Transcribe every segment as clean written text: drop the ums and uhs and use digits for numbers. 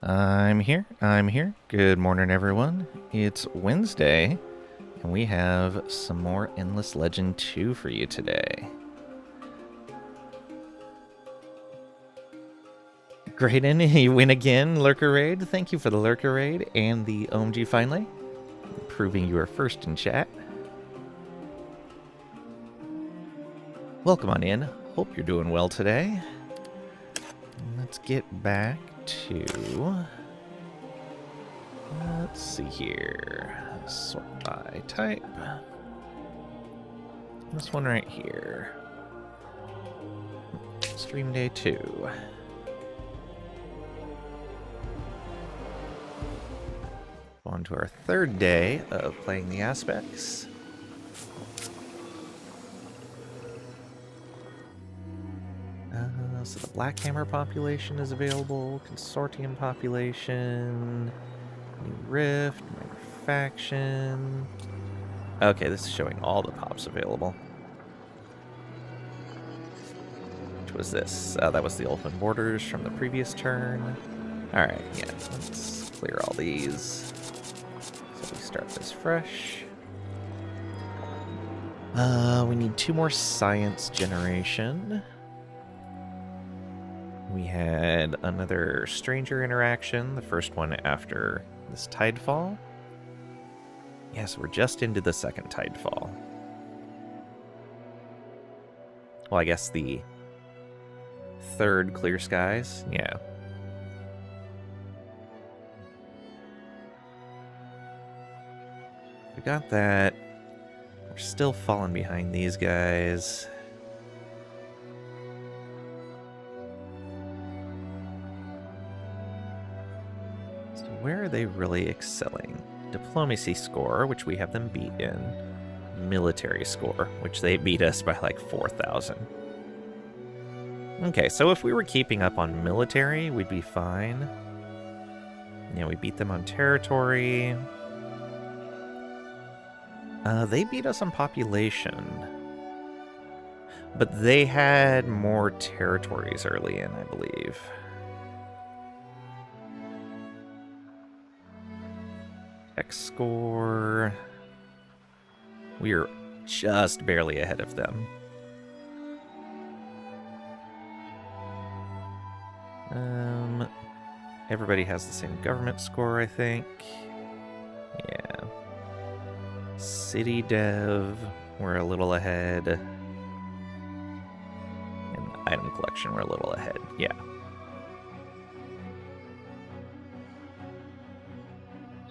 I'm here. I'm here. Good morning, everyone. It's Wednesday, and we have some more Endless Legend 2 for you today. Graydon, you win again, Lurker Raid. Thank you for the Lurker Raid and the OMG finally, proving you are first in chat. Welcome on in. Hope you're doing well today. Let's get back to... Let's see here. Sort by type. This one right here. Stream day 2. On to our third day of playing the aspects. So the Black Hammer population is available, Consortium population, New Rift, Minor Faction. Okay, this is showing all the pops available. Which was this? That was the Ultimate Borders from the previous turn. Alright, yeah, let's clear all these. So we start this fresh. We need 2 more science generation. We had another stranger interaction, the first one after this Tidefall. Yes, we're just into the second Tidefall. Well, I guess the third Clear Skies, yeah. We got that. We're still falling behind these guys. Where are they really excelling? Diplomacy score, which we have them beat in. Military score, which they beat us by like 4,000. Okay, so if we were keeping up on military, we'd be fine. Yeah, we beat them on territory. They beat us on population. But they had more territories early in, I believe. X score. We are just barely ahead of them. Everybody has the same government score, I think. Yeah. City dev, we're a little ahead. And item collection, we're a little ahead. Yeah.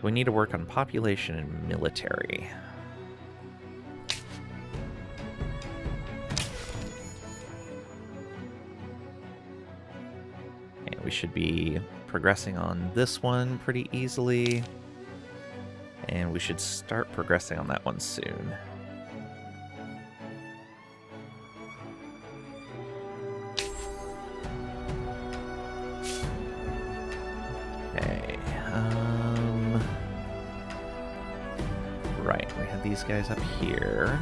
We need to work on population and military. And we should be progressing on this one pretty easily. And we should start progressing on that one soon. These guys up here.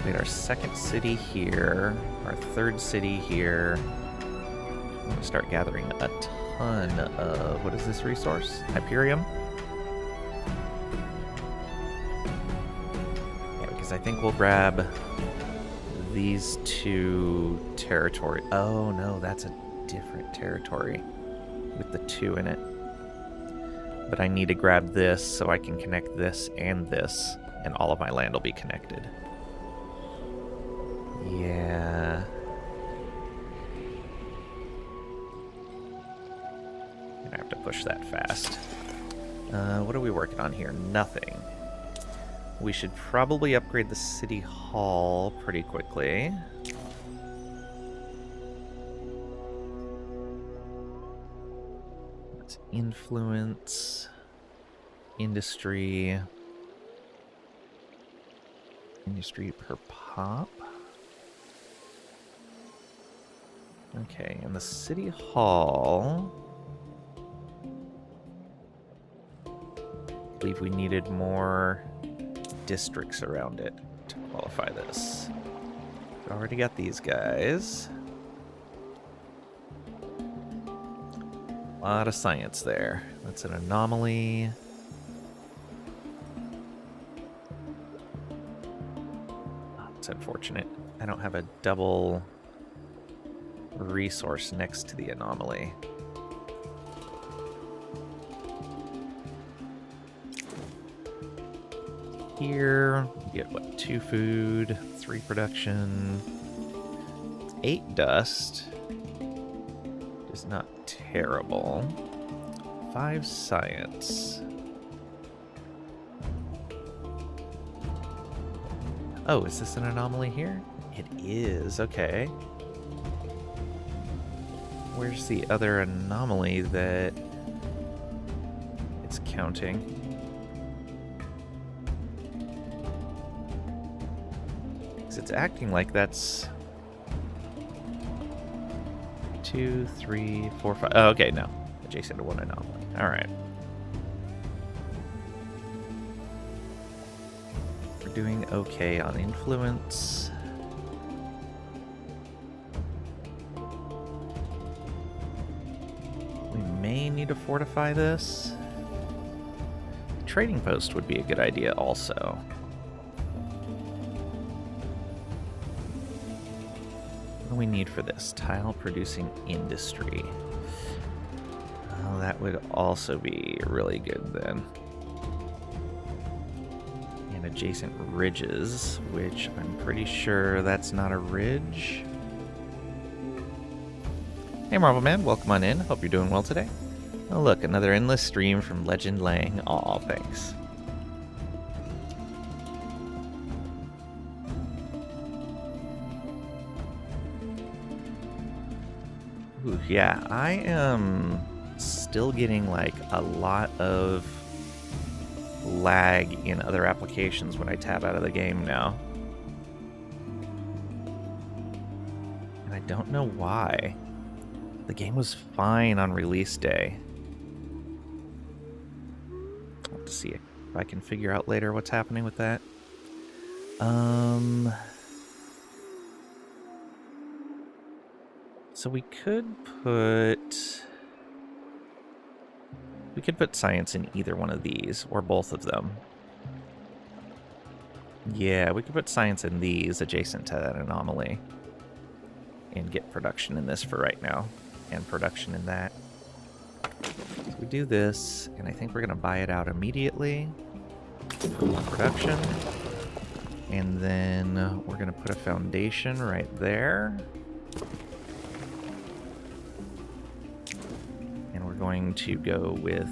We had our second city here, our third city here. I'm going to start gathering a ton of, what is this resource? Hyperium? Yeah, because I think we'll grab these 2 territory. Oh no, that's a different territory with the 2 in it. But I need to grab this so I can connect this, and all of my land will be connected. Yeah. I'm gonna have to push that fast. What are we working on here? Nothing. We should probably upgrade the city hall pretty quickly. Influence, industry per pop. Okay, and the city hall. I believe we needed more districts around it to qualify this. We already got these guys. A lot of science there. That's an anomaly. Oh, it's unfortunate. I don't have a double resource next to the anomaly. Here, we get what? 2 food, 3 production, 8 dust. Is not terrible. 5 science. Oh, is this an anomaly here? It is, okay. Where's the other anomaly that it's counting? Because it's acting like that's 2, 3, 4, 5. Oh, okay, no. Adjacent to 1 anomaly. Alright. We're doing okay on influence. We may need to fortify this. Trading post would be a good idea also. What do we need for this? Tile producing industry. Oh, that would also be really good then. And adjacent ridges, which I'm pretty sure that's not a ridge. Hey Marvel Man, welcome on in. Hope you're doing well today. Oh look, another endless stream from Legend Lang. Aw, thanks. Ooh, yeah, I am still getting like a lot of lag in other applications when I tab out of the game now. And I don't know why. The game was fine on release day. I'll have to see if I can figure out later what's happening with that. So we could put science in either one of these, or both of them. Yeah, we could put science in these adjacent to that anomaly. And get production in this for right now. And production in that. So we do this, and I think we're going to buy it out immediately. Production. And then we're going to put a foundation right there. And we're going to go with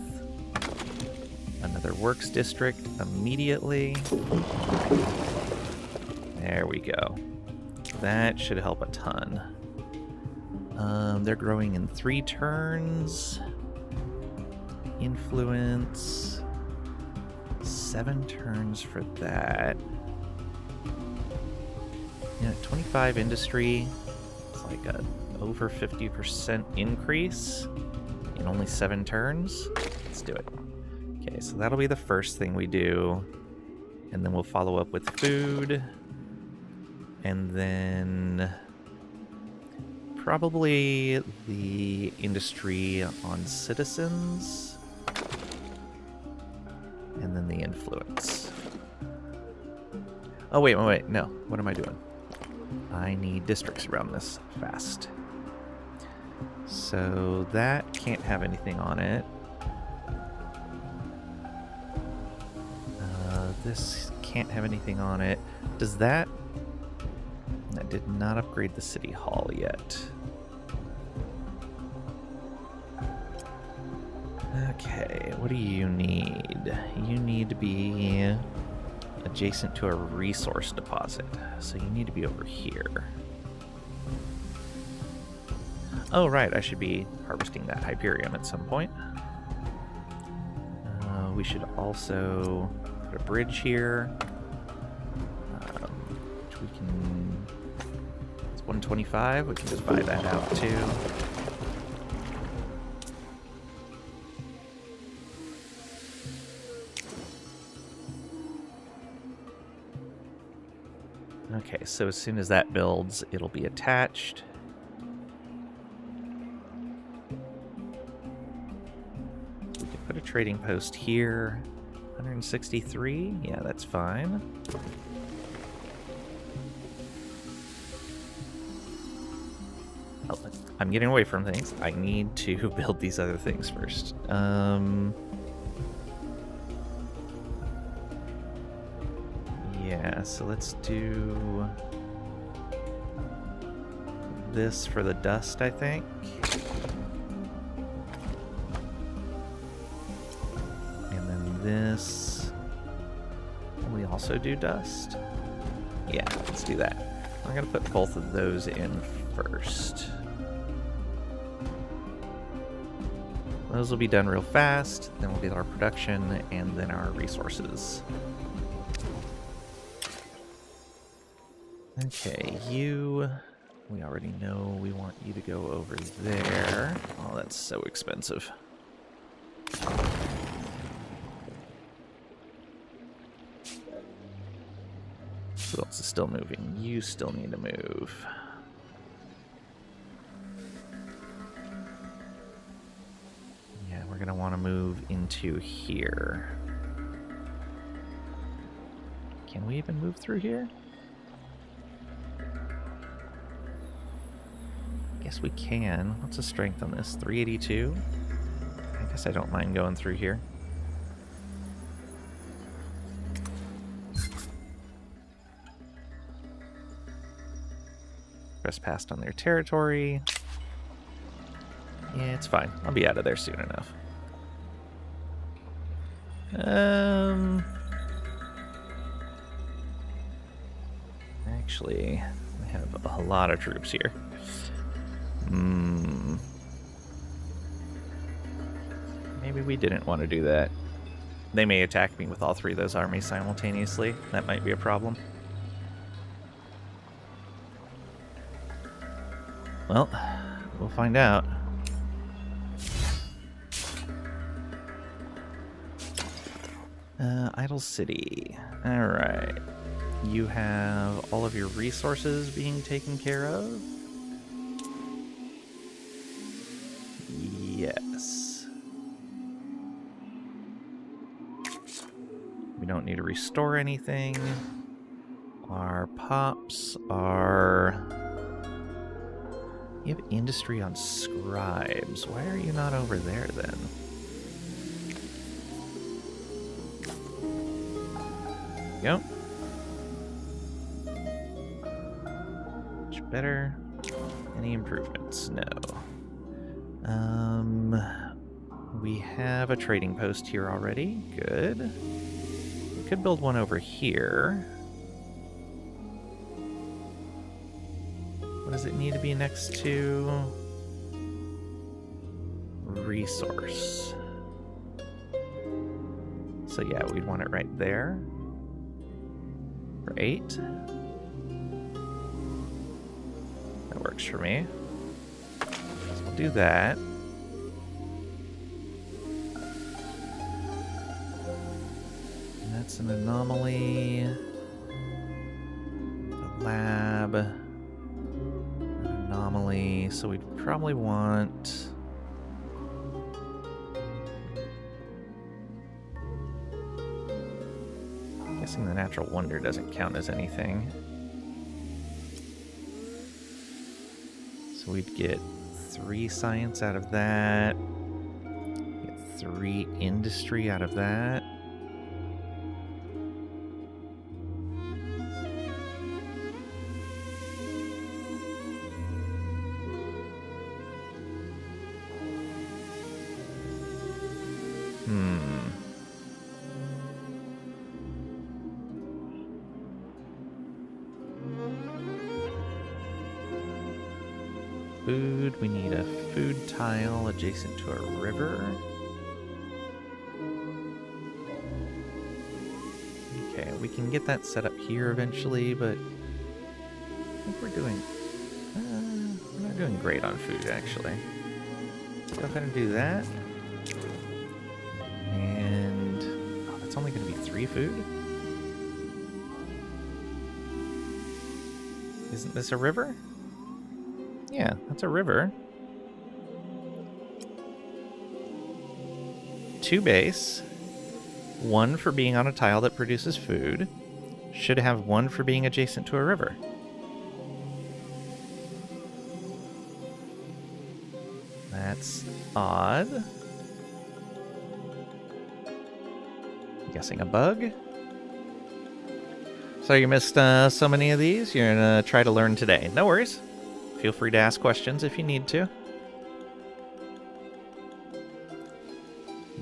another works district immediately. There we go. That should help a ton. They're growing in 3 turns. Influence. 7 turns for that. Yeah, 25 industry. It's like a over 50% increase in only 7 turns. Let's do it. Okay, so that'll be the first thing we do. And then we'll follow up with food. And then probably the industry on citizens. And then the influence. Oh, wait. No. What am I doing? I need districts around this fast. So that can't have anything on it. This can't have anything on it. Does that... That did not upgrade the city hall yet. Okay, what do you need? You need to be adjacent to a resource deposit. So you need to be over here. Oh, right, I should be harvesting that Hyperium at some point. We should also put a bridge here. Which we can... It's 125, we can just buy that out too. Okay, so as soon as that builds, it'll be attached. trading post here. 163? Yeah, that's fine. Oh, I'm getting away from things. I need to build these other things first. Yeah, so let's do this for the dust, I think. And then this. We also do dust. Yeah, let's do that. I'm gonna put both of those in first. Those will be done real fast, then we'll get our production and then our resources. Okay, you... We already know we want you to go over there. Oh, that's so expensive. Who else is still moving? You still need to move. Yeah, we're gonna want to move into here. Can we even move through here? Guess we can. What's the strength on this? 382? I guess I don't mind going through here. Trespassed on their territory. Yeah, it's fine. I'll be out of there soon enough. Actually, I have a lot of troops here. Maybe we didn't want to do that. They may attack me with all three of those armies simultaneously. That might be a problem. Well, we'll find out. Idle City. Alright. You have all of your resources being taken care of? Yes. We don't need to restore anything. Our pops are... You have industry on scribes. Why are you not over there then? Go. Much better. Any improvements? No. We have a trading post here already. Good. We could build one over here. What does it need to be next to? Resource. So yeah, we'd want it right there. For 8. That works for me. So we'll do that. And that's an anomaly. A lab. Anomaly. So we'd probably want... Guessing the natural wonder doesn't count as anything. So we'd get 3 science out of that. Get 3 industry out of that. Food, we need a food tile adjacent to a river. Okay, we can get that set up here eventually, but I think we're not doing great on food actually. Let's go ahead and do that. And oh, that's only going to be 3 food? Isn't this a river? Yeah, that's a river. 2 base, 1 for being on a tile that produces food. Should have 1 for being adjacent to a river. That's odd. I'm guessing a bug. So you missed so many of these? You're gonna try to learn today. No worries. Feel free to ask questions if you need to.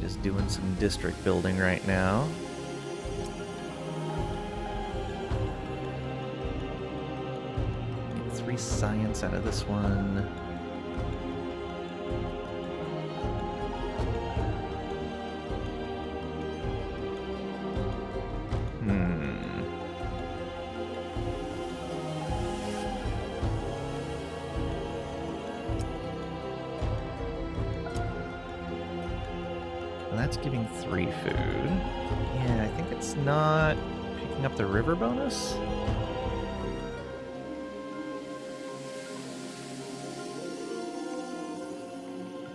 Just doing some district building right now. Get 3 science out of this one. That's giving 3 food. Yeah, I think it's not picking up the river bonus.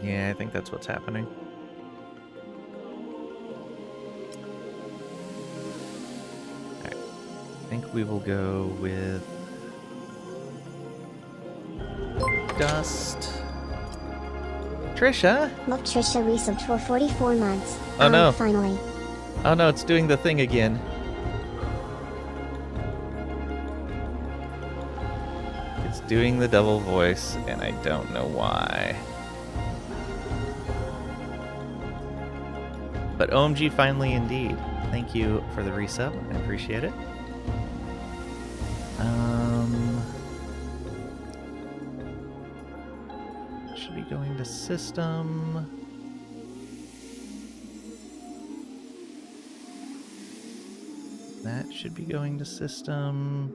Yeah, I think that's what's happening. Alright. I think we will go with dust. Trisha? Look, Trisha resubbed for 44 months. Oh no. Finally. Oh no, it's doing the thing again. It's doing the double voice, and I don't know why. But OMG finally indeed. Thank you for the resub. I appreciate it. Should be going to system. That should be going to system.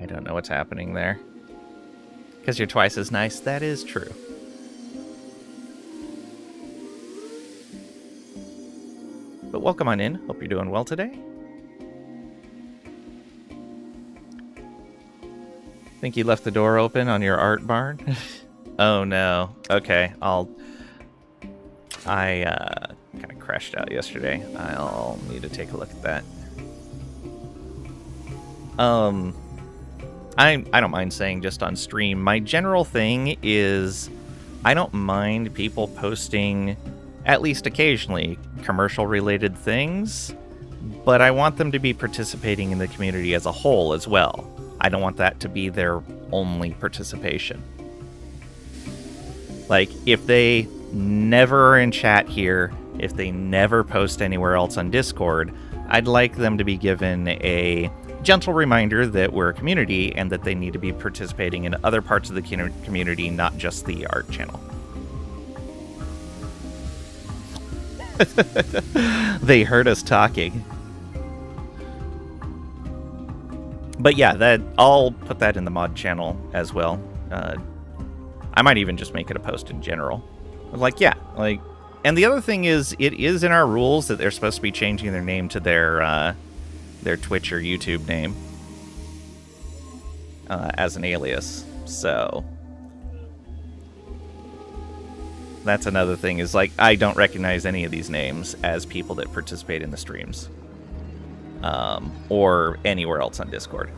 I don't know what's happening there. Because you're twice as nice. That is true. But welcome on in. Hope you're doing well today. Think you left the door open on your art barn? Oh no. Okay, I kind of crashed out yesterday. I'll need to take a look at that. I don't mind saying just on stream, my general thing is I don't mind people posting, at least occasionally, commercial-related things, but I want them to be participating in the community as a whole as well. I don't want that to be their only participation. Like, if they never are in chat here, if they never post anywhere else on Discord, I'd like them to be given a gentle reminder that we're a community and that they need to be participating in other parts of the community, not just the art channel. They heard us talking. But yeah, that I'll put that in the mod channel as well. I might even just make it a post in general. Like, yeah, like, and the other thing is, it is in our rules that they're supposed to be changing their name to their Twitch or YouTube name as an alias. So that's another thing, is like, I don't recognize any of these names as people that participate in the streams or anywhere else on Discord.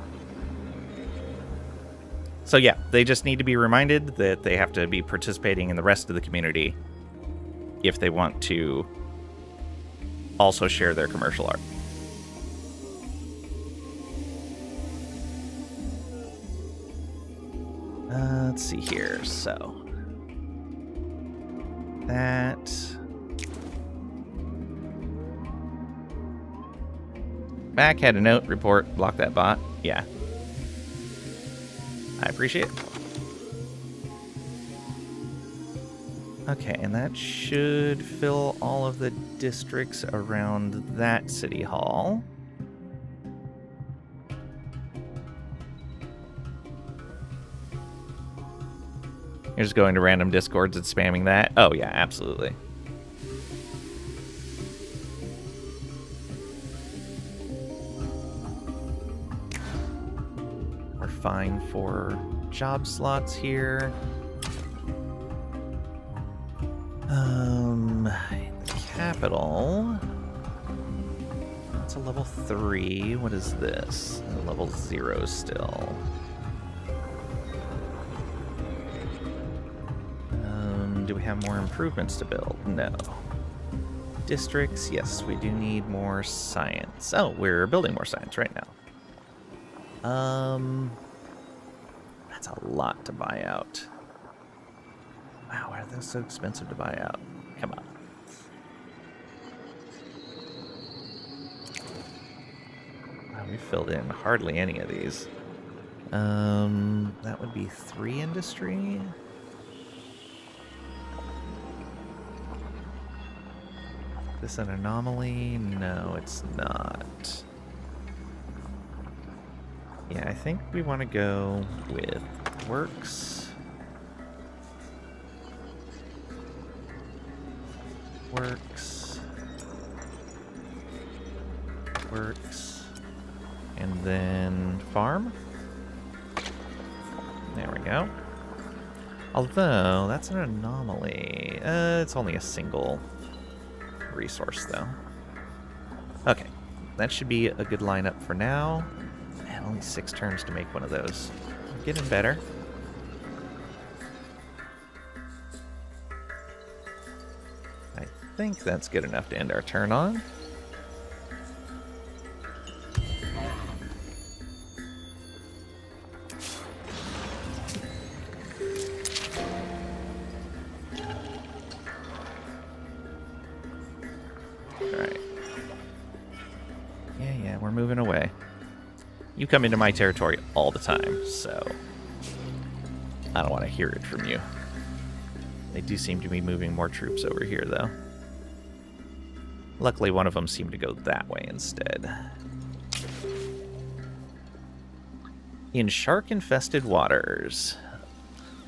So yeah, they just need to be reminded that they have to be participating in the rest of the community if they want to also share their commercial art. Let's see here. So that back had a note, report, block that bot. Yeah, I appreciate it. Okay, and that should fill all of the districts around that city hall. You're just going to random discords and spamming that? Oh yeah, absolutely. fine for job slots here. The capital. It's a level 3. What is this? Level 0 still. Do we have more improvements to build? No. Districts, yes, we do need more science. Oh, we're building more science right now. That's a lot to buy out. Wow, why are those so expensive to buy out? Come on. Wow, we filled in hardly any of these. That would be 3 industry. Is this an anomaly? No, it's not. Yeah, I think we want to go with works. Works. Works. And then farm. There we go. Although, that's an anomaly. It's only a single resource, though. Okay. That should be a good lineup for now. Man, only 6 turns to make one of those. We're getting better. I think that's good enough to end our turn on. Alright. Yeah, we're moving away. You come into my territory all the time, so I don't want to hear it from you. They do seem to be moving more troops over here, though. Luckily, one of them seemed to go that way instead. In shark-infested waters.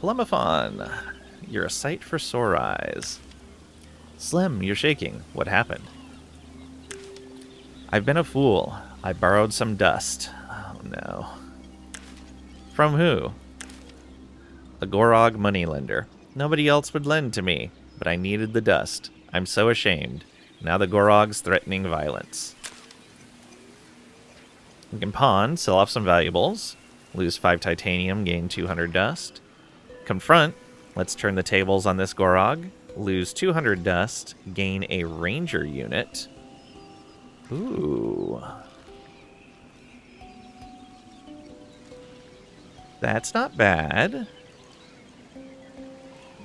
Plumathon, you're a sight for sore eyes. Slim, you're shaking. What happened? I've been a fool. I borrowed some dust. Oh, no. From who? A Gorog moneylender. Nobody else would lend to me, but I needed the dust. I'm so ashamed. Now the Gorog's threatening violence. We can pawn, sell off some valuables, lose 5 titanium, gain 200 dust. Confront, let's turn the tables on this Gorog, lose 200 dust, gain a ranger unit. Ooh. That's not bad.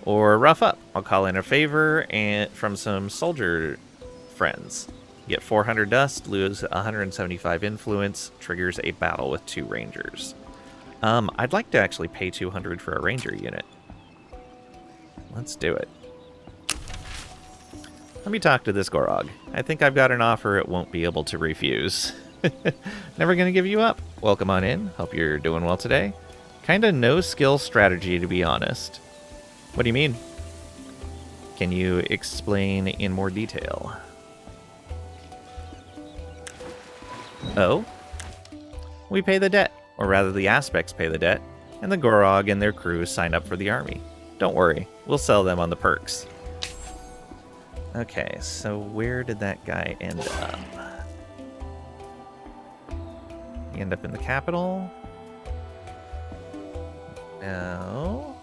Or rough up. I'll call in a favor and from some soldier friends. Get 400 dust, lose 175 influence, triggers a battle with 2 rangers. I'd like to actually pay 200 for a ranger unit. Let's do it. Let me talk to this Gorog. I think I've got an offer it won't be able to refuse. Never gonna give you up. Welcome on in. Hope you're doing well today. Kinda no skill strategy, to be honest. What do you mean? Can you explain in more detail? Oh? We pay the debt, or rather the aspects pay the debt, and the Gorog and their crew sign up for the army. Don't worry, we'll sell them on the perks. Okay, so where did that guy end up? He end up in the capital? No.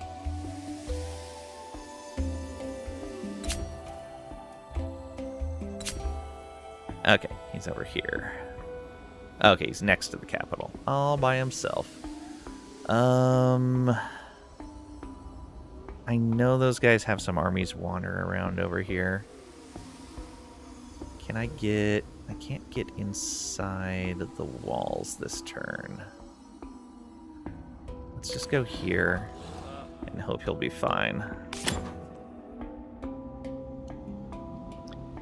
Okay, he's over here. Okay, he's next to the capital, all by himself. I know those guys have some armies wander around over here. Can I get... I can't get inside the walls this turn. Let's just go here and hope he'll be fine.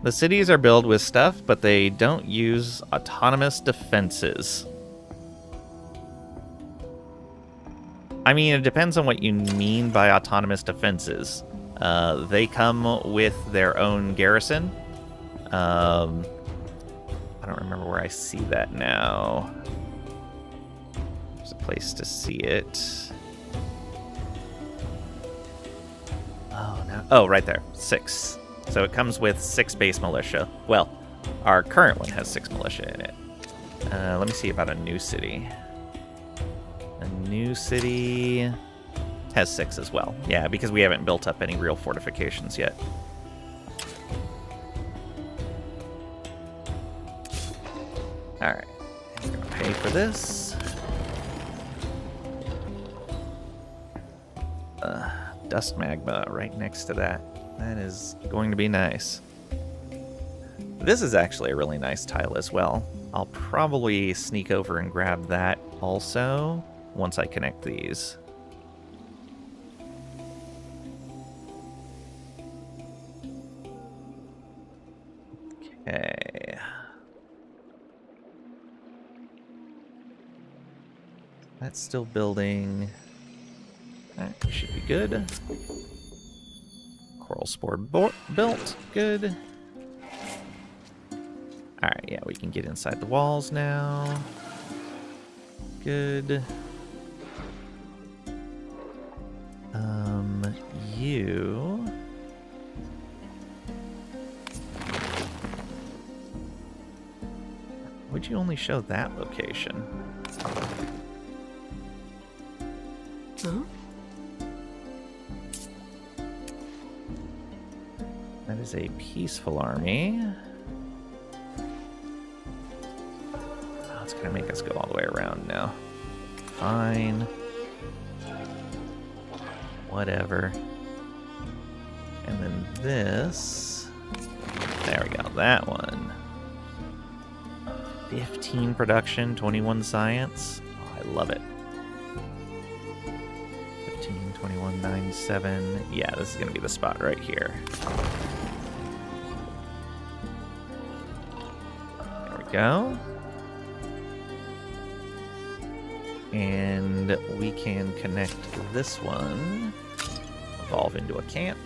The cities are built with stuff, but they don't use autonomous defenses. I mean, it depends on what you mean by autonomous defenses. They come with their own garrison. I don't remember where I see that now. There's a place to see it. Oh, no. Oh, right there. 6. So it comes with 6 base militia. Well, our current one has 6 militia in it. Let me see about a new city. A new city has 6 as well. Yeah, because we haven't built up any real fortifications yet. Alright. I'm going to pay for this. Dust magma right next to that. That is going to be nice. This is actually a really nice tile as well. I'll probably sneak over and grab that also once I connect these. Okay. That's still building. That should be good. Coral spore built. Good. Alright, yeah, we can get inside the walls now. Good. You... Would you only show that location? Huh? That is a peaceful army. Oh, it's gonna make us go all the way around now. Fine. Whatever. And then this. There we go, that one. 15 production, 21 science. Oh, I love it. 15, 21, 9, 7. Yeah, this is going to be the spot right here. There we go. And we can connect this one. Evolve into a camp.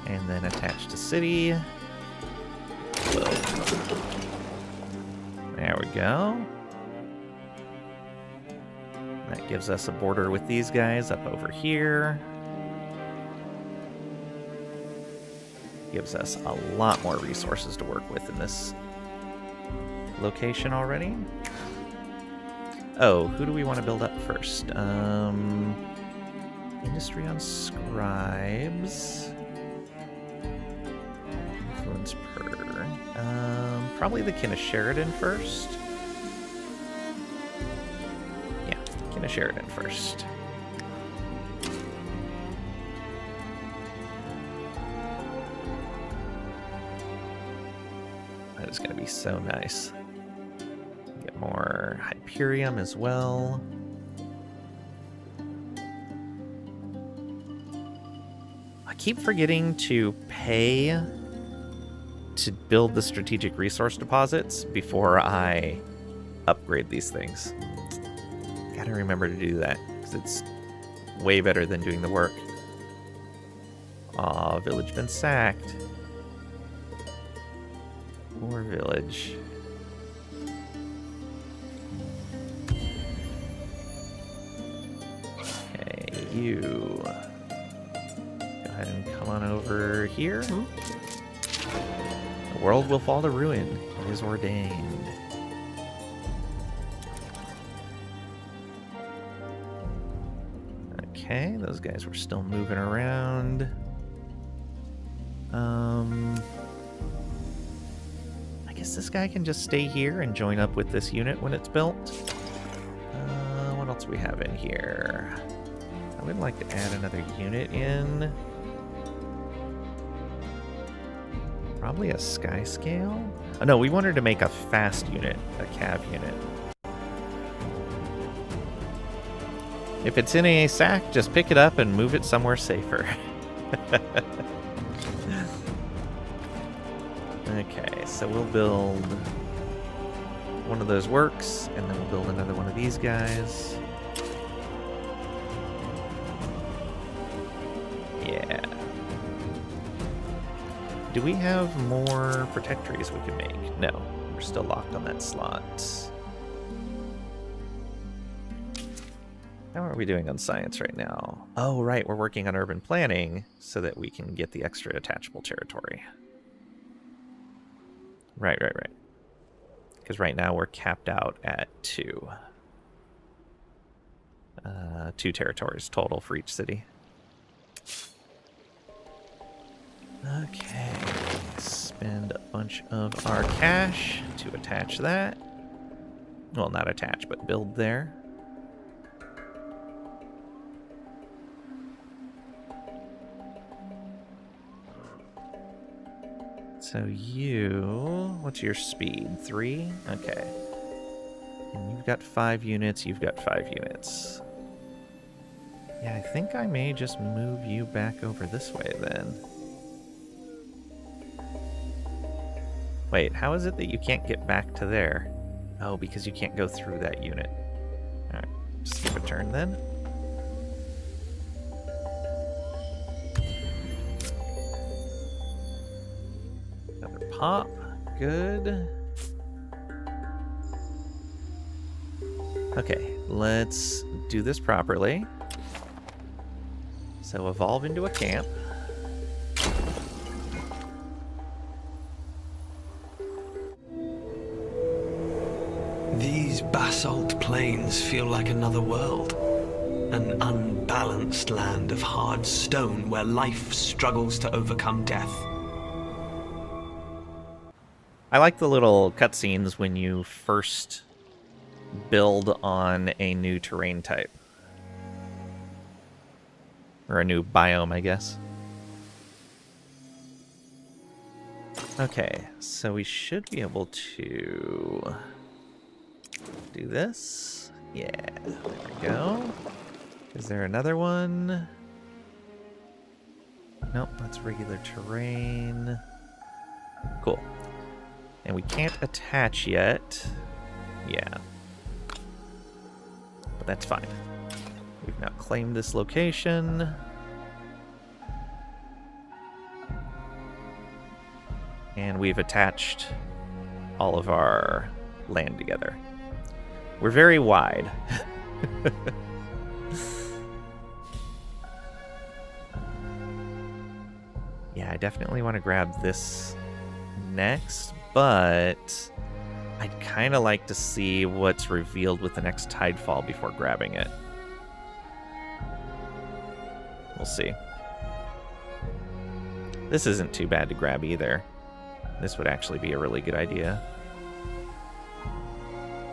And then attach to city. There we go. That gives us a border with these guys up over here. Gives us a lot more resources to work with in this location already. Oh, who do we want to build up first? Industry on scribes. Influence per. Probably the Kin of Sheridan first. Yeah, Kin of Sheridan first. That is going to be so nice. Get more Hyperium as well. I keep forgetting to pay to build the strategic resource deposits before I upgrade these things. Gotta remember to do that, because it's way better than doing the work. Aw, village been sacked. More village. Okay, you. Go ahead and come on over here. The world will fall to ruin. It is ordained. Okay, those guys were still moving around. I guess this guy can just stay here and join up with this unit when it's built. What else do we have in here? I would like to add another unit in. Probably a sky scale? Oh no, we wanted to make a fast unit, a cav unit. If it's in a sack, just pick it up and move it somewhere safer. Okay, so we'll build one of those works, and then we'll build another one of these guys. Yeah. Do we have more protectories we can make? No, we're still locked on that slot. How are we doing on science right now? Oh, right, we're working on urban planning so that we can get the extra attachable territory. Right. Because right now we're capped out at 2. 2 territories total for each city. Okay, spend a bunch of our cash to attach that. Well, not attach, but build there. So what's your speed? 3? Okay. And you've got 5 units, you've got 5 units. Yeah, I think I may just move you back over this way then. Wait, how is it that you can't get back to there? Oh, because you can't go through that unit. Alright, skip a turn then. Another pop. Good. Okay, let's do this properly. So evolve into a camp. These basalt plains feel like another world. An unbalanced land of hard stone where life struggles to overcome death. I like the little cutscenes when you first build on a new terrain type. Or a new biome, I guess. Okay, so we should be able to do this. Yeah, there we go. Is there another one? Nope, that's regular terrain. Cool. And we can't attach yet. Yeah. But that's fine. We've now claimed this location. And we've attached all of our land together. We're very wide. Yeah, I definitely want to grab this next, but I'd kind of like to see what's revealed with the next Tidefall before grabbing it. We'll see. This isn't too bad to grab either. This would actually be a really good idea.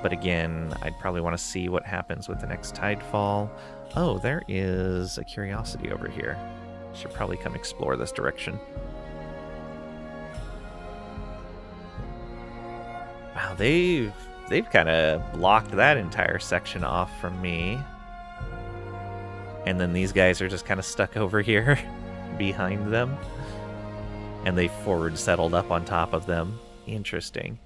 But again, I'd probably want to see what happens with the next Tidefall. Oh, there is a curiosity over here. Should probably come explore this direction. Wow, they've kind of blocked that entire section off from me. And then these guys are just kind of stuck over here behind them. And they forward settled up on top of them. Interesting.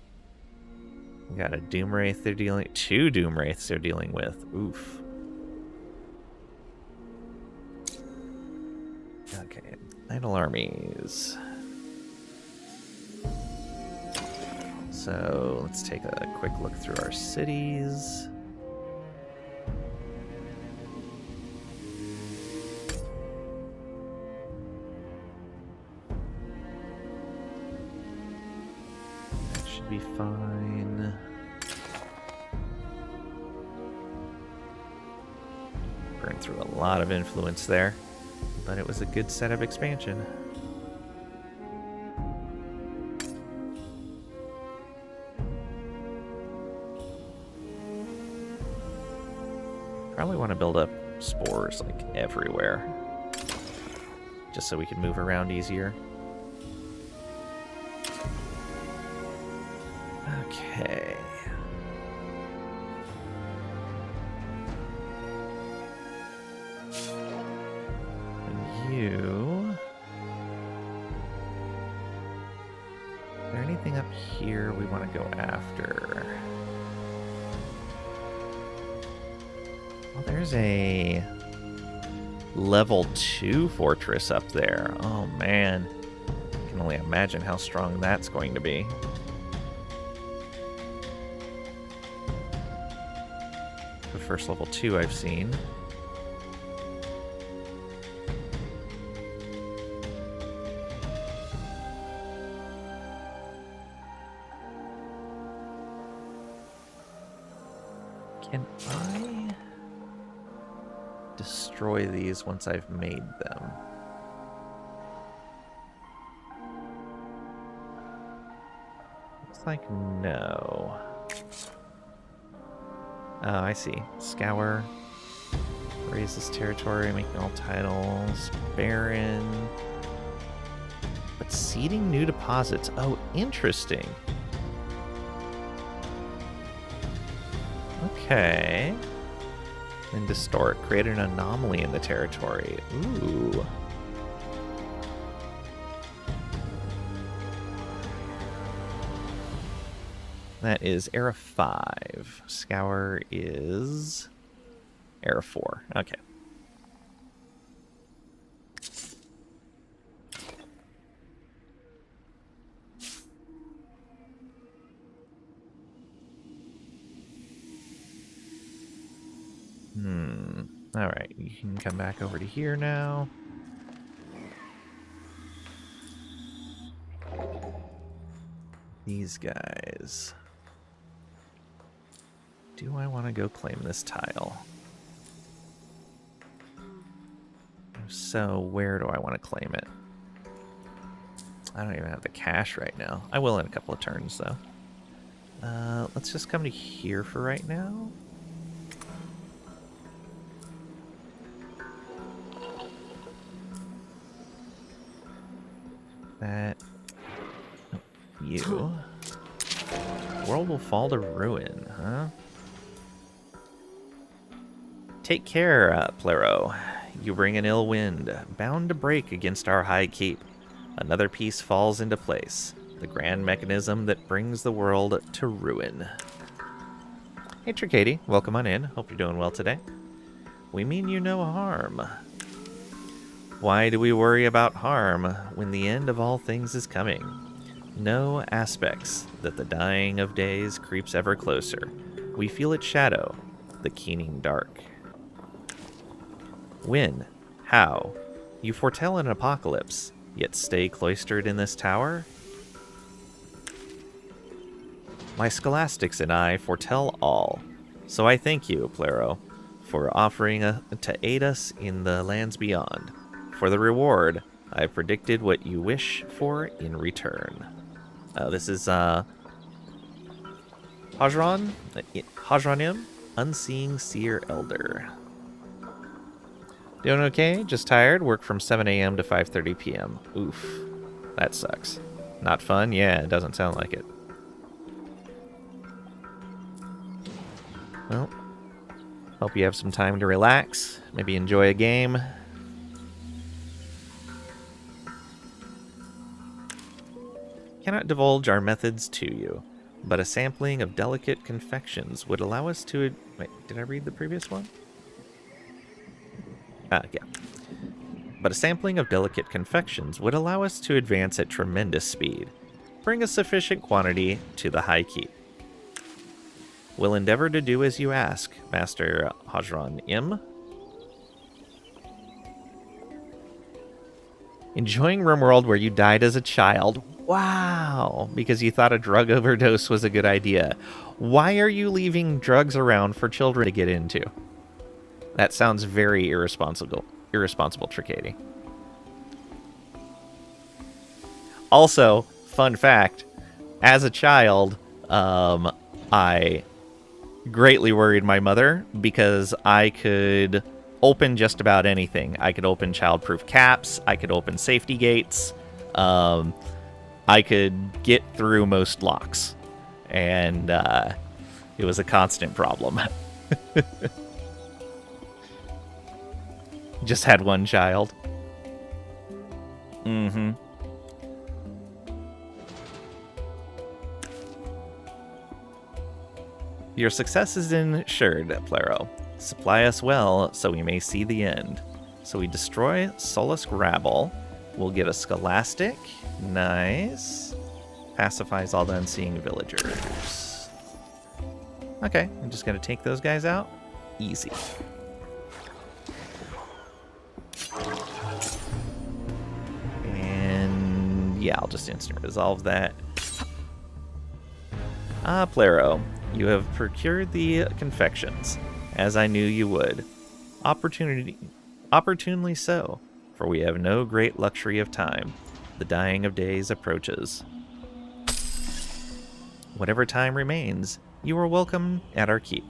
We got a Doomwraith they're dealing... 2 Doomwraiths they're dealing with. Oof. Okay, Idle Armies. So, let's take a quick look through our cities. Be fine. Burned through a lot of influence there, but it was a good setup expansion. Probably want to build up spores like everywhere, just so we can move around easier. Okay. And you... Is there anything up here we want to go after? Well, there's a level 2 fortress up there. Oh man. I can only imagine how strong that's going to be. First level 2 I've seen. Can I destroy these once I've made them? Looks like no. Oh, I see. Scour. Raise this territory, making all titles barren. But seeding new deposits. Oh, interesting. Okay. And distort. Create an anomaly in the territory. Ooh. That is Era 5. Scour is Era 4. Okay. Alright, you can come back over to here now. These guys. Do I want to go claim this tile? If so, where do I want to claim it? I don't even have the cash right now. I will in a couple of turns, though. Let's just come to here for right now. That... Oh, you. World will fall to ruin, huh? Take care, Plero. You bring an ill wind, bound to break against our high keep. Another piece falls into place. The grand mechanism that brings the world to ruin. Hey, Tricady. Welcome on in. Hope you're doing well today. We mean you no harm. Why do we worry about harm when the end of all things is coming? No aspects that the dying of days creeps ever closer. We feel its shadow, the keening dark. When? How? You foretell an apocalypse, yet stay cloistered in this tower? My scholastics and I foretell all, so I thank you, Plero, for offering to aid us in the lands beyond. For the reward, I predicted what you wish for in return. This is Hajranim, Unseeing Seer Elder. Doing okay? Just tired? Work from 7 a.m. to 5:30 p.m. Oof. That sucks. Not fun? Yeah, it doesn't sound like it. Well, hope you have some time to relax. Maybe enjoy a game. Cannot divulge our methods to you, but a sampling of delicate confections would allow us to... Wait, did I read the previous one? Yeah. But a sampling of delicate confections would allow us to advance at tremendous speed. Bring a sufficient quantity to the High Keep. We'll endeavor to do as you ask, Master Hajran Im. Enjoying RimWorld where you died as a child. Wow, because you thought a drug overdose was a good idea. Why are you leaving drugs around for children to get into? That sounds very irresponsible, Tricady. Also, fun fact, as a child, I greatly worried my mother because I could open just about anything. I could open child-proof caps, I could open safety gates, I could get through most locks, and it was a constant problem. Just had one child. Mm-hmm. Your success is ensured, Plero. Supply us well, so we may see the end. So we destroy Solus Rabble. We'll get a Scholastic. Nice. Pacifies all the unseeing villagers. Okay, I'm just gonna take those guys out. Easy. And yeah, I'll just instant resolve that. Ah, Plero. You have procured the confections, as I knew you would. Opportunely so, for we have no great luxury of time. The dying of days approaches. Whatever time remains, you are welcome at our keep.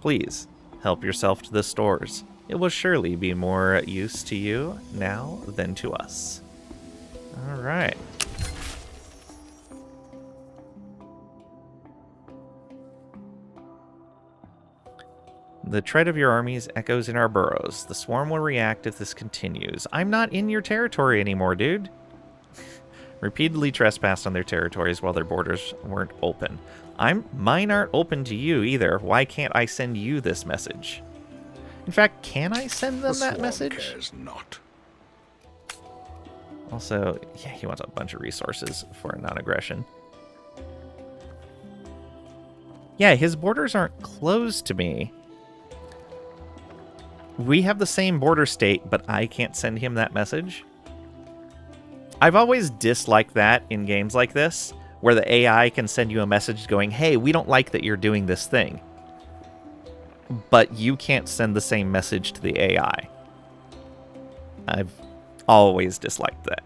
Please, help yourself to the stores. It will surely be more use to you now than to us. All right. The tread of your armies echoes in our burrows. The swarm will react if this continues. I'm not in your territory anymore, dude. Repeatedly trespassed on their territories while their borders weren't open. Mine aren't open to you either. Why can't I send you this message? In fact, can I send them that message? Cares not. Also, yeah, he wants a bunch of resources for non-aggression. Yeah, his borders aren't closed to me. We have the same border state, but I can't send him that message. I've always disliked that in games like this, where the AI can send you a message going, hey, we don't like that you're doing this thing. But you can't send the same message to the AI. I've always disliked that.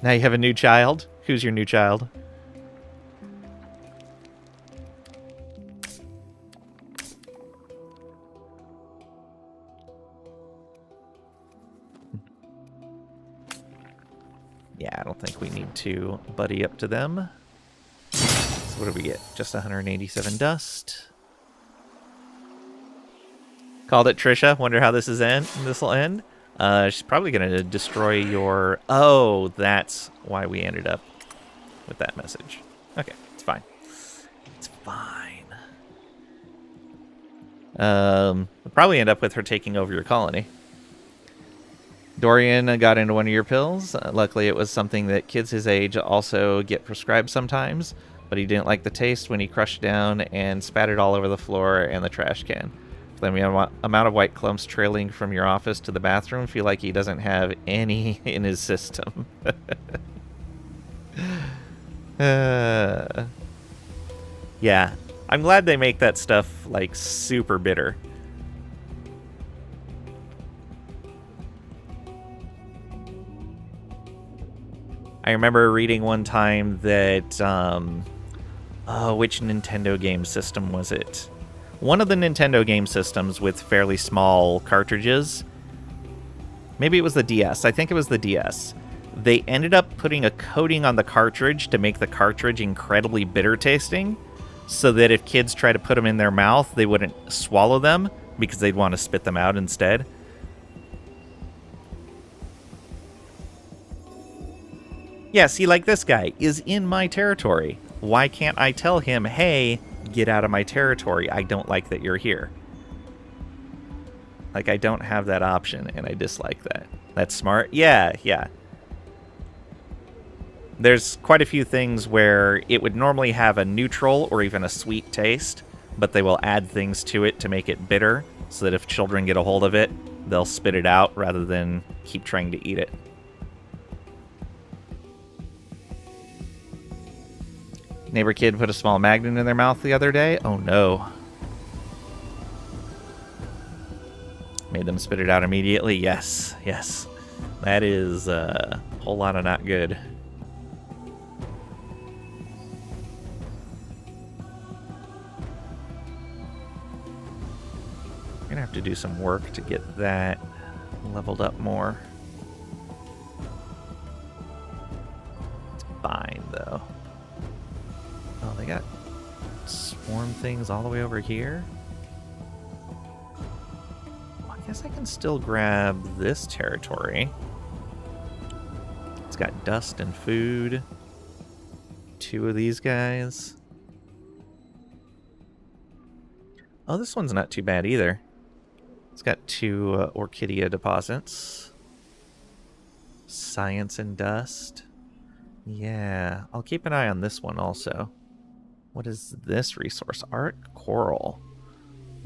Now you have a new child. Who's your new child? Yeah, I don't think we need to buddy up to them. So what do we get? Just 187 dust. Called it, Trisha. Wonder how this will end. She's probably going to destroy your... Oh, that's why we ended up with that message. Okay, it's fine. It's fine. We'll probably end up with her taking over your colony. Dorian got into one of your pills. Luckily, it was something that kids his age also get prescribed sometimes, but he didn't like the taste when he crushed down and spat it all over the floor and the trash can. The amount of white clumps trailing from your office to the bathroom feel like he doesn't have any in his system. Yeah, I'm glad they make that stuff like super bitter. I remember reading one time that, which Nintendo game system was it? One of the Nintendo game systems with fairly small cartridges. Maybe it was the DS. I think it was the DS. They ended up putting a coating on the cartridge to make the cartridge incredibly bitter tasting, so that if kids try to put them in their mouth, they wouldn't swallow them because they'd want to spit them out instead. Yeah, see, like this guy is in my territory. Why can't I tell him, hey, get out of my territory. I don't like that you're here. Like, I don't have that option, and I dislike that. That's smart. Yeah. There's quite a few things where it would normally have a neutral or even a sweet taste, but they will add things to it to make it bitter, so that if children get a hold of it, they'll spit it out rather than keep trying to eat it. Neighbor kid put a small magnet in their mouth the other day. Oh no. Made them spit it out immediately. Yes. That is a whole lot of not good. I'm gonna have to do some work to get that leveled up more. It's fine though. Oh, they got swarm things all the way over here. Well, I guess I can still grab this territory. It's got dust and food. 2 of these guys. Oh, this one's not too bad either. It's got 2 Orchidia deposits. Science and dust. Yeah, I'll keep an eye on this one also. What is this resource? Art coral.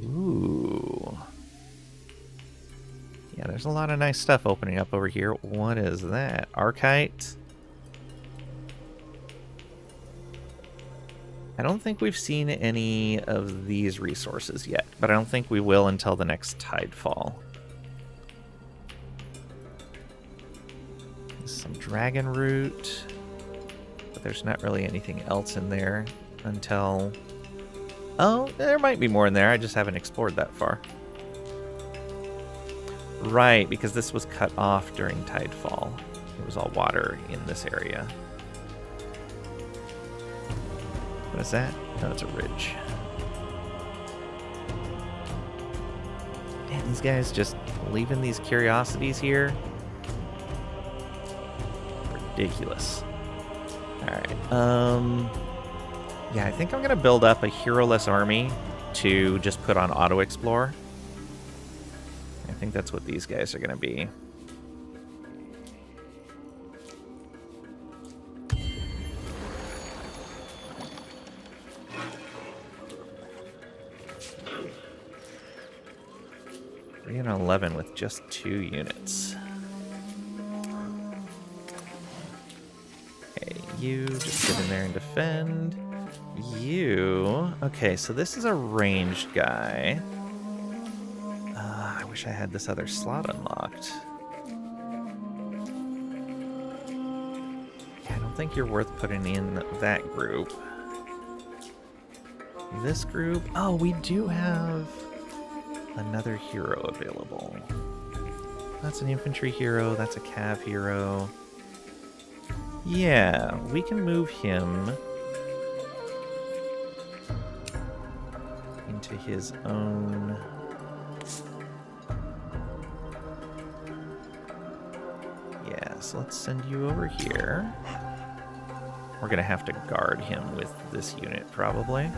Ooh. Yeah, there's a lot of nice stuff opening up over here. What is that? Archite? I don't think we've seen any of these resources yet, but I don't think we will until the next Tidefall. Some dragon root, but there's not really anything else in there until... Oh, there might be more in there. I just haven't explored that far. Right, because this was cut off during Tidefall. It was all water in this area. What is that? No, it's a ridge. Man, these guys just leaving these curiosities here. Ridiculous. Alright, yeah, I think I'm going to build up a hero-less army to just put on auto-explore. I think that's what these guys are going to be. Three and 11 with just 2 units. Okay, you just get in there and defend. You... Okay, so this is a ranged guy. I wish I had this other slot unlocked. Yeah, I don't think you're worth putting in that group. This group... Oh, we do have another hero available. That's an infantry hero, that's a cav hero. Yeah, we can move him into his own... Yeah, so let's send you over here. We're gonna have to guard him with this unit, probably.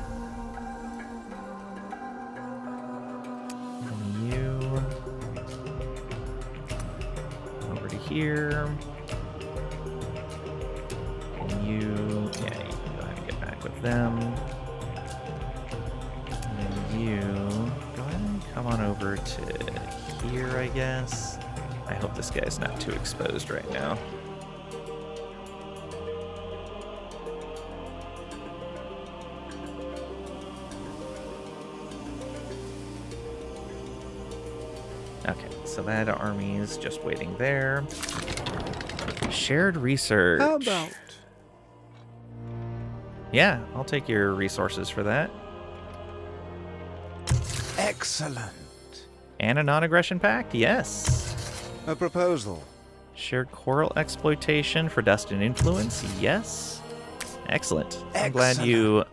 And you... over to here. And you... Yeah, you can go ahead and get back with them. You go ahead and come on over to here, I guess. I hope this guy's not too exposed right now. Okay, so that army is just waiting there. Shared research. How about? Yeah, I'll take your resources for that. Excellent. And a non-aggression pact? Yes. A proposal. Shared coral exploitation for dust and influence? Yes. Excellent. I'm glad you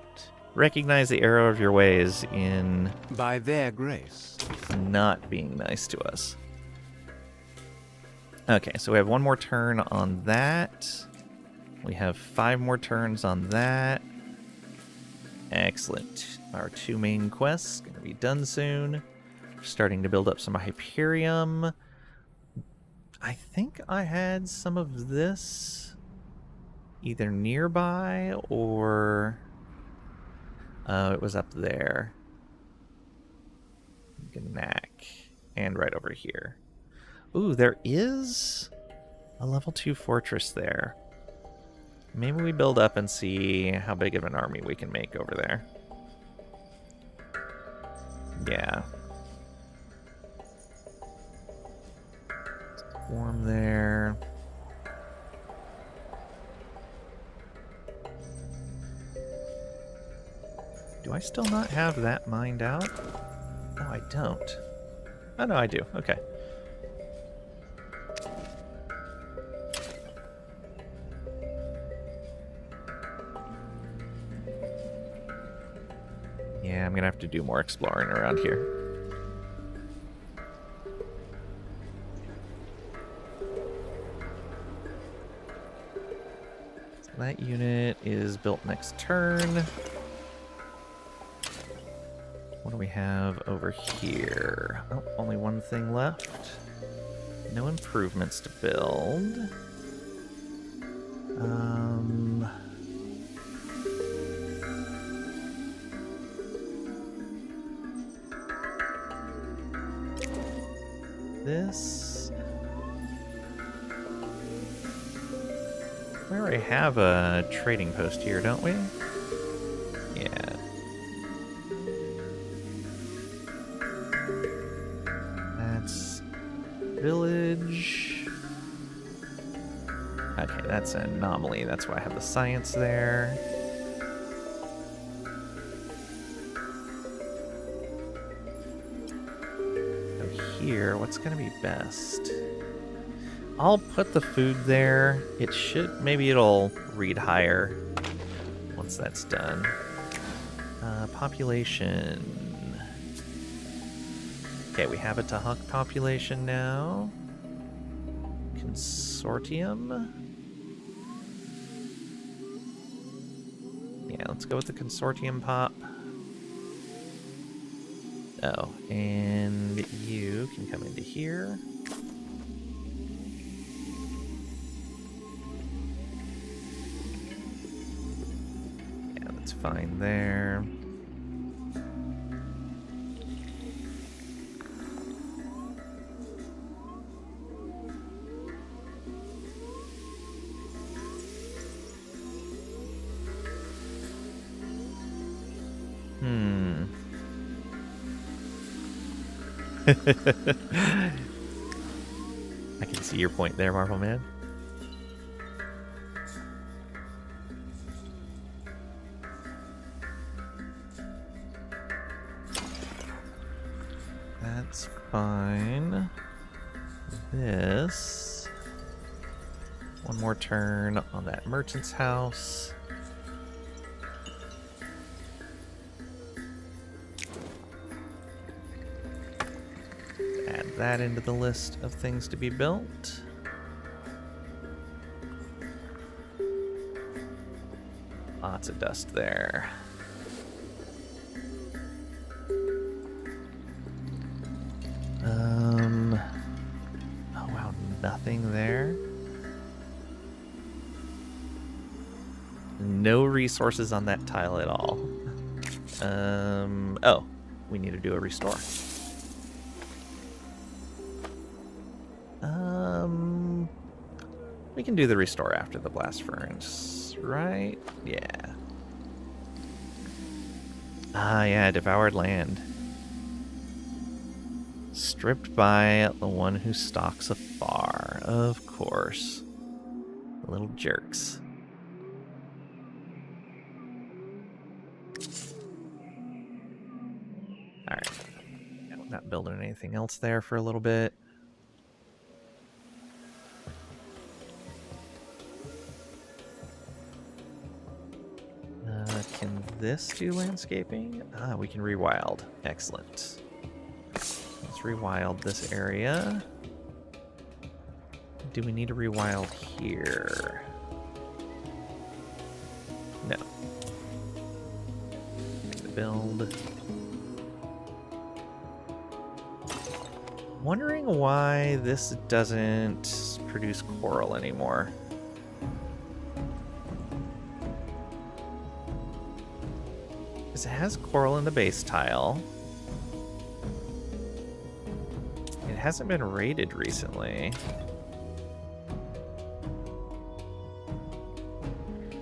recognize the error of your ways in By their grace. not being nice to us. Okay, so we have one more turn on that. We have 5 more turns on that. Excellent. Our 2 main quests going to be done soon. Starting to build up some Hyperium. I think I had some of this either nearby or it was up there. Gnak. And right over here. Ooh, there is a level 2 fortress there. Maybe we build up and see how big of an army we can make over there. Yeah. Warm there. Do I still not have that mined out? No, I don't. Oh, no, I do. Okay. Yeah, I'm gonna have to do more exploring around here. So that unit is built next turn. What do we have over here? Oh, only one thing left. No improvements to build. This... We already have a trading post here, don't we? Yeah. Okay, that's an anomaly. That's why I have the science there. So here, what's going to be best? I'll put the food there. It should, maybe it'll read higher once that's done. Population. Okay, we have a Tahuk population now. Consortium. Yeah, let's go with the consortium pop. Oh, and you can come into here. Yeah, that's fine there. I can see your point there, Marvel Man. That's fine. This. One more turn on that merchant's house. That into the list of things to be built. Lots of dust there. Oh wow, nothing there. No resources on that tile at all. Oh, we need to do a restore. We can do the restore after the blast furnace, right? Yeah. Ah, yeah, devoured land. Stripped by the one who stalks afar, of course. The little jerks. Alright. Not building anything else there for a little bit. Can this do landscaping? Ah, we can rewild. Excellent. Let's rewild this area. Do we need to rewild here? No. Build. Wondering why this doesn't produce coral anymore. It has coral in the base tile. It hasn't been raided recently.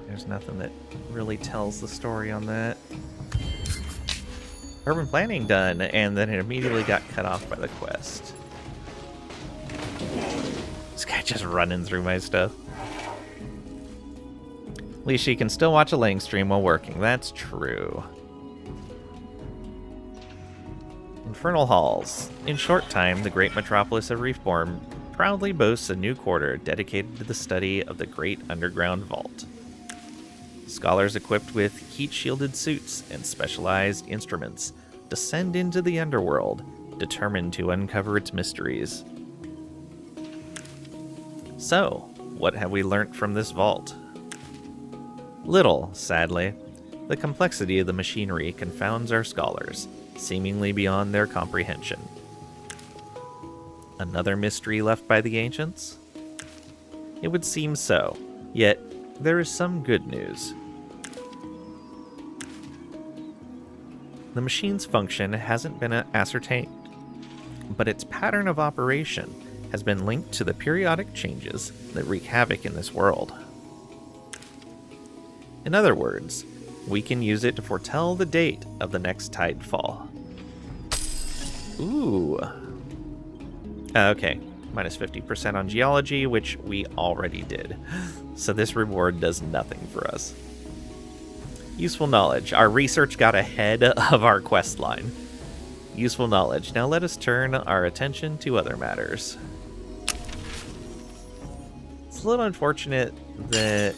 There's nothing that really tells the story on that. Urban planning done, and then it immediately got cut off by the quest. This guy just running through my stuff. At least she can still watch a Lang stream while working. That's true. Infernal Halls. In short time, the great metropolis of Reefborn proudly boasts a new quarter dedicated to the study of the great underground vault. Scholars equipped with heat-shielded suits and specialized instruments descend into the underworld, determined to uncover its mysteries. So, what have we learnt from this vault? Little, sadly. The complexity of the machinery confounds our scholars, seemingly beyond their comprehension. Another mystery left by the ancients? It would seem so, yet there is some good news. The machine's function hasn't been ascertained, but its pattern of operation has been linked to the periodic changes that wreak havoc in this world. In other words, we can use it to foretell the date of the next tidefall. Ooh. Okay, Minus 50% on geology, which we already did. So this reward does nothing for us. Useful knowledge. Our research got ahead of our quest line. Useful knowledge. Now let us turn our attention to other matters. It's a little unfortunate that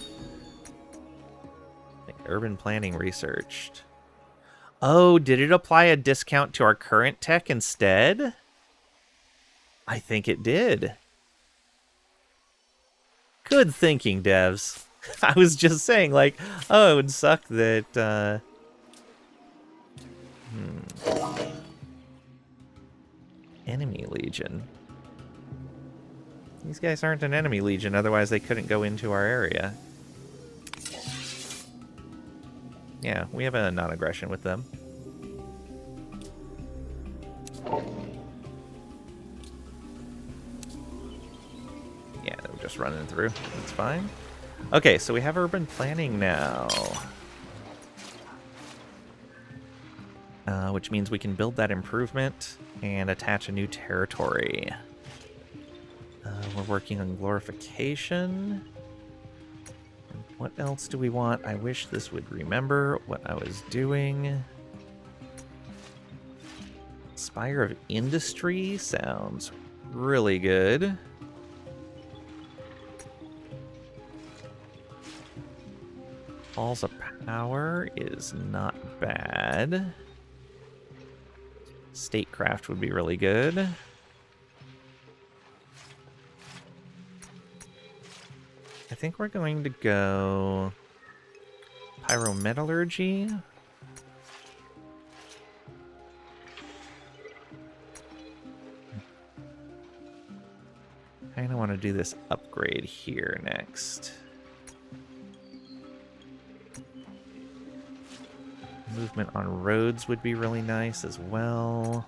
urban planning researched. Oh, did it apply a discount to our current tech instead? I think it did. Good thinking, devs. I was just saying, like, oh, it would suck that, Enemy Legion. These guys aren't an enemy legion, otherwise they couldn't go into our area. Yeah, we have a non-aggression with them. Yeah, they're just running through. That's fine. Okay, so we have urban planning now. Which means we can build that improvement and attach a new territory. We're working on glorification. What else do we want? I wish this would remember what I was doing. Spire of Industry sounds really good. Halls of Power is not bad. Statecraft would be really good. I think we're going to go Pyrometallurgy. I kind of want to do this upgrade here next. Movement on roads would be really nice as well.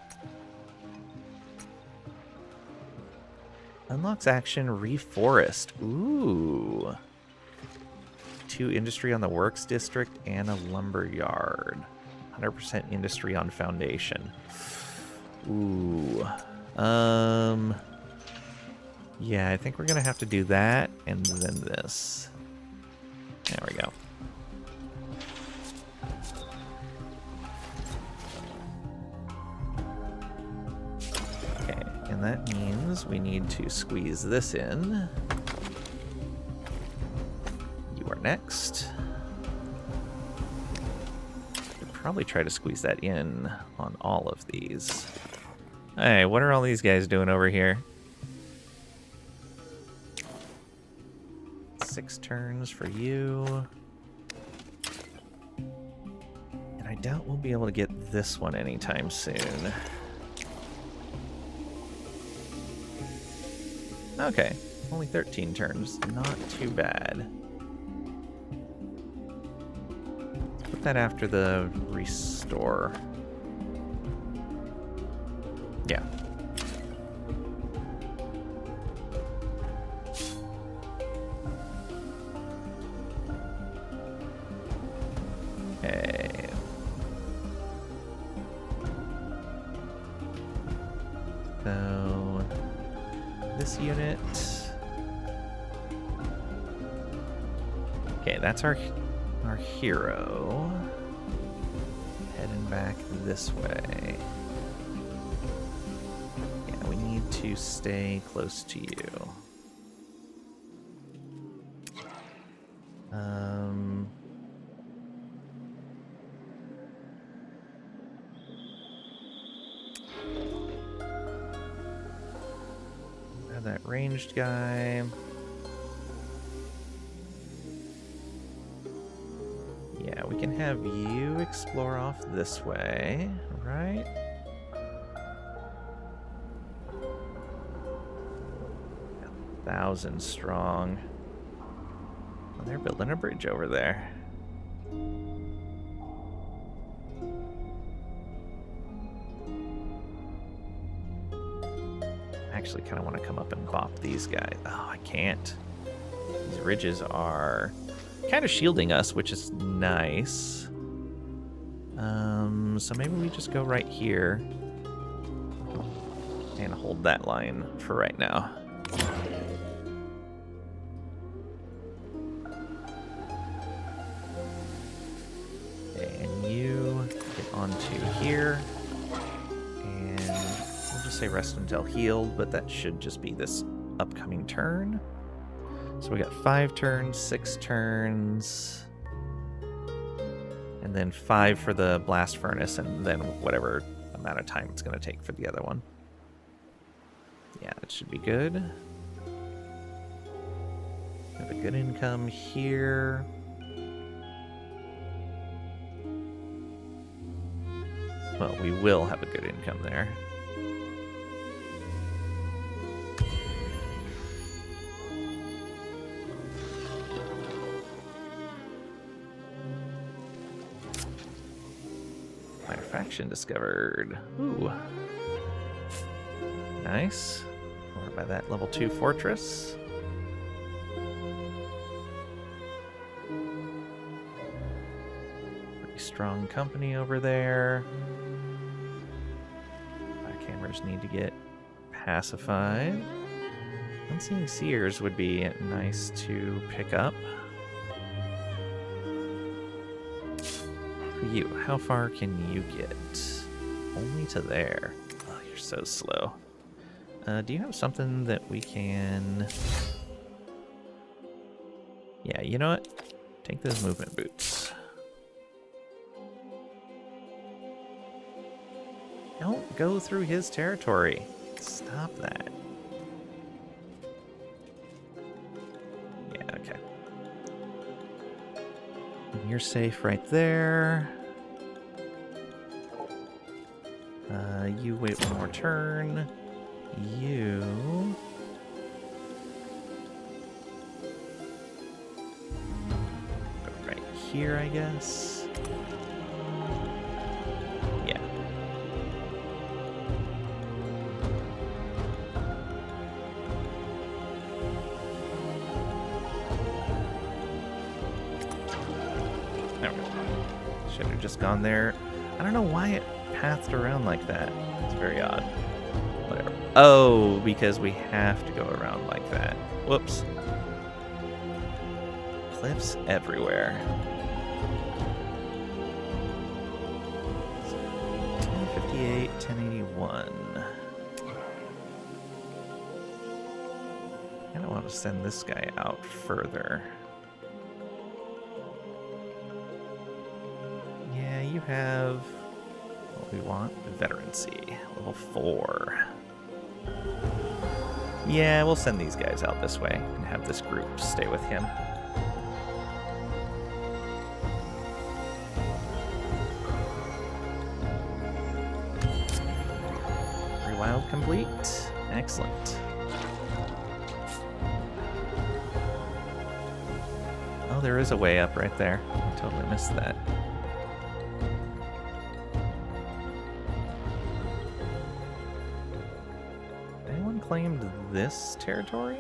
Unlocks action reforest. Ooh. 2 industry on the works district and a lumber yard. 100% industry on foundation. Ooh. Yeah, I think we're gonna have to do that and then this. There we go. And that means we need to squeeze this in. You are next. Could probably try to squeeze that in on all of these. Hey, what are all these guys doing over here? 6 turns for you. And I doubt we'll be able to get this one anytime soon. Okay, only 13 turns. Not too bad. Let's put that after the restore. Yeah. Okay. So this unit. Okay, that's our hero. Heading back this way. Yeah, we need to stay close to you. That ranged guy. Yeah, we can have you explore off this way, right? A 1,000 strong. Oh, they're building a bridge over there. Actually kind of want to come up and bop these guys. Oh, I can't. These ridges are kind of shielding us, which is nice. So maybe we just go right here and gonna hold that line for right now. And you get onto here. And we'll just say rest until healed, but that should just be this upcoming turn. So we got 5 turns, 6 turns, and then 5 for the blast furnace, and then whatever amount of time it's going to take for the other one. Yeah, that should be good. Have a good income here. Well, we will have a good income there. Faction discovered. Ooh. Nice. We're by that level 2 fortress. Pretty strong company over there. Backhammers need to get pacified. Unseen Seers would be nice to pick up. You, how far can you get? Only to there. Oh, you're so slow. Do you have something that we can... Yeah, you know what? Take those movement boots. Don't go through his territory. Stop that. Yeah, okay. You're safe right there. You wait one more turn. You... go right here, I guess. Yeah. There we go. Should have just gone there. I don't know why it pathed around like that. It's very odd. Whatever. Oh, because we have to go around like that. Whoops. Cliffs everywhere. 1058, 1081. I don't want to send this guy out further. Yeah, you have what we want. Veterancy, level 4. Yeah, we'll send these guys out this way and have this group stay with him. Rewild complete. Excellent. Oh, there is a way up right there. I totally missed that. Claimed this territory?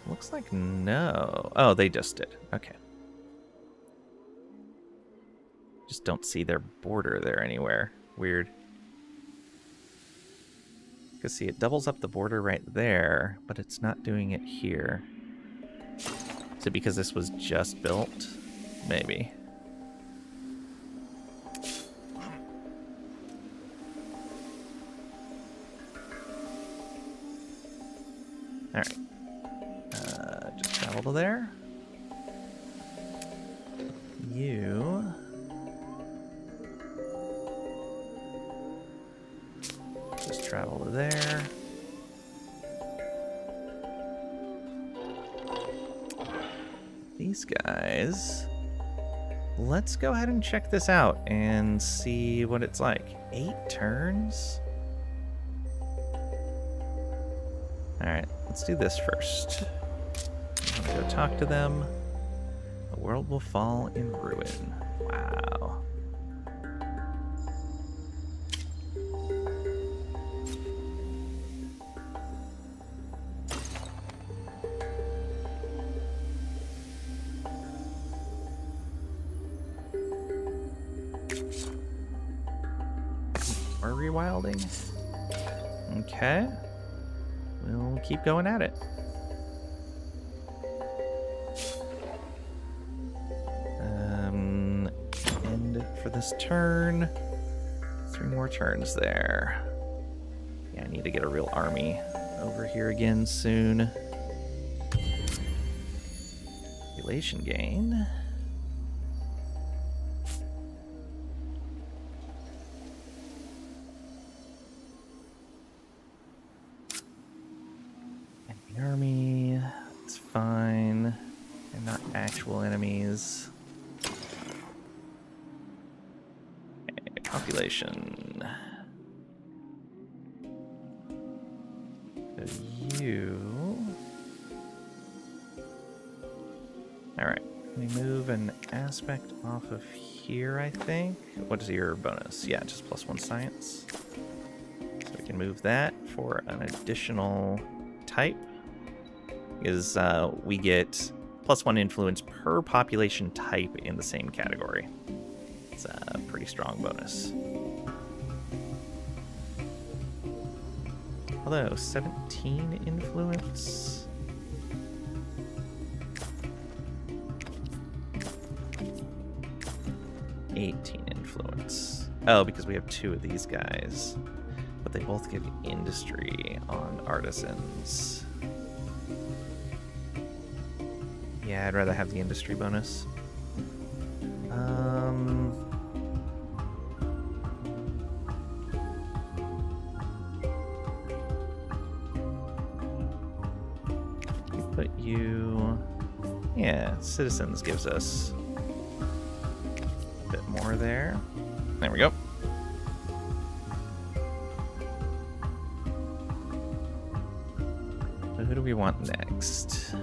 Looks like no. Oh, they just did. Okay. Just don't see their border there anywhere. Weird. You can see it doubles up the border right there, but it's not doing it here. Is it because this was just built? Maybe. Alright. Just travel to there. You... just travel to there. These guys... let's go ahead and check this out and see what it's like. 8 turns? Alright, let's do this first. I'm gonna go talk to them. The world will fall in ruin. Wow. More rewilding? Okay. We'll keep going at it. End for this turn. 3 more turns there. Yeah, I need to get a real army over here again soon. Population gain. Enemy army. It's fine. They're not actual enemies. Okay, population. So you. Alright. We move an aspect off of here, I think. What is your bonus? Yeah, just +1 science. So we can move that for an additional type. Is we get +1 influence per population type in the same category. It's a pretty strong bonus. Although 17 influence. 18 influence. Oh, because we have 2 of these guys. But they both give industry on artisans. Yeah, I'd rather have the industry bonus. We put you... Yeah, citizens gives us a bit more there. There we go. So who do we want next? So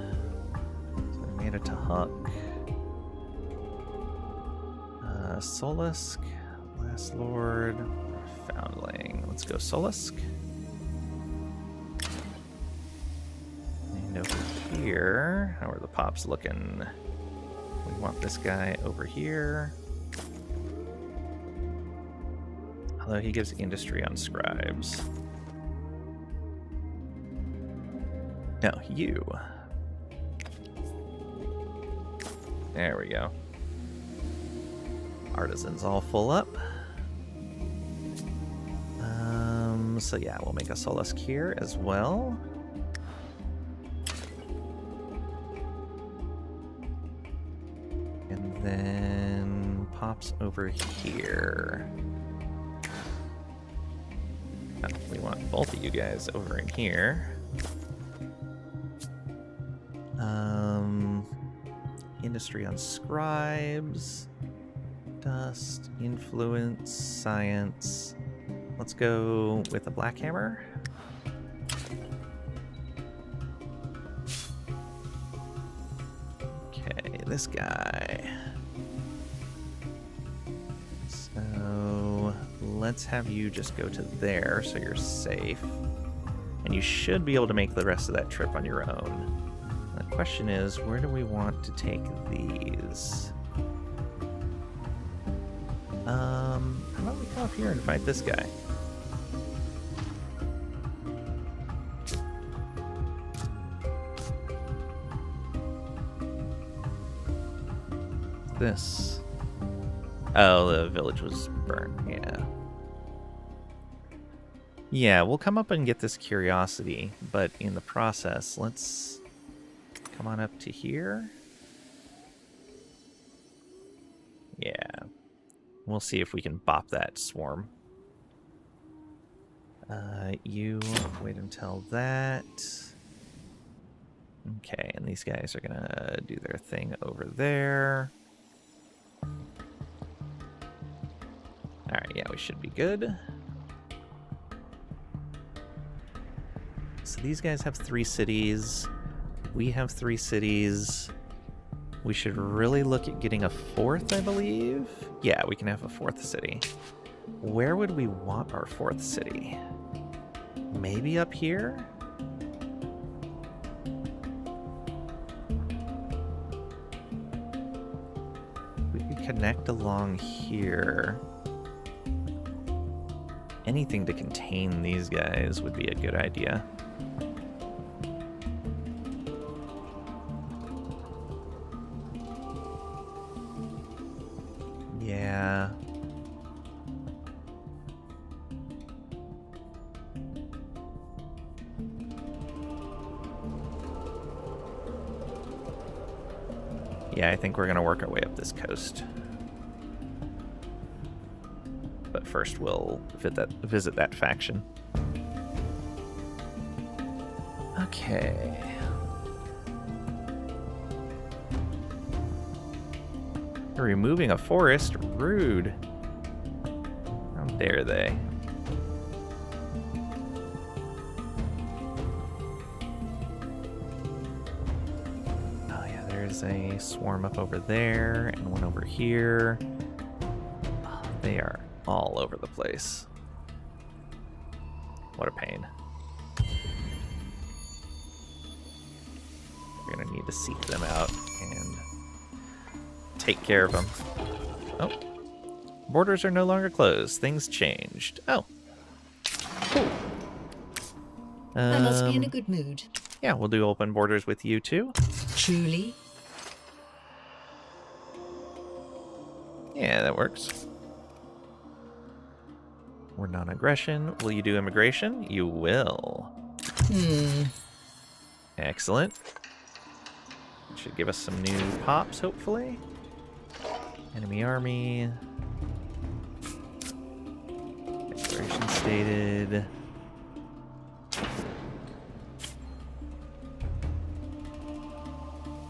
we made it to Huck. Solisk, Last Lord, Foundling. Let's go Solisk. And over here, how are the pops looking? We want this guy over here. Although he gives industry on scribes. No, you. There we go. Artisans all full up. So yeah, we'll make a Solisk here as well. And then pops over here. Oh, we want both of you guys over in here. Industry on scribes. Dust, influence, science. Let's go with a black hammer. Okay, this guy. So let's have you just go to there so you're safe. And you should be able to make the rest of that trip on your own. The question is, where do we want to take these? How about we come up here and fight this guy? This. Oh, the village was burned, yeah. Yeah, we'll come up and get this curiosity, but in the process, let's come on up to here. Yeah. We'll see if we can bop that swarm. You wait until that. Okay, and these guys are gonna do their thing over there. Alright, yeah, we should be good. So these guys have 3 cities. We have 3 cities. We should really look at getting a 4th, I believe. Yeah, we can have a 4th city. Where would we want our 4th city? Maybe up here? We could connect along here. anything to contain these guys would be a good idea. Yeah. Yeah, I think we're going to work our way up this coast. But first we'll visit that faction. Okay. Removing a forest? Rude. How dare they? Oh yeah, there's a swarm up over there and one over here. Oh, they are all over the place. What a pain. We're gonna need to seek them out and take care of them. Oh. Borders are no longer closed. Things changed. Oh. Cool. I must be in a good mood. Yeah, we'll do open borders with you too. Truly? Yeah, that works. We're non-aggression. Will you do immigration? You will. Excellent. Should give us some new pops, hopefully. Enemy army. Exploration stated.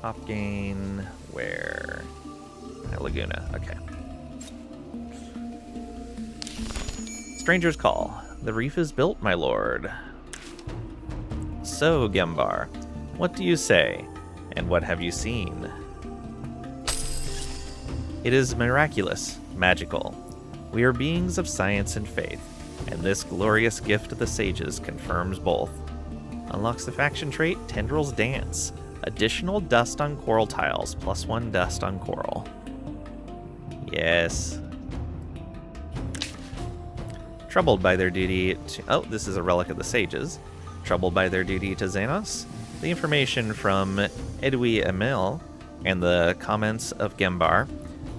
Pop gain. Where? Laguna. Okay. Stranger's Call. The reef is built, my lord. So, Gembar, what do you say? And what have you seen? It is miraculous, magical. We are beings of science and faith, and this glorious gift of the sages confirms both. Unlocks the faction trait Tendrils Dance. Additional dust on coral tiles, +1 dust on coral. Yes. Troubled by their duty to... Oh, this is a relic of the sages. Troubled by their duty to Xenos. The information from Edwy Emil and the comments of Gembar.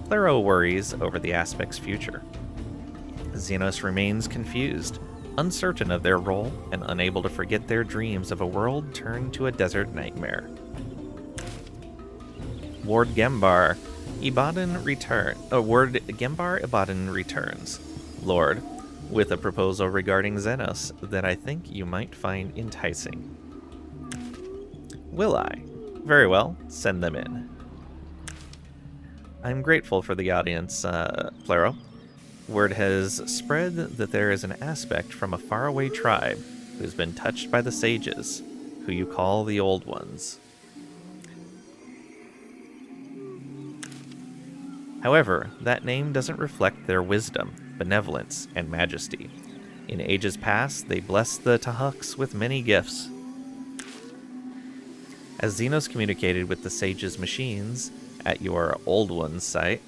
Plero worries over the Aspect's future. Xenos remains confused, uncertain of their role, and unable to forget their dreams of a world turned to a desert nightmare. Ward Gembar Ibadan returns, Lord, with a proposal regarding Xenos that I think you might find enticing. Will I? Very well, send them in. I'm grateful for the audience, Plero. Word has spread that there is an aspect from a faraway tribe who's been touched by the sages, who you call the Old Ones. However, that name doesn't reflect their wisdom, benevolence, and majesty. In ages past, they blessed the Tahuks with many gifts. As Xenos communicated with the sages' machines at your Old Ones site,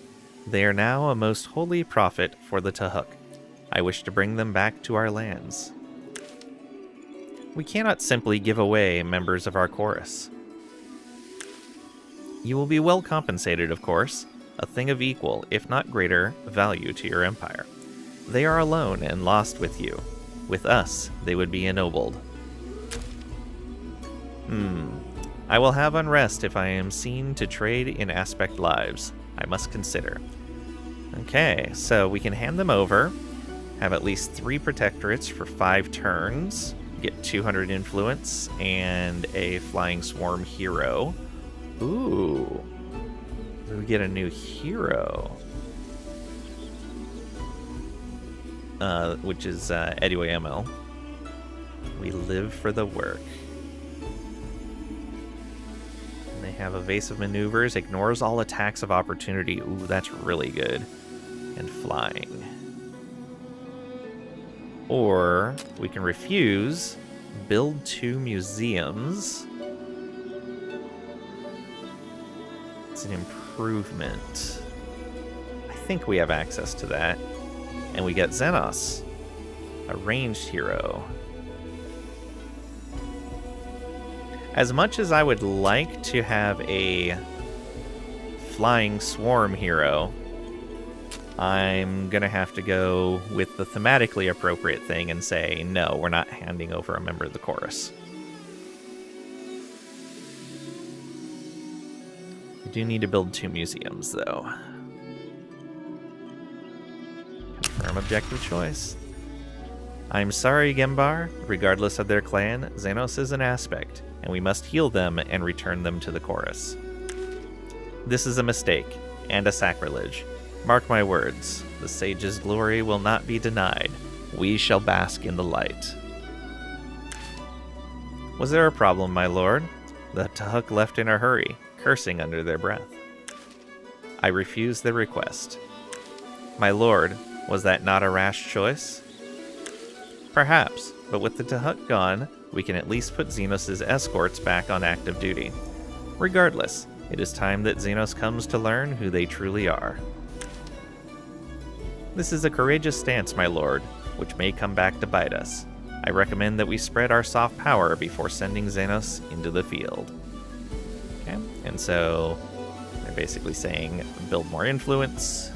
they are now a most holy prophet for the Tahuk. I wish to bring them back to our lands. We cannot simply give away members of our chorus. You will be well compensated, of course, a thing of equal, if not greater, value to your empire. They are alone and lost with you. With us, they would be ennobled. I will have unrest if I am seen to trade in Aspect lives. I must consider. Okay, so we can hand them over, have at least 3 protectorates for 5 turns, get 200 influence, and a Flying Swarm hero. Ooh. We get a new hero. Which is Edwy ML. We live for the work. And they have evasive maneuvers, ignores all attacks of opportunity. Ooh, that's really good. And flying. Or we can refuse, build 2 museums. It's an improvement. I think we have access to that. And we get Xenos. A ranged hero. As much as I would like to have a flying swarm hero, I'm gonna have to go with the thematically appropriate thing and say, no, we're not handing over a member of the chorus. We do need to build 2 museums, though. Confirm objective choice. I'm sorry, Gembar. Regardless of their clan, Xenos is an aspect, and we must heal them and return them to the chorus. This is a mistake, and a sacrilege. Mark my words, the sage's glory will not be denied. We shall bask in the light. Was there a problem, my lord? The Tahuk left in a hurry, cursing under their breath. I refuse their request. My lord, was that not a rash choice? Perhaps, but with the Tahuk gone, we can at least put Xenos' escorts back on active duty. Regardless, it is time that Xenos comes to learn who they truly are. This is a courageous stance, my lord, which may come back to bite us. I recommend that we spread our soft power before sending Xenos into the field. Okay, and so they're basically saying build more influence.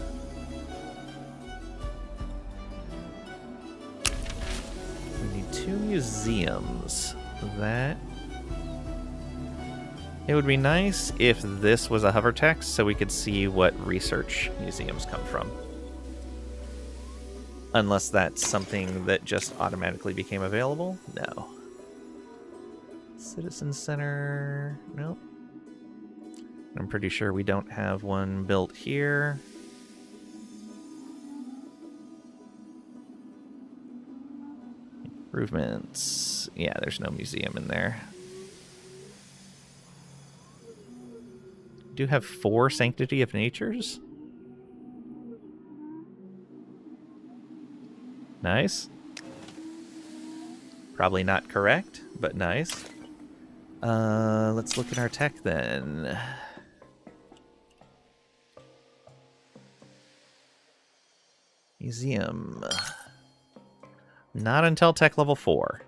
We need 2 museums. That... It would be nice if this was a hover text so we could see what research museums come from. Unless that's something that just automatically became available? No. Citizen Center... Nope. I'm pretty sure we don't have one built here. Improvements... Yeah, there's no museum in there. Do have 4 Sanctity of Natures? Nice. Probably not correct, but nice. Let's look at our tech then. Museum. Not until tech level 4.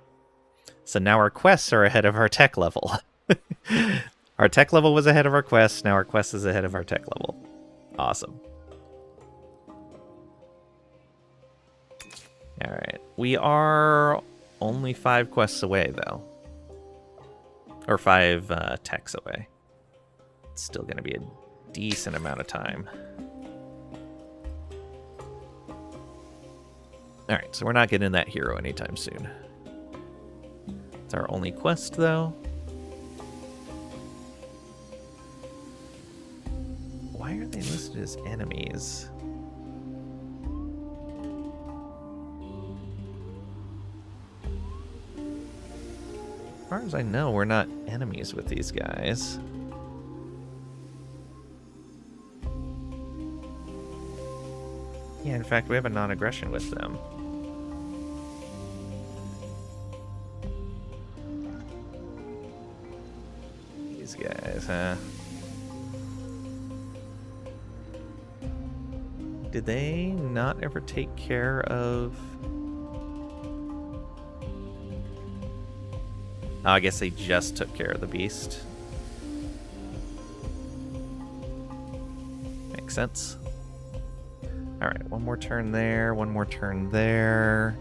So now our quests are ahead of our tech level. Our tech level was ahead of our quest, now our quest is ahead of our tech level. Awesome. Alright, we are only 5 quests away, though. Or 5 techs away. It's still going to be a decent amount of time. Alright, so we're not getting that hero anytime soon. It's our only quest, though. Why are they listed as enemies? As far as I know, we're not enemies with these guys. Yeah, in fact, we have a non-aggression with them. These guys, huh? Did they not ever take care of... Oh, I guess they just took care of the beast. Makes sense. Alright, one more turn there, one more turn there,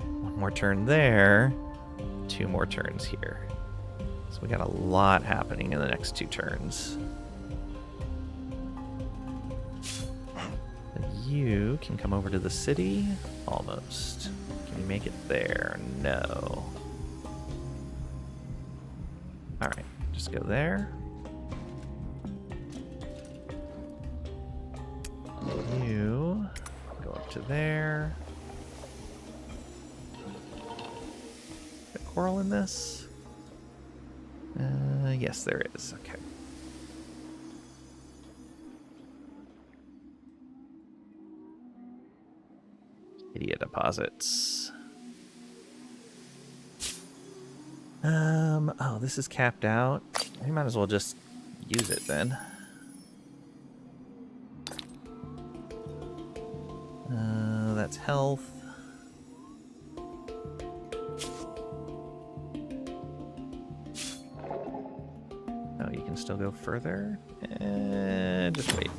one more turn there, 2 more turns here. So we got a lot happening in the next 2 turns. You can come over to the city. Almost. Can you make it there? No. Alright, just go there. You go up to there. Is there coral in this? Yes, there is. Okay. Idiot deposits. Oh, this is capped out. We might as well just use it then. That's health. still go further? Just wait.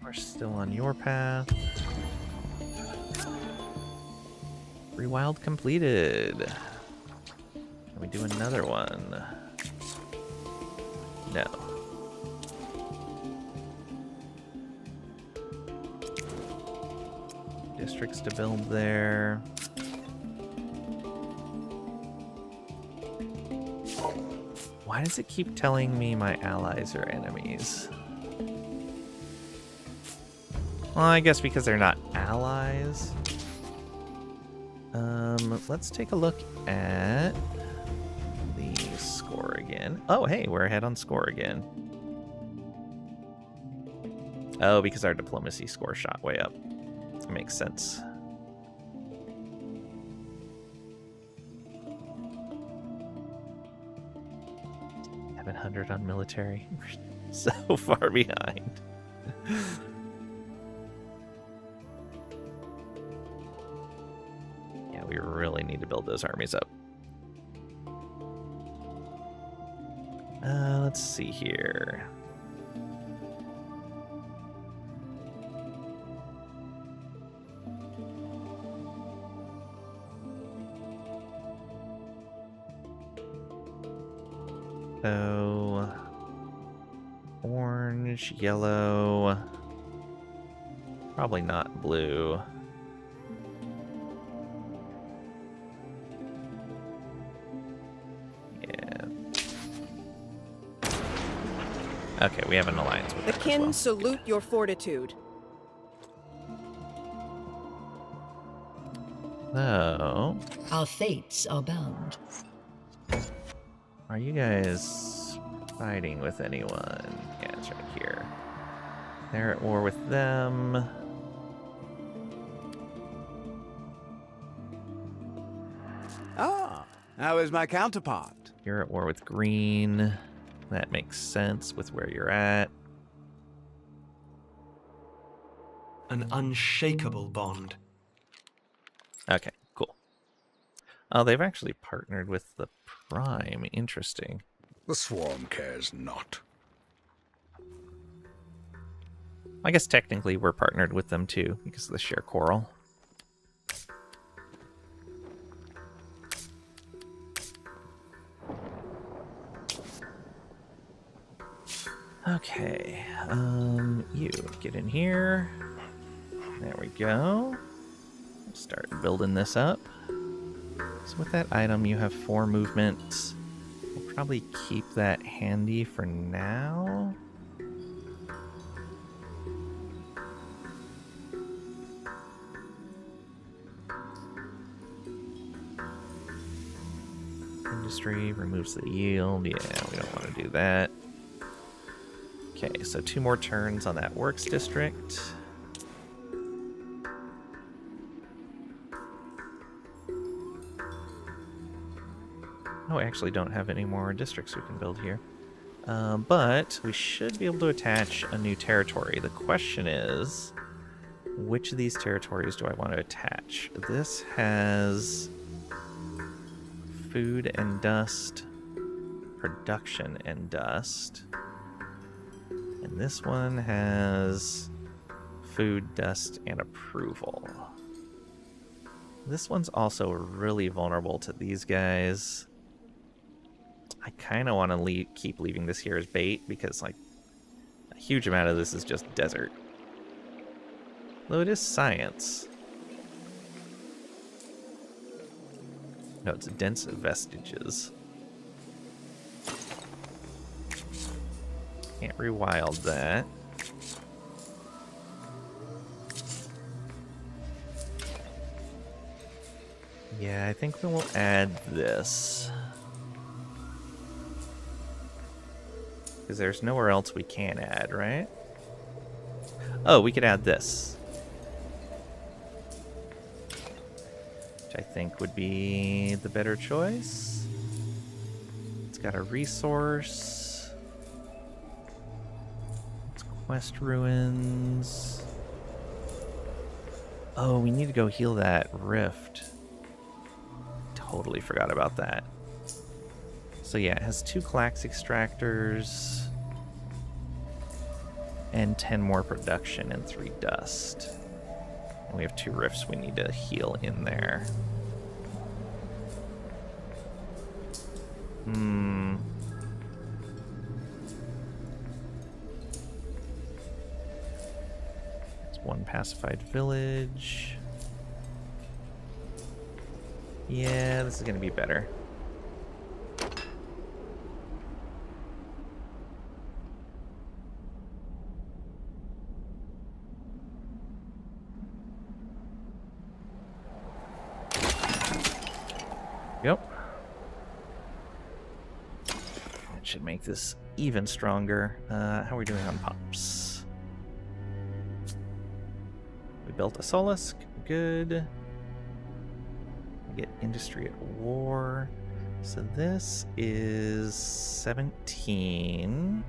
We're still on your path. Rewild completed. Can we do another one? No. Districts to build there. Why does it keep telling me my allies are enemies? Well, I guess because they're not allies. Let's take a look at the score again. Oh, hey, we're ahead on score again. Oh, because our diplomacy score shot way up. That makes sense. $700 on military. We're so far behind. Yeah, we really need to build those armies up. Let's see here. So, orange, yellow, probably not blue. Yeah. Okay, we have an alliance with The them as kin well. salute your fortitude. So, Our fates are bound. are you guys fighting with anyone? Yeah, it's right here. They're at war with them. Ah, how is my counterpart? You're at war with green. That makes sense with where you're at. An unshakable bond. Okay, cool. Oh, they've actually partnered with the Prime. Interesting. The Swarm cares not. I guess technically we're partnered with them too because of the share coral. Okay, you get in here. There we go. Start building this up. So with that item, you have 4 movements. We'll probably keep that handy for now. Industry removes the yield. Yeah, we don't want to do that. Okay, so 2 more turns on that works district. Oh, we actually don't have any more districts we can build here. But we should be able to attach a new territory. The question is, which of these territories do I want to attach? This has food and dust, production and dust. And this one has food, dust, and approval. This one's also really vulnerable to these guys. I kind of want to keep leaving this here as bait because, like, a huge amount of this is just desert. Though it is science. No, it's dense vestiges. Can't rewild that. Yeah, I think we will add this. Because there's nowhere else we can add, right? Oh, we could add this. Which I think would be the better choice. It's got a resource. It's quest ruins. Oh, we need to go heal that rift. Totally forgot about that. So yeah, it has 2 Klax extractors and 10 more production and 3 dust. And we have 2 rifts we need to heal in there. It's 1 pacified village. Yeah, this is gonna be better. Yep. That should make this even stronger. How are we doing on pops? We built a Solace. Good. We get industry at war. So this is 17.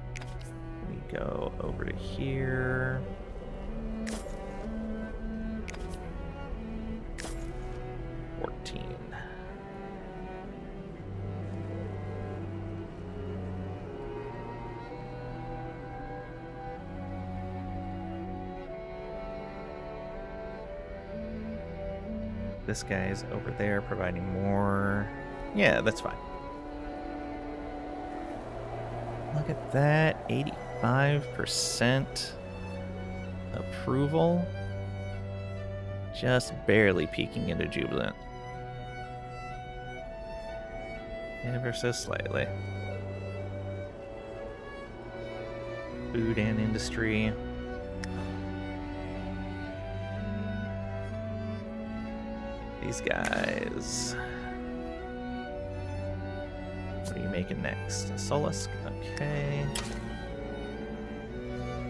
We go over to here. This guy's over there providing more. Yeah, that's fine. Look at that. 85% approval. Just barely peeking into Jubilant. Ever so slightly. Food and industry. These guys. What are you making next? Solace? Okay.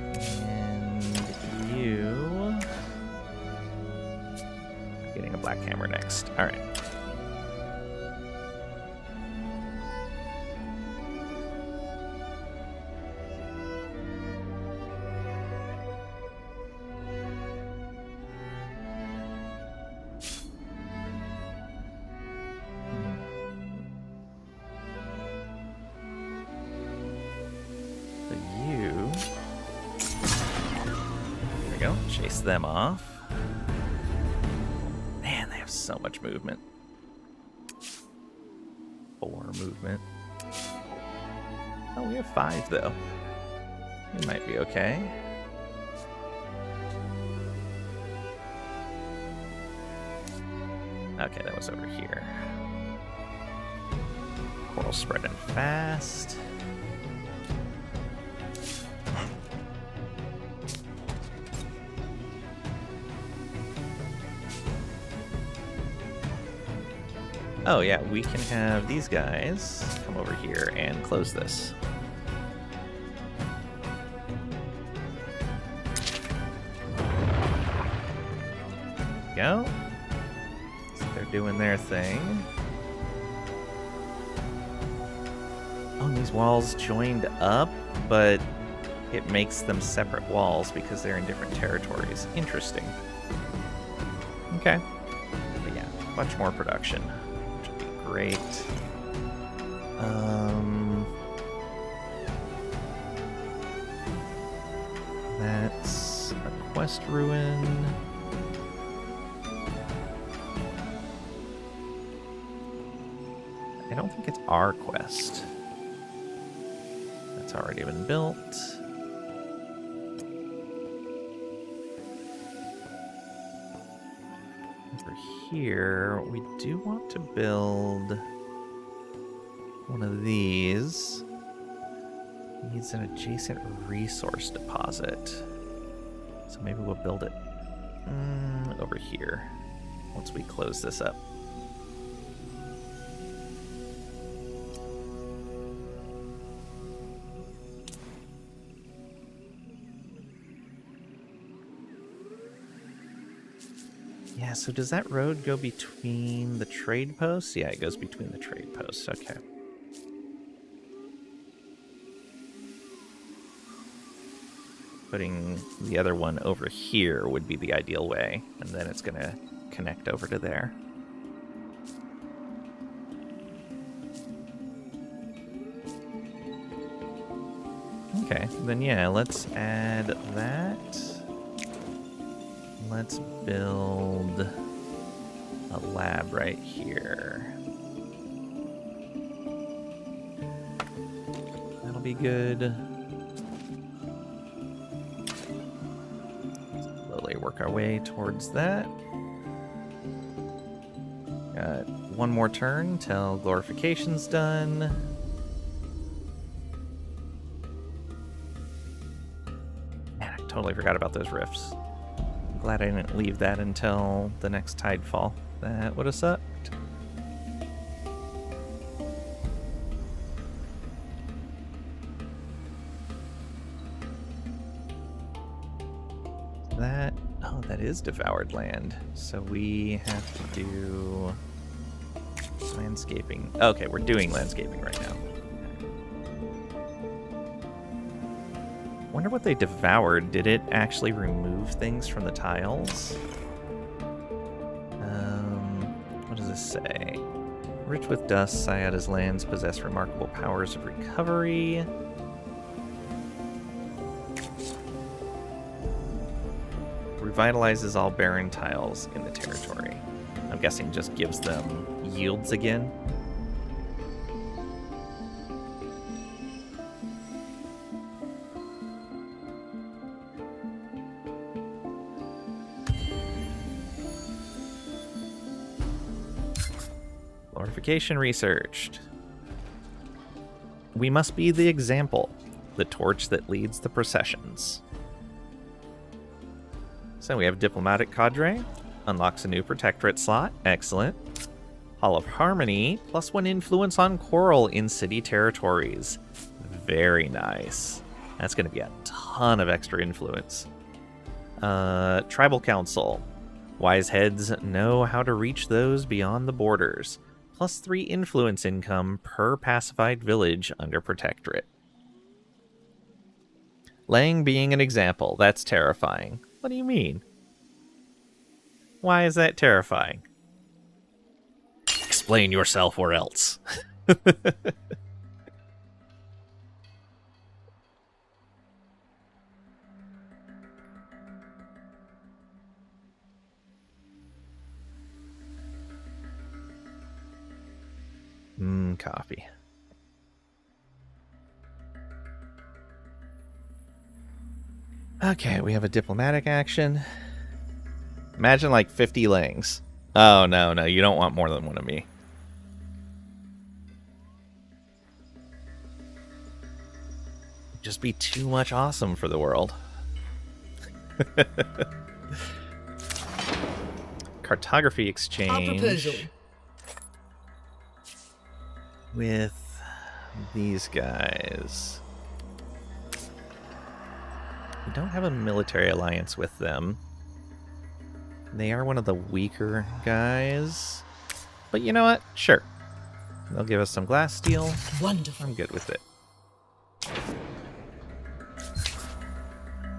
And you... getting a Black Hammer next. Alright. Them off. Man, they have so much movement. 4 movement. Oh, we have 5 though. We might be okay. Okay, that was over here. Coral spreading fast. Oh yeah, we can have these guys come over here and close this. There we go. So they're doing their thing. Oh, these walls joined up, but it makes them separate walls because they're in different territories. Interesting. Okay. But yeah, much more production. Great. That's a quest ruin. I don't think it's our quest. That's already been built. Here, we do want to build one of these. Needs an adjacent resource deposit. So maybe we'll build it over here once we close this up. Yeah, so does that road go between the trade posts? Yeah, it goes between the trade posts. Okay. Putting the other one over here would be the ideal way, and then it's going to connect over to there. Okay, then yeah, let's add that. Let's build a lab right here. That'll be good. Slowly work our way towards that. Got one more turn till glorification's done. Man, I totally forgot about those rifts. I'm glad I didn't leave that until the next tidefall. That would have sucked. That, oh, that is devoured land. So we have to do landscaping. Okay, we're doing landscaping right now. Wonder what they devoured. Did it actually remove things from the tiles? What does this say? Rich with dust, Sayada's lands possess remarkable powers of recovery. Revitalizes all barren tiles in the territory. I'm guessing just gives them yields again. Glorification researched. We must be the example, the torch that leads the processions. So we have Diplomatic Cadre, unlocks a new Protectorate slot, excellent. Hall of Harmony, +1 influence on Coral in city territories. Very nice. That's going to be a ton of extra influence. Tribal Council, wise heads know how to reach those beyond the borders. +3 influence income per pacified village under Protectorate. Lang being an example, that's terrifying. What do you mean? Why is that terrifying? Explain yourself or else. Coffee. Okay, we have a diplomatic action. Imagine like 50 Langs. Oh, no, you don't want more than one of me. Just be too much awesome for the world. Cartography exchange. Our proposal. With these guys. We don't have a military alliance with them. They are one of the weaker guys. But you know what? Sure. They'll give us some glass steel. Wonderful. I'm good with it.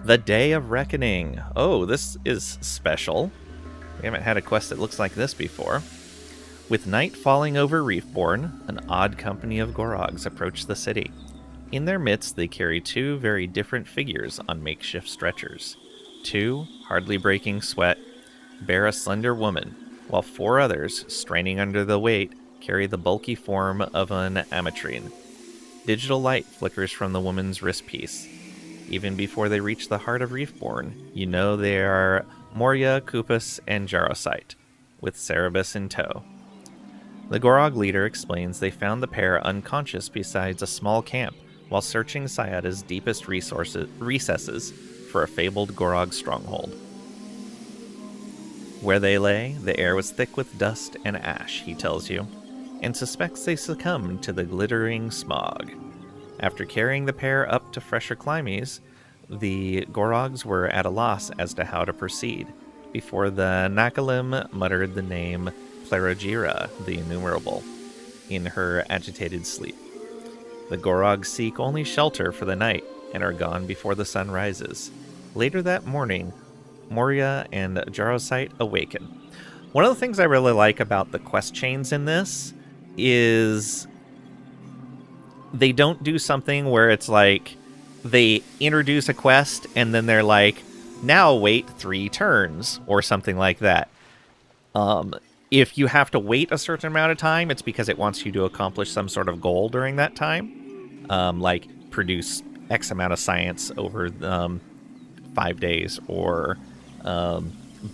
The Day of Reckoning. Oh, this is special. We haven't had a quest that looks like this before. With night falling over Reefborn, an odd company of Gorogs approach the city. In their midst, they carry two very different figures on makeshift stretchers. Two, hardly breaking sweat, bear a slender woman, while four others, straining under the weight, carry the bulky form of an Ametrine. Digital light flickers from the woman's wristpiece. Even before they reach the heart of Reefborn, you know they are Moria, Kupus, and Jarosite, with Cerebus in tow. The Gorog leader explains they found the pair unconscious beside a small camp while searching Sayada's deepest recesses for a fabled Gorog stronghold. Where they lay, the air was thick with dust and ash, he tells you, and suspects they succumbed to the glittering smog. After carrying the pair up to fresher climes, the Gorogs were at a loss as to how to proceed, before the Nakalim muttered the name Plerogira, the Innumerable, in her agitated sleep. The Gorogs seek only shelter for the night and are gone before the sun rises. Later that morning, Moria and Jarosite awaken. One of the things I really like about the quest chains in this is they don't do something where it's like they introduce a quest and then they're like, now wait 3 turns or something like that. If you have to wait a certain amount of time, it's because it wants you to accomplish some sort of goal during that time. Like produce X amount of science over 5 days, or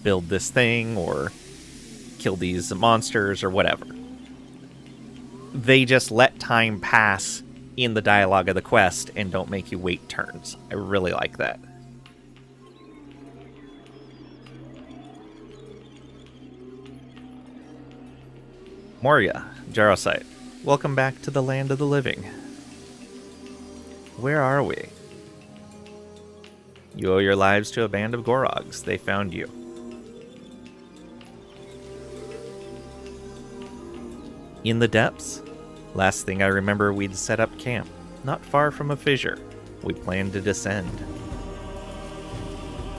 build this thing, or kill these monsters, or whatever. They just let time pass in the dialogue of the quest and don't make you wait turns. I really like that. Moria, Jarosite, welcome back to the land of the living. Where are we? You owe your lives to a band of Gorogs. They found you. In the depths? Last thing I remember, we'd set up camp, not far from a fissure. We planned to descend.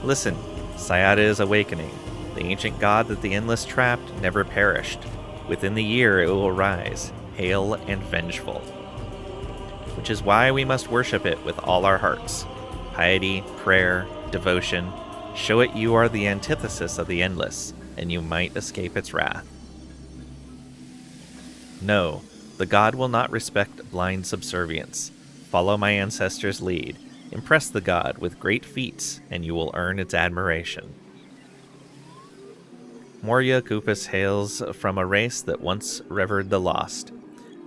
Listen, Sayada is awakening. The ancient god that the Endless trapped never perished. Within the year it will rise, hale and vengeful. Which is why we must worship it with all our hearts. Piety, prayer, devotion. Show it you are the antithesis of the Endless, and you might escape its wrath. No, the god will not respect blind subservience. Follow my ancestors' lead. Impress the god with great feats, and you will earn its admiration. Moria Kupus hails from a race that once revered the lost.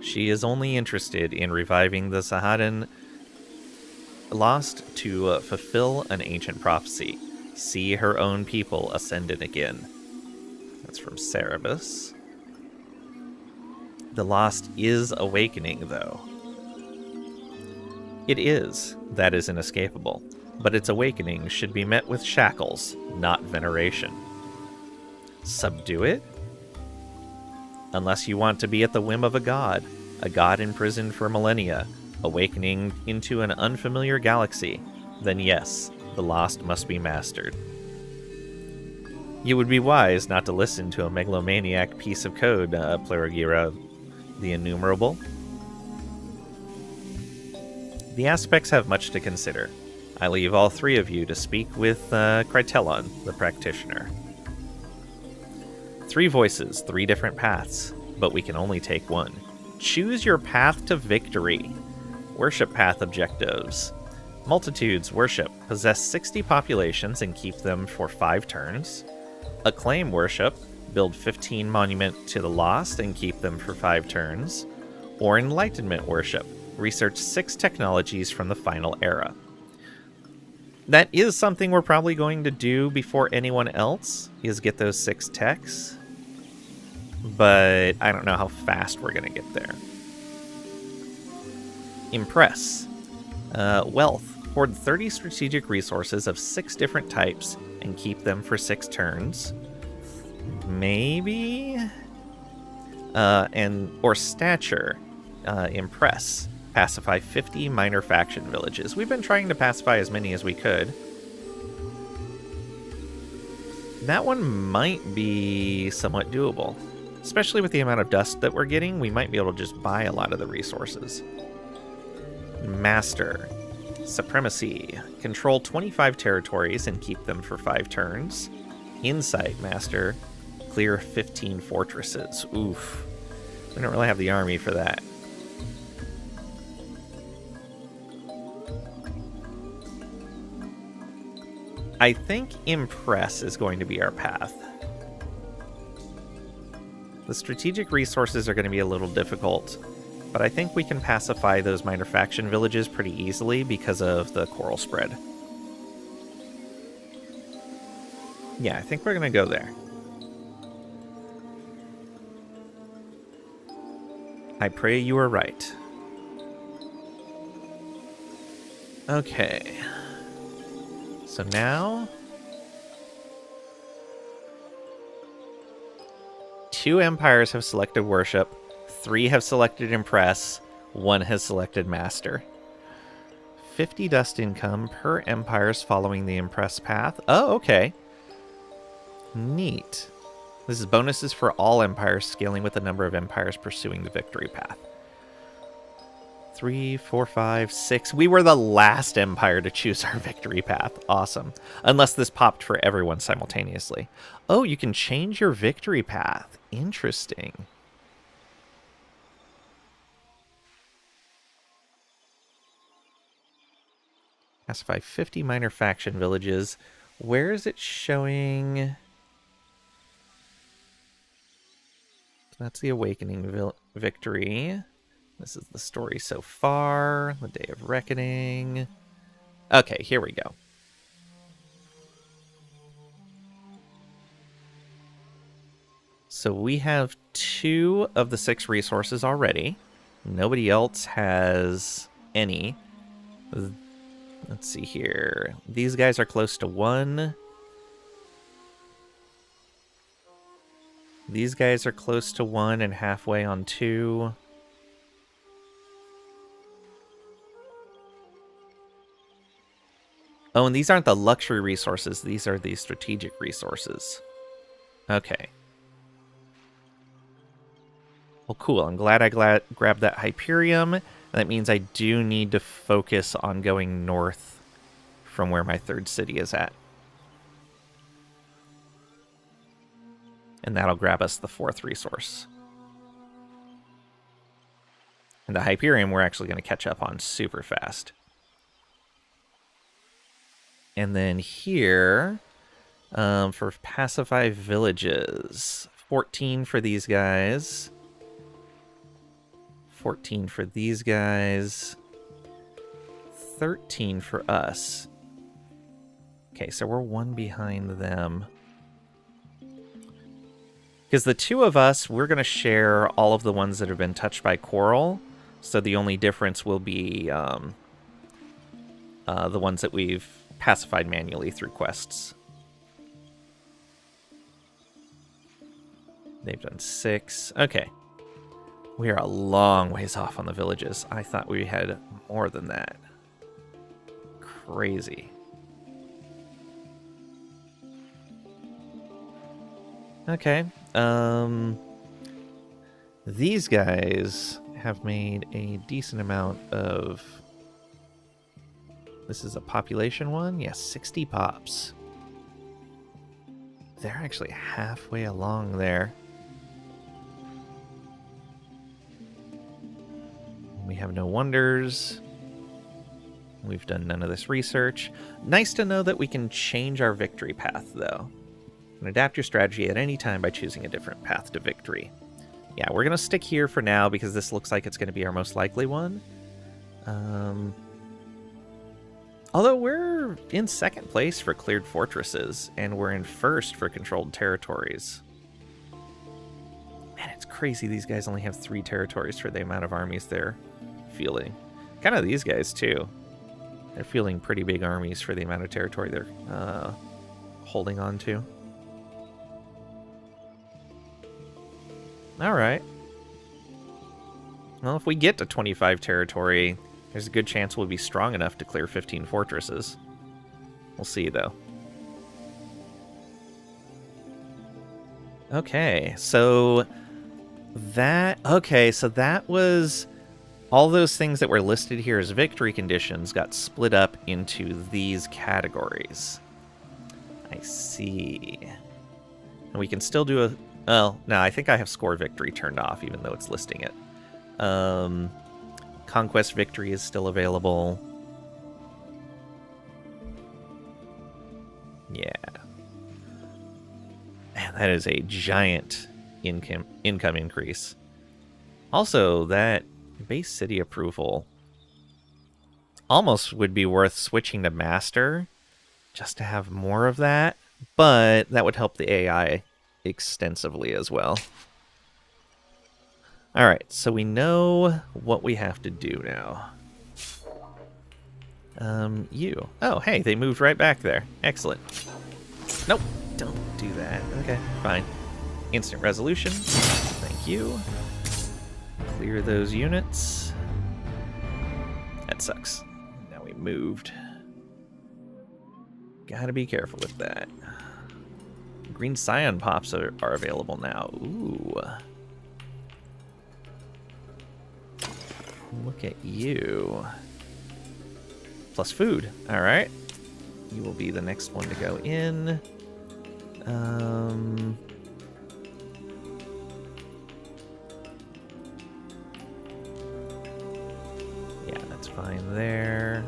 She is only interested in reviving the Sahadan lost to fulfill an ancient prophecy. See her own people ascended again. That's from Cerebus. The lost is awakening, though. It is. That is inescapable. But its awakening should be met with shackles, not veneration. Subdue it? Unless you want to be at the whim of a god imprisoned for millennia, awakening into an unfamiliar galaxy, then yes, the lost must be mastered. You would be wise not to listen to a megalomaniac piece of code, Plurigira the Innumerable. The aspects have much to consider. I leave all 3 of you to speak with Krytelon, the practitioner. 3 voices, 3 different paths, but we can only take one. Choose your path to victory. Worship path objectives. Multitudes worship. Possess 60 populations and keep them for 5 turns. Acclaim worship. Build 15 monument to the lost and keep them for 5 turns. Or enlightenment worship. Research 6 technologies from the final era. That is something we're probably going to do before anyone else, is get those 6 techs. But I don't know how fast we're going to get there. Impress. Wealth. Hoard 30 strategic resources of 6 different types and keep them for 6 turns. Maybe? Or stature. Impress. Pacify 50 minor faction villages. We've been trying to pacify as many as we could. That one might be somewhat doable. Especially with the amount of dust that we're getting, we might be able to just buy a lot of the resources. Master. Supremacy. Control 25 territories and keep them for 5 turns. Insight Master. Clear 15 fortresses. Oof. We don't really have the army for that. I think Impress is going to be our path. The strategic resources are going to be a little difficult, but I think we can pacify those minor faction villages pretty easily because of the coral spread. Yeah, I think we're going to go there. I pray you are right. Okay. So now, 2 empires have selected worship, 3 have selected impress, 1 has selected master. 50 dust income per empires following the impress path. Oh, okay. Neat. This is bonuses for all empires scaling with the number of empires pursuing the victory path. 3, 4, 5, 6. We were the last empire to choose our victory path. Awesome. Unless this popped for everyone simultaneously. Oh, you can change your victory path. Interesting. Pacify 50 minor faction villages. Where is it showing? That's the Awakening victory. This is the story so far. The Day of Reckoning. Okay, here we go. So we have 2 of the 6 resources already. Nobody else has any. Let's see here. These guys are close to 1. These guys are close to 1 and halfway on 2. Oh, and these aren't the luxury resources. These are the strategic resources. Okay. Well, cool. I'm glad I grabbed that Hyperium. That means I do need to focus on going north from where my 3rd city is at. And that'll grab us the 4th resource. And the Hyperium we're actually going to catch up on super fast. And then here, for Pacify Villages, 14 for these guys. 14 for these guys. 13 for us. Okay, so we're 1 behind them. Because the 2 of us, we're going to share all of the ones that have been touched by Coral. So the only difference will be the ones that we've pacified manually through quests. They've done 6. Okay. We are a long ways off on the villages. I thought we had more than that. Crazy. Okay. These guys have made a decent amount of... This is a population one? Yes, 60 pops. They're actually halfway along there. We have no wonders. We've done none of this research. Nice to know that we can change our victory path, though. And adapt your strategy at any time by choosing a different path to victory. Yeah, we're going to stick here for now because this looks like it's going to be our most likely one. Although we're in 2nd place for cleared fortresses, and we're in 1st for controlled territories. Man, it's crazy these guys only have 3 territories for the amount of armies they're fielding. Kind of these guys, too. They're fielding pretty big armies for the amount of territory they're holding on to. Alright. Well, if we get to 25 territory, there's a good chance we'll be strong enough to clear 15 fortresses. We'll see, though. Okay, so that was... All those things that were listed here as victory conditions got split up into these categories. I see. And we can still do a... Well, no, I think I have score victory turned off, even though it's listing it. Conquest victory is still available. Yeah. Man, that is a giant income increase. Also, that base city approval almost would be worth switching to master just to have more of that, but that would help the AI extensively as well. Alright, so we know what we have to do now. You. Oh, hey, they moved right back there. Excellent. Nope, don't do that. Okay, fine. Instant resolution. Thank you. Clear those units. That sucks. Now we moved. Gotta be careful with that. Green Scion pops are available now. Ooh. Look at you. Plus food. All right. You will be the next one to go in. Yeah, that's fine there.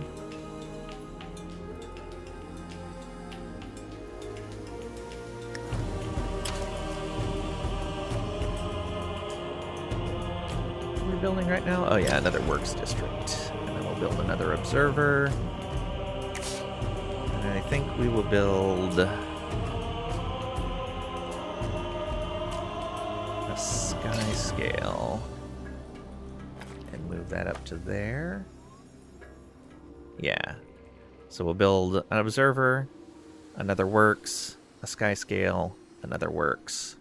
What are we building right now? Oh yeah, another works district. And then we'll build another observer. And I think we will build a sky scale and move that up to there. Yeah. So we'll build an observer, another works, a sky scale, another works.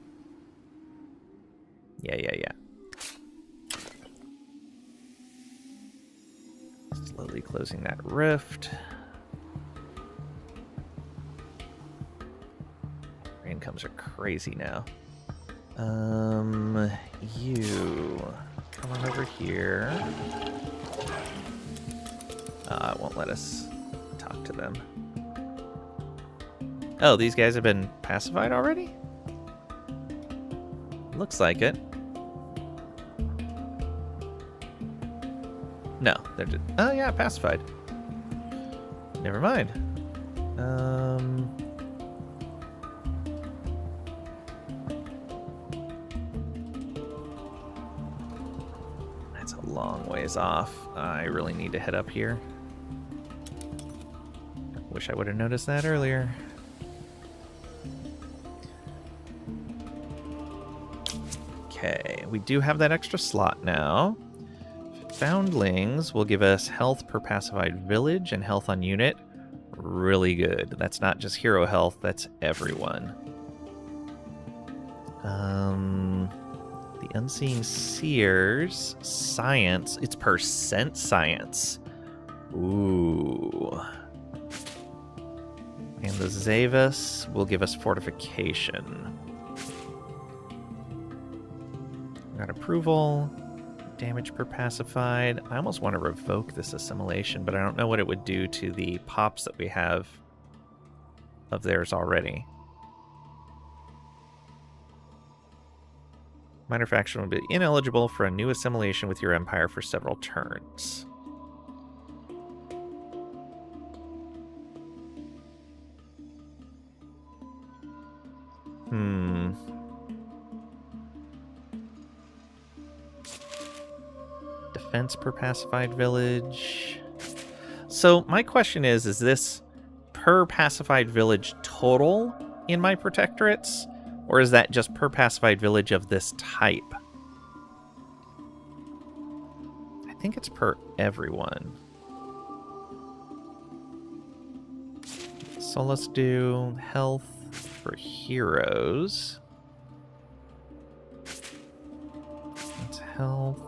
Yeah. Slowly closing that rift. Incomes are crazy now. You come on over here. It won't let us talk to them. Oh, these guys have been pacified already? Looks like it. No, they're just... Oh yeah, pacified. Never mind. That's a long ways off. I really need to head up here. Wish I would have noticed that earlier. Okay, we do have that extra slot now. Foundlings will give us health per pacified village and health on unit. Really good. That's not just hero health, that's everyone. The Unseeing Seers, science, it's percent science. Ooh. And the Zavas will give us fortification. Got approval. Damage per pacified. I almost want to revoke this assimilation, but I don't know what it would do to the pops that we have of theirs already. Minor faction will be ineligible for a new assimilation with your empire for several turns. Defense per pacified village. So my question is this per pacified village total in my protectorates? Or is that just per pacified village of this type? I think it's per everyone. So let's do health for heroes. That's health.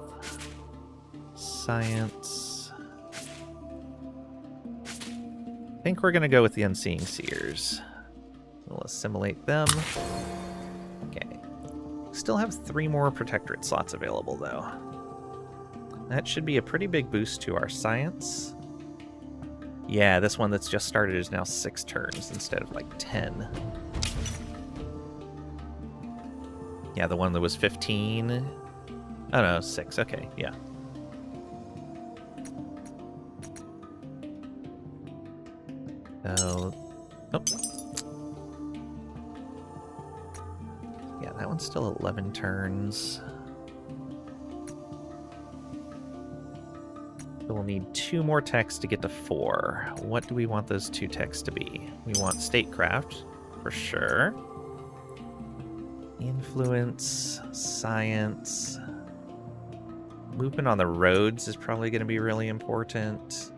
Science. I think we're going to go with the Unseeing Seers. We'll assimilate them. Okay. Still have 3 more protectorate slots available, though. That should be a pretty big boost to our science. Yeah, this one that's just started is now 6 turns instead of like 10. Yeah, the one that was 15. Oh no, 6. Okay, yeah. Oh. Yeah, that one's still 11 turns. So we'll need 2 more techs to get to 4. What do we want those 2 techs to be? We want statecraft, for sure. Influence, science. Movement on the roads is probably going to be really important.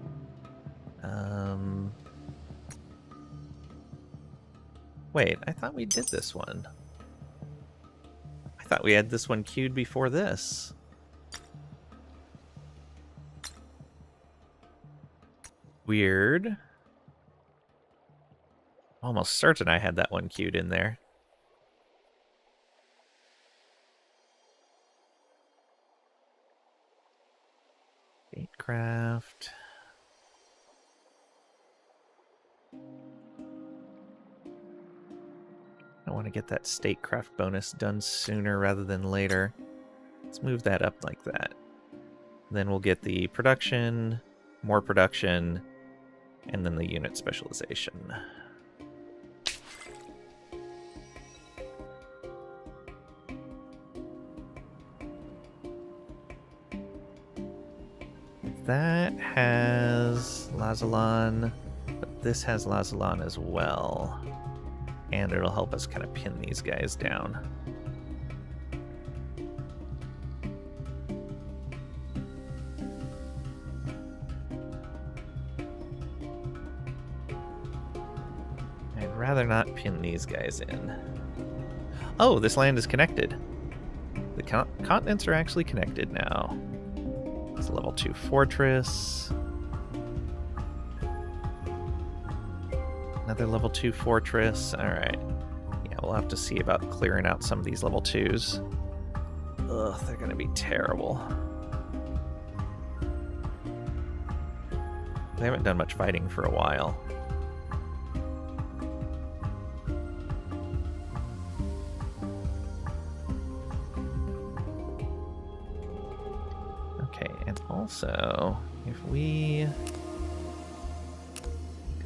Wait, I thought we did this one. I thought we had this one queued before this. Weird. Almost certain I had that one queued in there. Statecraft. I want to get that statecraft bonus done sooner rather than later. Let's move that up like that. Then we'll get the production, more production, and then the unit specialization. That has Lazalan, but this has Lazalan as well. And it'll help us kind of pin these guys down. I'd rather not pin these guys in. Oh, this land is connected. The continents are actually connected now. It's a level 2 fortress. Another level 2 fortress. Alright. Yeah, we'll have to see about clearing out some of these level 2s. Ugh, they're gonna be terrible. They haven't done much fighting for a while. Okay, and also, if we...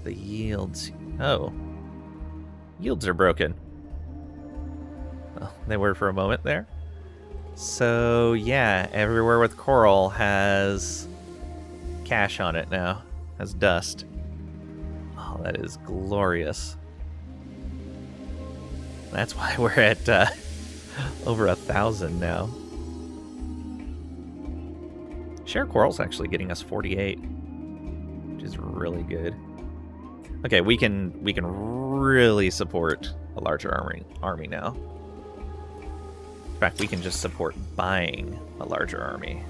the yields... Oh. Yields are broken. Well, they were for a moment there. So, yeah, everywhere with coral has cash on it now. Has dust. Oh, that is glorious. That's why we're at over 1,000 now. Share Coral's actually getting us 48, which is really good. Okay, we can really support a larger army now. In fact, we can just support buying a larger army.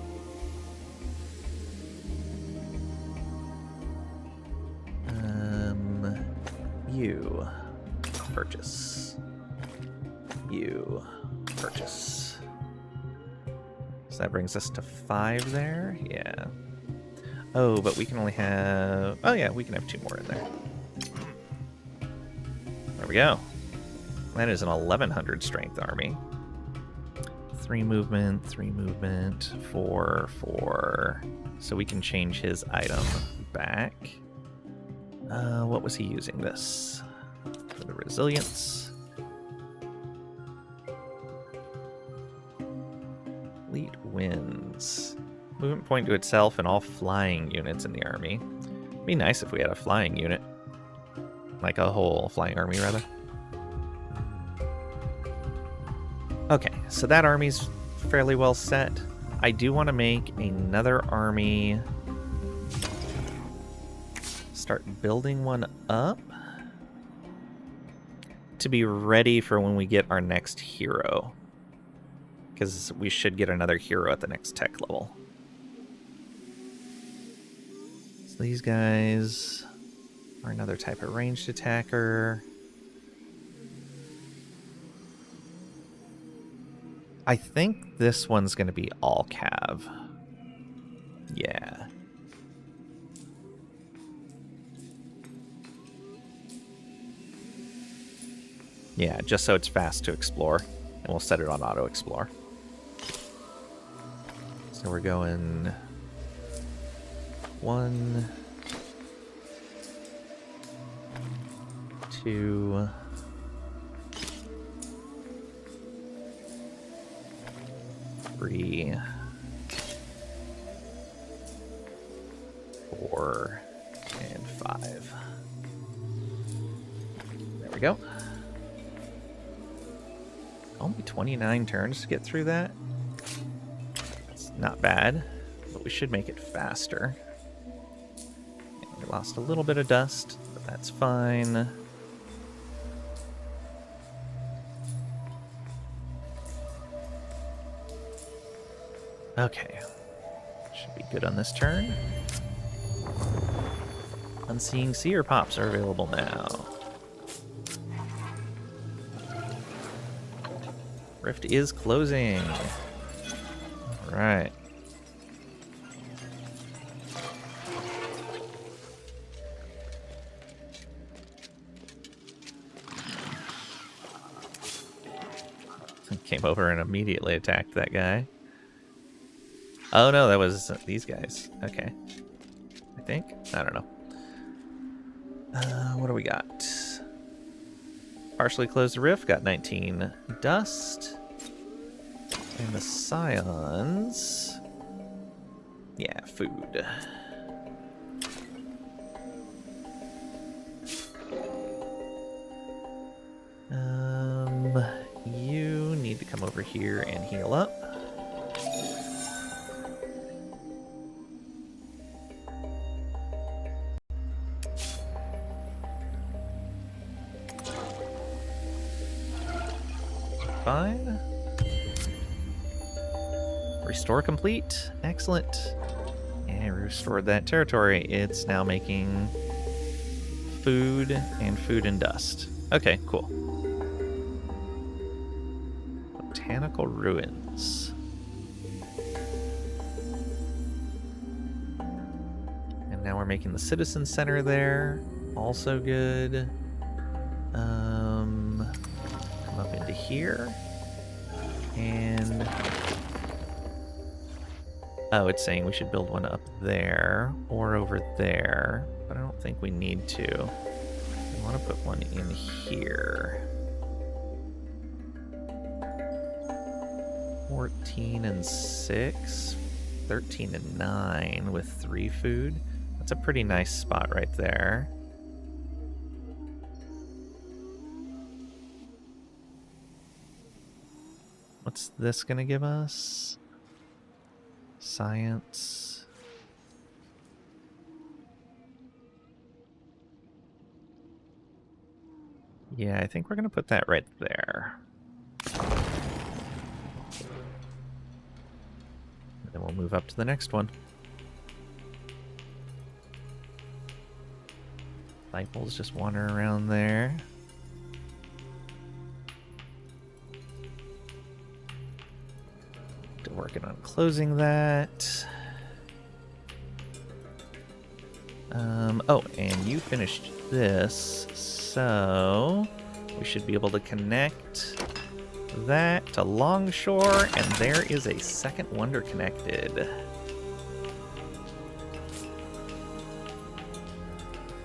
You purchase. You purchase. So that brings us to 5 there. Yeah. Oh, but we can only have... Oh yeah, we can have 2 more in there. There we go. That is an 1100 strength army. 3 movement, 4, 4. So we can change his item back. What was he using this? For the resilience. Fleet wins. Movement point to itself and all flying units in the army. It'd be nice if we had a flying unit. Like a whole flying army, rather. Okay, so that army's fairly well set. I do want to make another army. Start building one up. To be ready for when we get our next hero. Because we should get another hero at the next tech level. So these guys are another type of ranged attacker. I think this one's going to be all cav. Yeah. Yeah, just so it's fast to explore. And we'll set it on auto explore. So we're going 1, 2, 3, 4, and 5. There we go. Only 29 turns to get through that. It's not bad, but we should make it faster. And we lost a little bit of dust, but that's fine. Okay. Should be good on this turn. Unseeing Seer Pops are available now. Rift is closing. Alright. came over and immediately attacked that guy. Oh no, that was these guys. Okay. I think? I don't know. What do we got? Partially closed the rift, got 19 dust. And the scions... Yeah, food. You need to come over here and heal up. Fine. Restore complete. Excellent. And restored that territory. It's now making food and dust. Okay, cool. Botanical ruins. And now we're making the citizen center there. Also good. Come up into here. And oh, it's saying we should build one up there or over there, but I don't think we need to. We want to put one in here. 14 and 6, 13 and 9 with 3 food. That's a pretty nice spot right there. What's this gonna give us? Science. Yeah, I think we're gonna put that right there. And then we'll move up to the next one. Disciples just wander around there. Still working on closing that. Oh, and you finished this, so we should be able to connect that to Longshore, and there is a second wonder connected.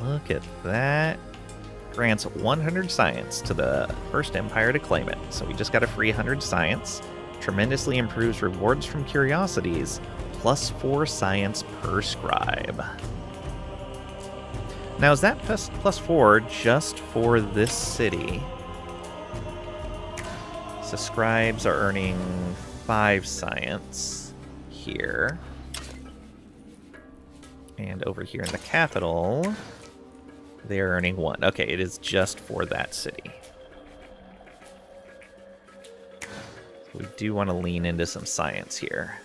Look at that. Grants 100 science to the first empire to claim it. So we just got a free 100 science. Tremendously improves rewards from curiosities, plus 4 science per scribe. Now, is that plus 4 just for this city? So scribes are earning 5 science here. And over here in the capital, they're earning 1. Okay, it is just for that city. We do want to lean into some science here.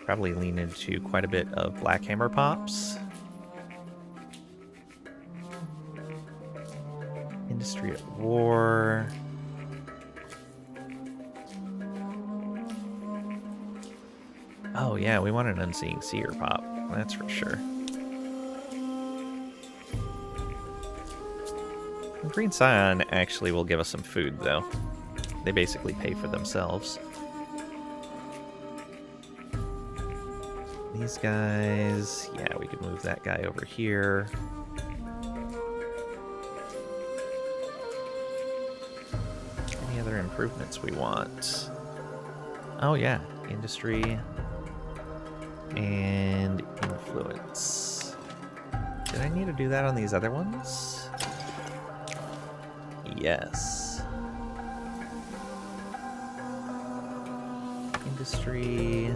Probably lean into quite a bit of Black Hammer pops. Industry at war. Oh yeah, we want an Unseeing Seer pop. That's for sure. Green Scion actually will give us some food, though. They basically pay for themselves. These guys... yeah, we could move that guy over here. Any other improvements we want? Oh yeah, industry and influence. Did I need to do that on these other ones? Yes. Industry.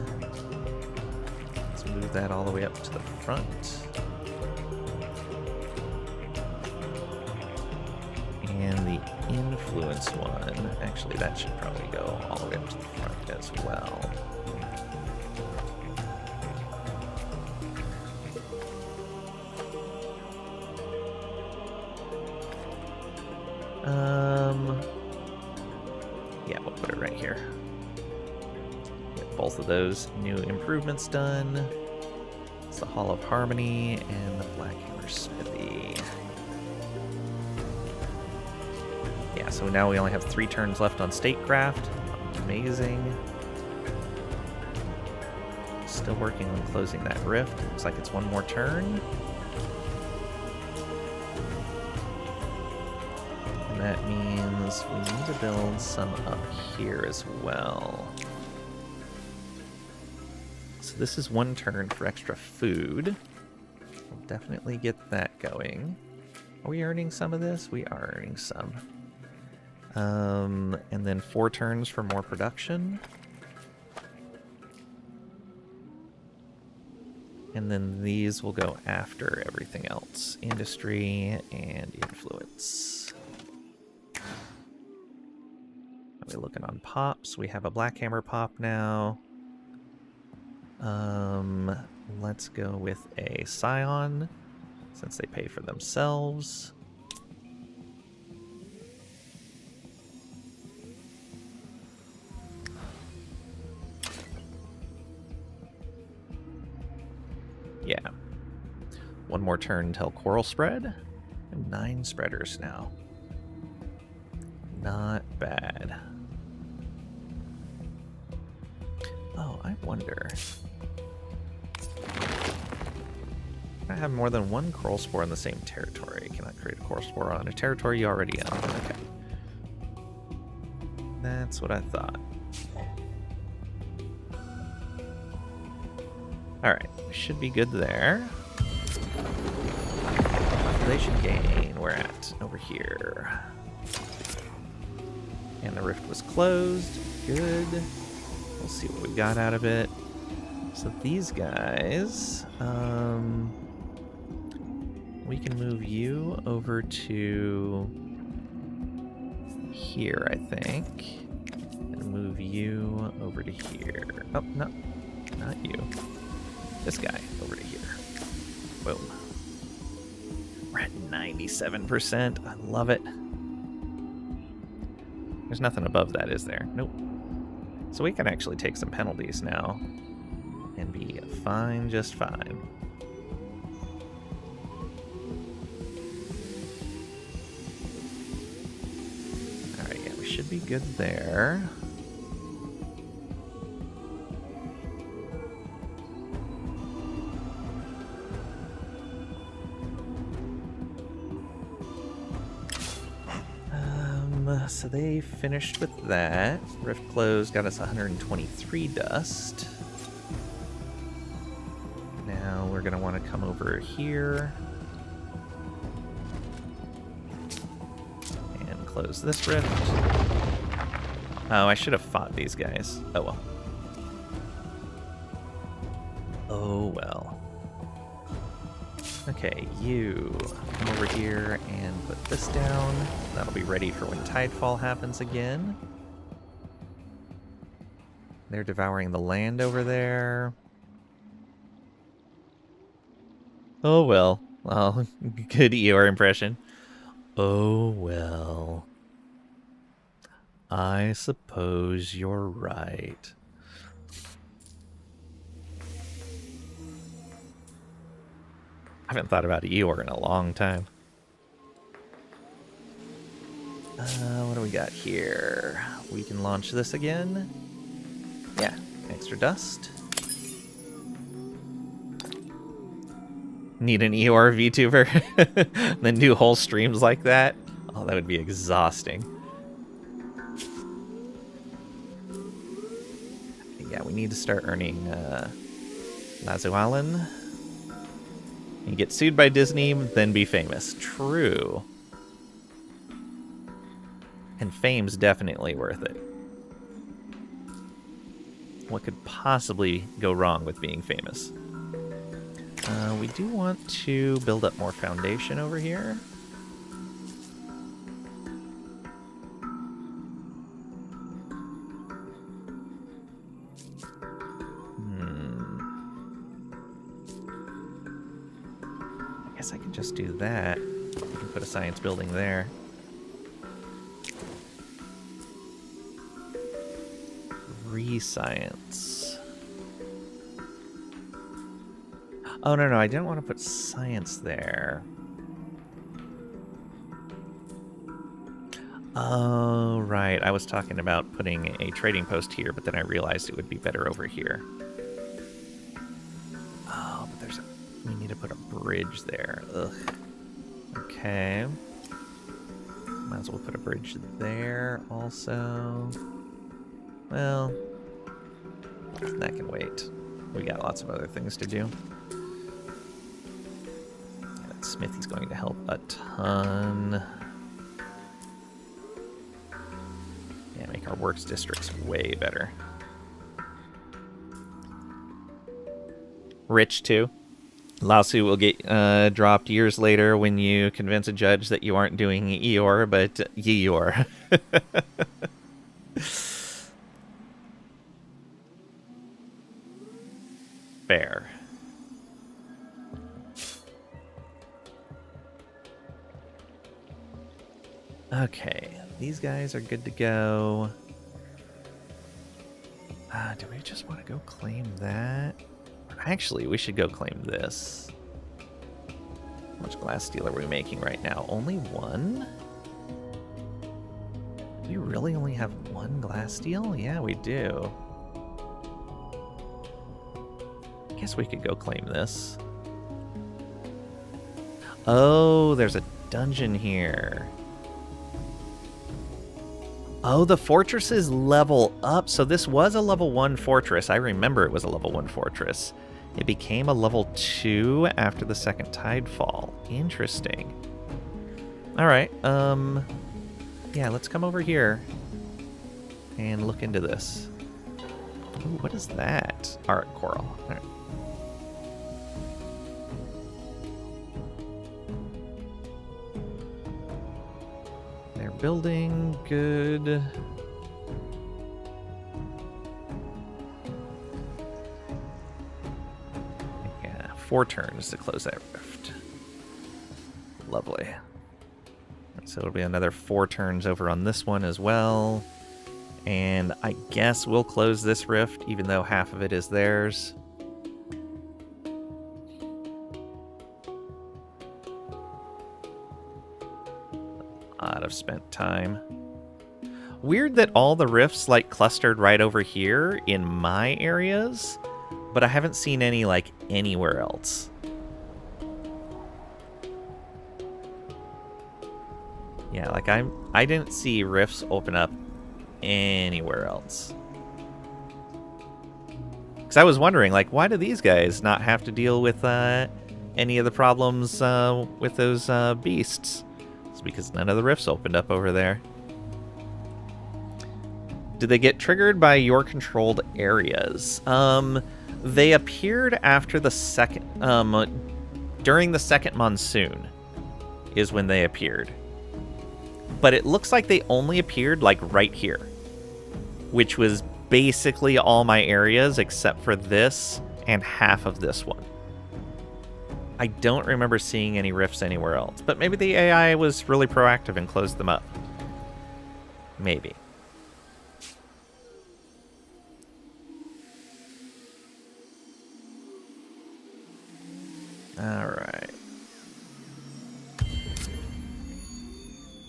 Let's move that all the way up to the front. And the influence one, actually that should probably go all the way up to the front as well. Yeah, we'll put it right here. Get both of those new improvements done. It's the Hall of Harmony and the Black Hammer Smithy. Yeah, Yeah, so now we only have 3 turns left on statecraft. Amazing. Still working on closing that rift. Looks like it's 1 more turn. And that means we need to build some up here as well. So this is 1 turn for extra food. We'll definitely get that going. Are we earning some of this? We are earning some. And then 4 turns for more production. And then these will go after everything else. Industry and influence. Are we looking on pops? We have a Black Hammer pop now. Let's go with a Scion, since they pay for themselves. Yeah. 1 more turn until Coral spread. And 9 spreaders now. Not bad. Oh, I wonder. I have more than 1 coral spore in the same territory. Can I create a coral spore on a territory you already own? Okay. That's what I thought. Alright, we should be good there. Population gain, we're at over here. And the rift was closed. Good. We'll see what we got out of it. So these guys, we can move you over to here, I think. And move you over to here. Oh, no, not you. This guy over to here. Boom. We're at 97%. I love it. There's nothing above that, is there? Nope. So we can actually take some penalties now and be fine, just fine. Alright, yeah, we should be good there. So they finished with that. Rift closed, got us 123 dust. Now we're gonna want to come over here and close this rift. Oh, I should have fought these guys. Oh well. Oh well. Okay, you come over here and put this down. That'll be ready for when Tidefall happens again. They're devouring the land over there. Oh well. Well, good Eeyore impression. Oh well. I suppose you're right. I haven't thought about Eeyore in a long time. What do we got here? We can launch this again. Yeah, extra dust. Need an Eeyore VTuber? Then do whole streams like that? Oh, that would be exhausting. Yeah, we need to start earning Lazualan. You get sued by Disney, then be famous. True. And fame's definitely worth it. What could possibly go wrong with being famous? We do want to build up more foundation over here. I guess I can just do that. I can put a science building there. Re-science. Oh, no, I didn't want to put science there. Oh, right. I was talking about putting a trading post here, but then I realized it would be better over here. Oh, but we need to put a bridge there. Ugh. Okay. Might as well put a bridge there also. Well, that can wait. We got lots of other things to do. That smithy's going to help a ton. Yeah, make our works districts way better. Rich, too. Laosu will get dropped years later when you convince a judge that you aren't doing Eeyore, but Yeeyor. Fair. Okay, these guys are good to go. Do we just want to go claim that? Actually, we should go claim this. How much glass steel are we making right now? Only one? Do we really only have one glass steel? Yeah, we do. I guess we could go claim this. Oh, there's a dungeon here. Oh, the fortresses level up. So this was a level 1 fortress. I remember it was a level 1 fortress. It became a level 2 after the second tidefall. Interesting. All right. Yeah, let's come over here and look into this. Ooh, what is that? Art coral. All right. They're building good. Yeah, 4 turns to close that rift. Lovely. So it'll be another 4 turns over on this one as well. And I guess we'll close this rift, even though half of it is theirs. Lot of spent time. Weird that all the rifts like clustered right over here in my areas, but I haven't seen any like anywhere else. Yeah, like I didn't see rifts open up anywhere else. Because I was wondering, like, why do these guys not have to deal with any of the problems with those beasts? It's because none of the rifts opened up over there. Did they get triggered by your controlled areas? They appeared after the second, during the second monsoon is when they appeared. But it looks like they only appeared like right here, which was basically all my areas except for this and half of this one. I don't remember seeing any rifts anywhere else, but maybe the AI was really proactive and closed them up. Maybe. All right.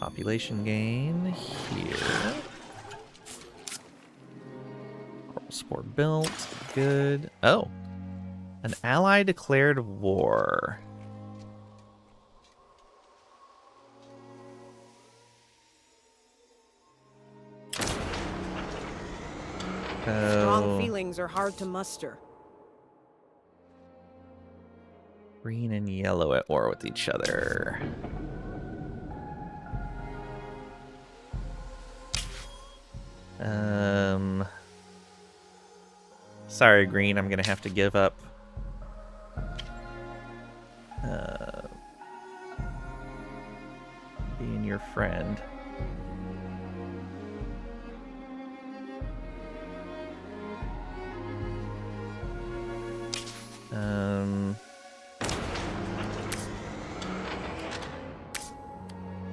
Population gain here. Coral spore built. Good. Oh. An ally declared war. Strong feelings are hard to muster. Green and yellow at war with each other. Sorry, Green, I'm gonna have to give up. Being your friend.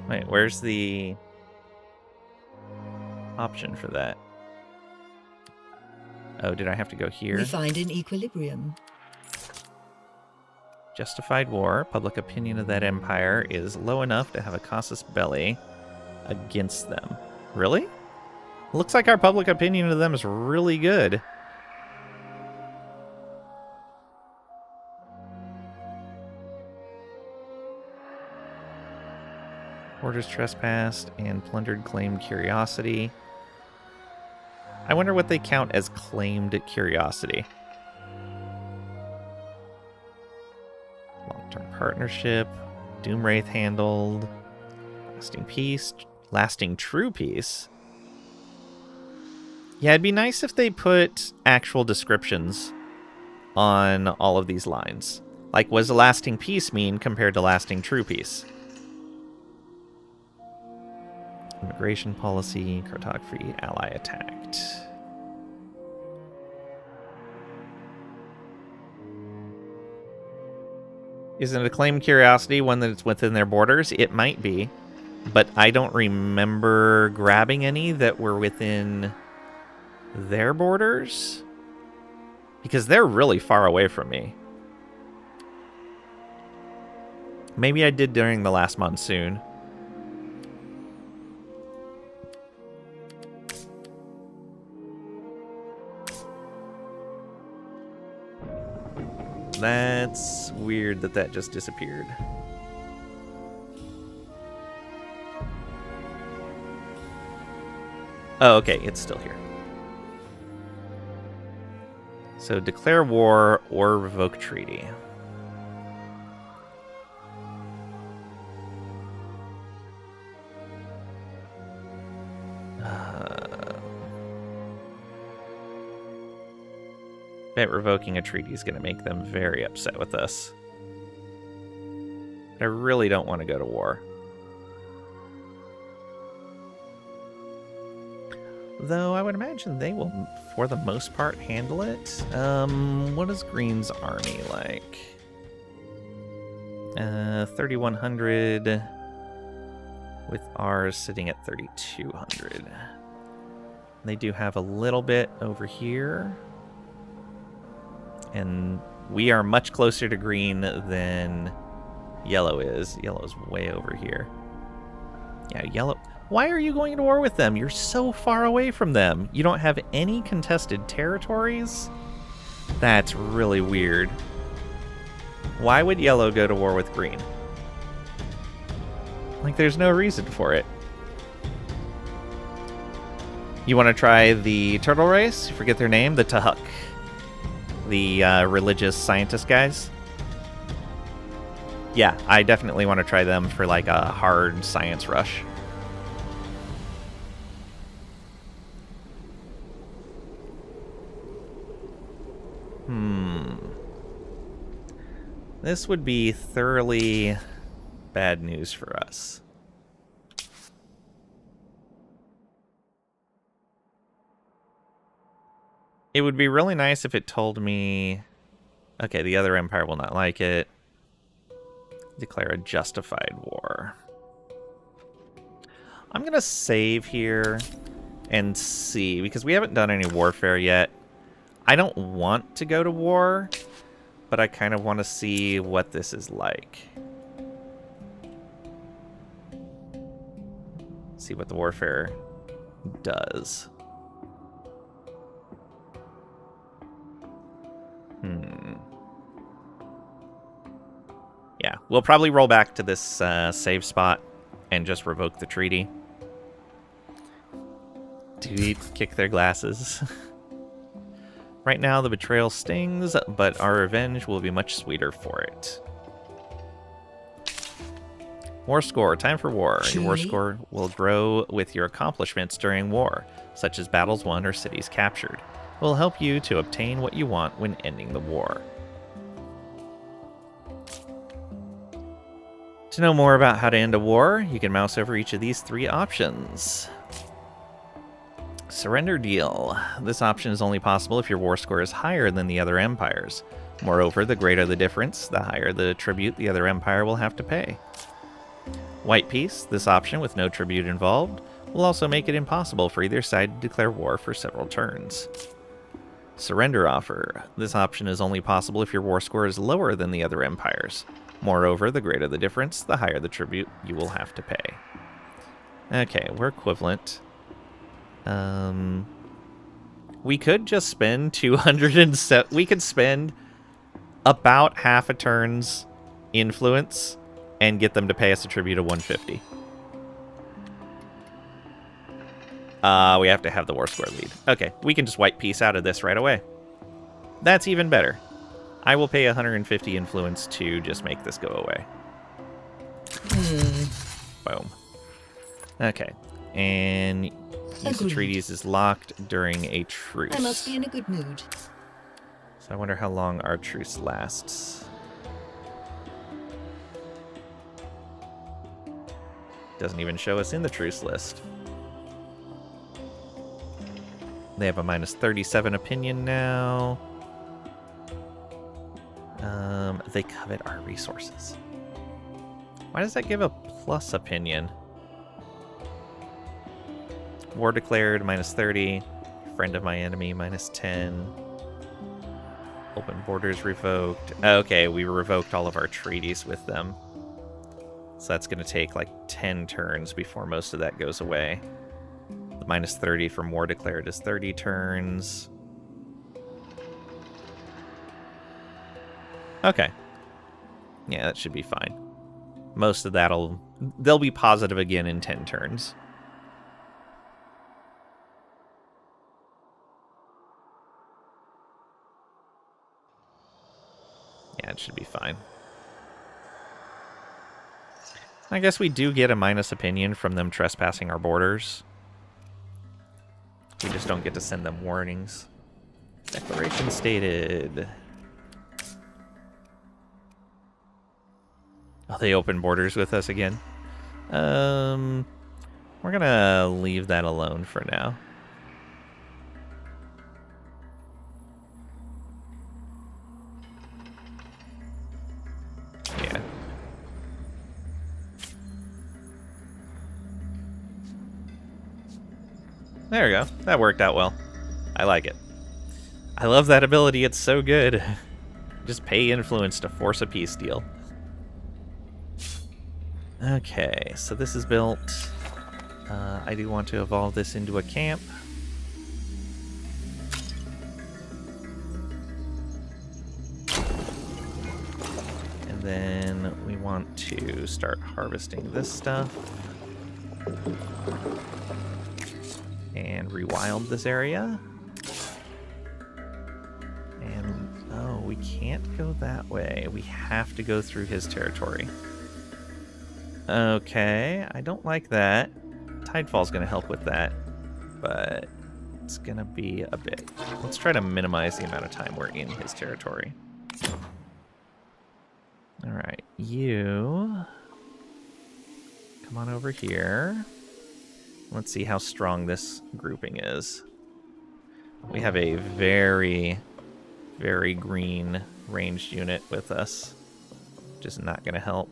Wait, where's the option for that? Oh, did I have to go here? We find an equilibrium. Justified war. Public opinion of that empire is low enough to have a casus belli. against them. Really? Looks like our public opinion of them is really good. Orders trespassed and plundered claimed curiosity. I wonder what they count as claimed curiosity. Long-term partnership. Doomwraith handled. Lasting peace. Lasting true peace. Yeah, it'd be nice if they put actual descriptions on all of these lines. Like, what does a lasting peace mean compared to lasting true peace? Immigration policy, cartography, ally attacked. Isn't it a claimed curiosity one that's within their borders? It might be, but I don't remember grabbing any that were within their borders, because they're really far away from me. Maybe I did during the last monsoon. That's weird that that just disappeared. Oh, okay, it's still here. So declare war or revoke treaty. Bet revoking a treaty is going to make them very upset with us. But I really don't want to go to war. Though I would imagine they will, for the most part, handle it. What is Green's army like? 3,100, with ours sitting at 3,200. They do have a little bit over here. And we are much closer to green than yellow is. Yellow's way over here. Yeah, yellow. Why are you going to war with them? You're so far away from them. You don't have any contested territories? That's really weird. Why would yellow go to war with green? Like, there's no reason for it. You want to try the turtle race? Forget their name, the Tahuk. The religious scientist guys. Yeah, I definitely want to try them for like a hard science rush. This would be thoroughly bad news for us. It would be really nice if it told me, okay, the other empire will not like it. Declare a justified war. I'm going to save here and see, because we haven't done any warfare yet. I don't want to go to war, but I kind of want to see what this is like. See what the warfare does. Yeah, we'll probably roll back to this save spot and just revoke the treaty. Dude, kick their glasses. Right now, the betrayal stings, but our revenge will be much sweeter for it. War score. Time for war. Your war score will grow with your accomplishments during war, such as battles won or cities captured. It will help you to obtain what you want when ending the war. To know more about how to end a war, you can mouse over each of these three options. Surrender deal. This option is only possible if your war score is higher than the other empires. Moreover, the greater the difference, the higher the tribute the other empire will have to pay. White peace. This option, with no tribute involved, will also make it impossible for either side to declare war for several turns. Surrender offer. This option is only possible if your war score is lower than the other empires. Moreover, the greater the difference, the higher the tribute you will have to pay. Okay, we're equivalent. We could just spend 207. We could spend about half a turn's influence and get them to pay us a tribute of 150. We have to have the war score lead. Okay, we can just wipe peace out of this right away. That's even better. I will pay 150 influence to just make this go away. Boom. Okay, and use of treaties is locked during a truce. I must be in a good mood. So I wonder how long our truce lasts. Doesn't even show us in the truce list. They have a minus 37 opinion now. They covet our resources. Why does that give a plus opinion? War declared, minus 30. Friend of my enemy, minus 10. Open borders revoked. Okay, we revoked all of our treaties with them. So that's going to take like 10 turns before most of that goes away. The minus 30 from war declared is 30 turns. Okay. Yeah, that should be fine. Most of they'll be positive again in 10 turns. Yeah, it should be fine. I guess we do get a minus opinion from them trespassing our borders. We just don't get to send them warnings. Declaration stated. Oh, they open borders with us again. We're gonna leave that alone for now. Yeah. There we go. That worked out well. I like it. I love that ability. It's so good. Just pay influence to force a peace deal. Okay, so this is built. I do want to evolve this into a camp. And then we want to start harvesting this stuff. And rewild this area. And, oh, we can't go that way. We have to go through his territory. Okay, I don't like that. Tidefall's going to help with that, but it's going to be a bit. Let's try to minimize the amount of time we're in his territory. All right, you come on over here. Let's see how strong this grouping is. We have a very, very green ranged unit with us, which is not going to help.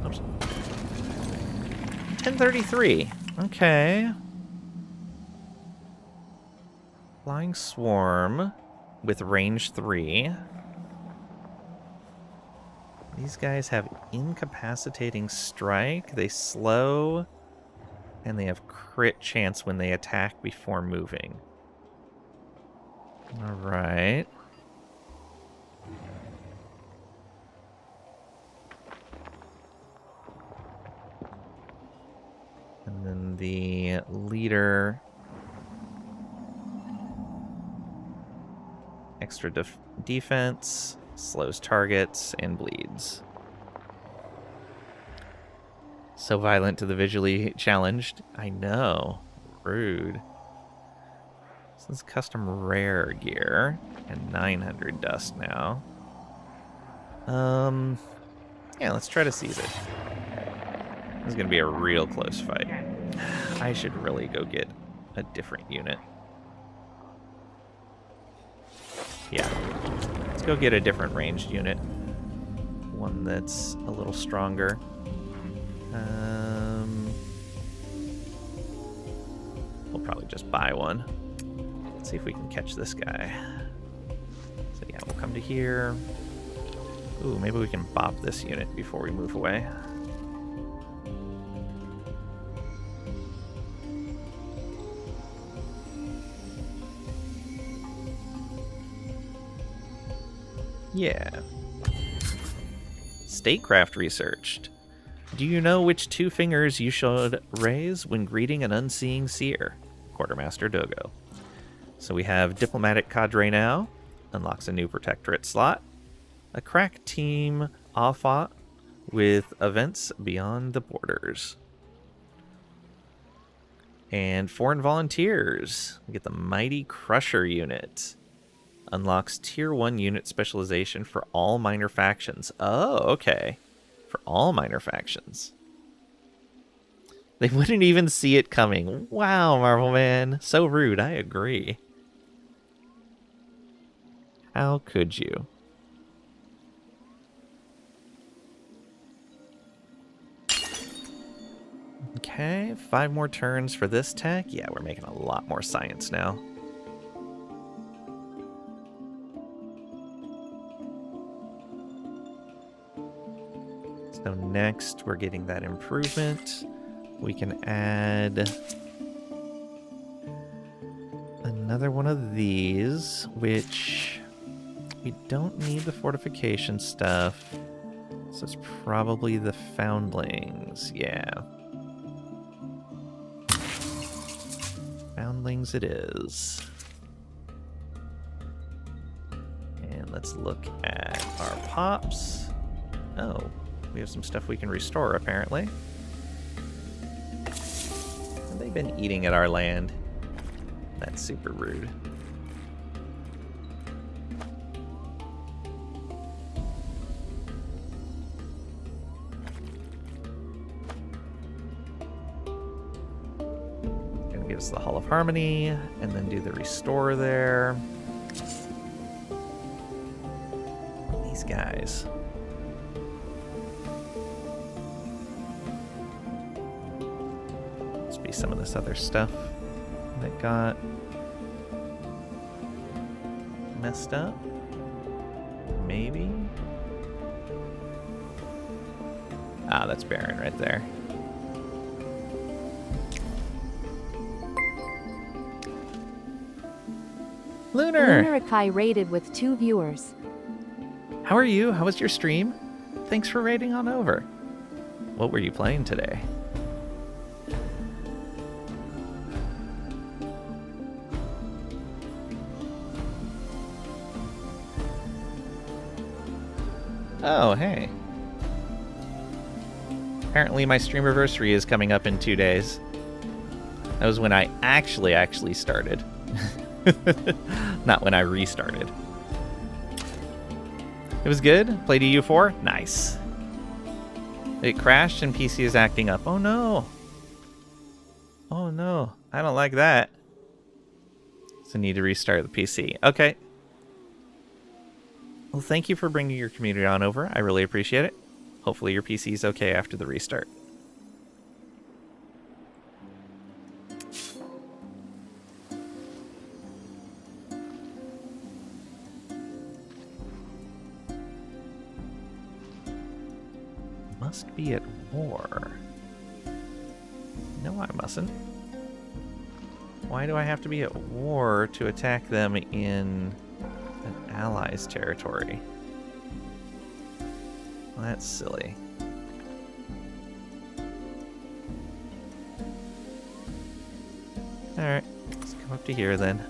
Oops. 1033. Okay. Flying Swarm with range 3. These guys have incapacitating strike. They slow, and they have crit chance when they attack before moving. All right. And then the leader, extra defense, slows targets, and bleeds. So violent to the visually challenged. I know. Rude. This is custom rare gear. And 900 dust now. Yeah, let's try to seize it. This is going to be a real close fight. I should really go get a different unit. Yeah. Let's go get a different ranged unit. One that's a little stronger. We'll probably just buy one. Let's see if we can catch this guy. So yeah, we'll come to here. Ooh, maybe we can bop this unit before we move away. Yeah. Statecraft researched. Do you know which 2 fingers you should raise when greeting an unseeing seer? Quartermaster Dogo. So we have Diplomatic Cadre now. Unlocks a new Protectorate slot. A crack team Offot with events beyond the borders. And Foreign Volunteers. We get the Mighty Crusher unit. Unlocks Tier 1 unit specialization for all minor factions. Oh, okay. For all minor factions. They wouldn't even see it coming. Wow, Marvel Man. So rude, I agree. How could you? Okay, 5 more turns for this tech. Yeah, we're making a lot more science now. So next, we're getting that improvement. We can add another one of these, which we don't need the fortification stuff. So it's probably the foundlings. Yeah. Foundlings it is. And let's look at our pops. Oh. We have some stuff we can restore, apparently. Have they been eating at our land? That's super rude. Gonna give us the Hall of Harmony, and then do the restore there. These guys. Some of this other stuff that got messed up. Maybe. Ah, that's Baron right there. Lunar! Lunarakai raided with 2 viewers. How are you? How was your stream? Thanks for raiding on over. What were you playing today? Oh, hey. Apparently my streamiversary is coming up in 2 days. That was when I actually started. Not when I restarted. It was good. Played EU4. Nice. It crashed and PC is acting up. Oh no. Oh no. I don't like that. So need to restart the PC. Okay. Well, thank you for bringing your community on over. I really appreciate it. Hopefully your PC is okay after the restart. Must be at war. No, I mustn't. Why do I have to be at war to attack them in an ally's territory? Well, that's silly. Alright, let's come up to here then.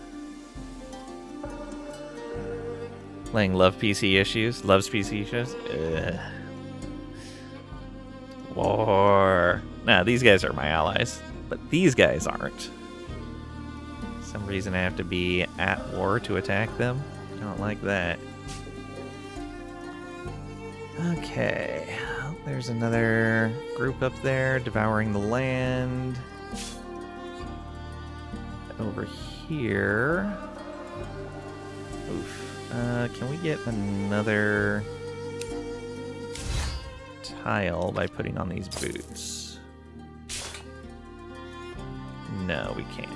Lang loves PC issues. Ugh. War. Nah, these guys are my allies, but these guys aren't. For some reason I have to be at war to attack them. I don't like that. Okay, there's another group up there devouring the land. Over here. Oof. Can we get another tile by putting on these boots? No, we can't.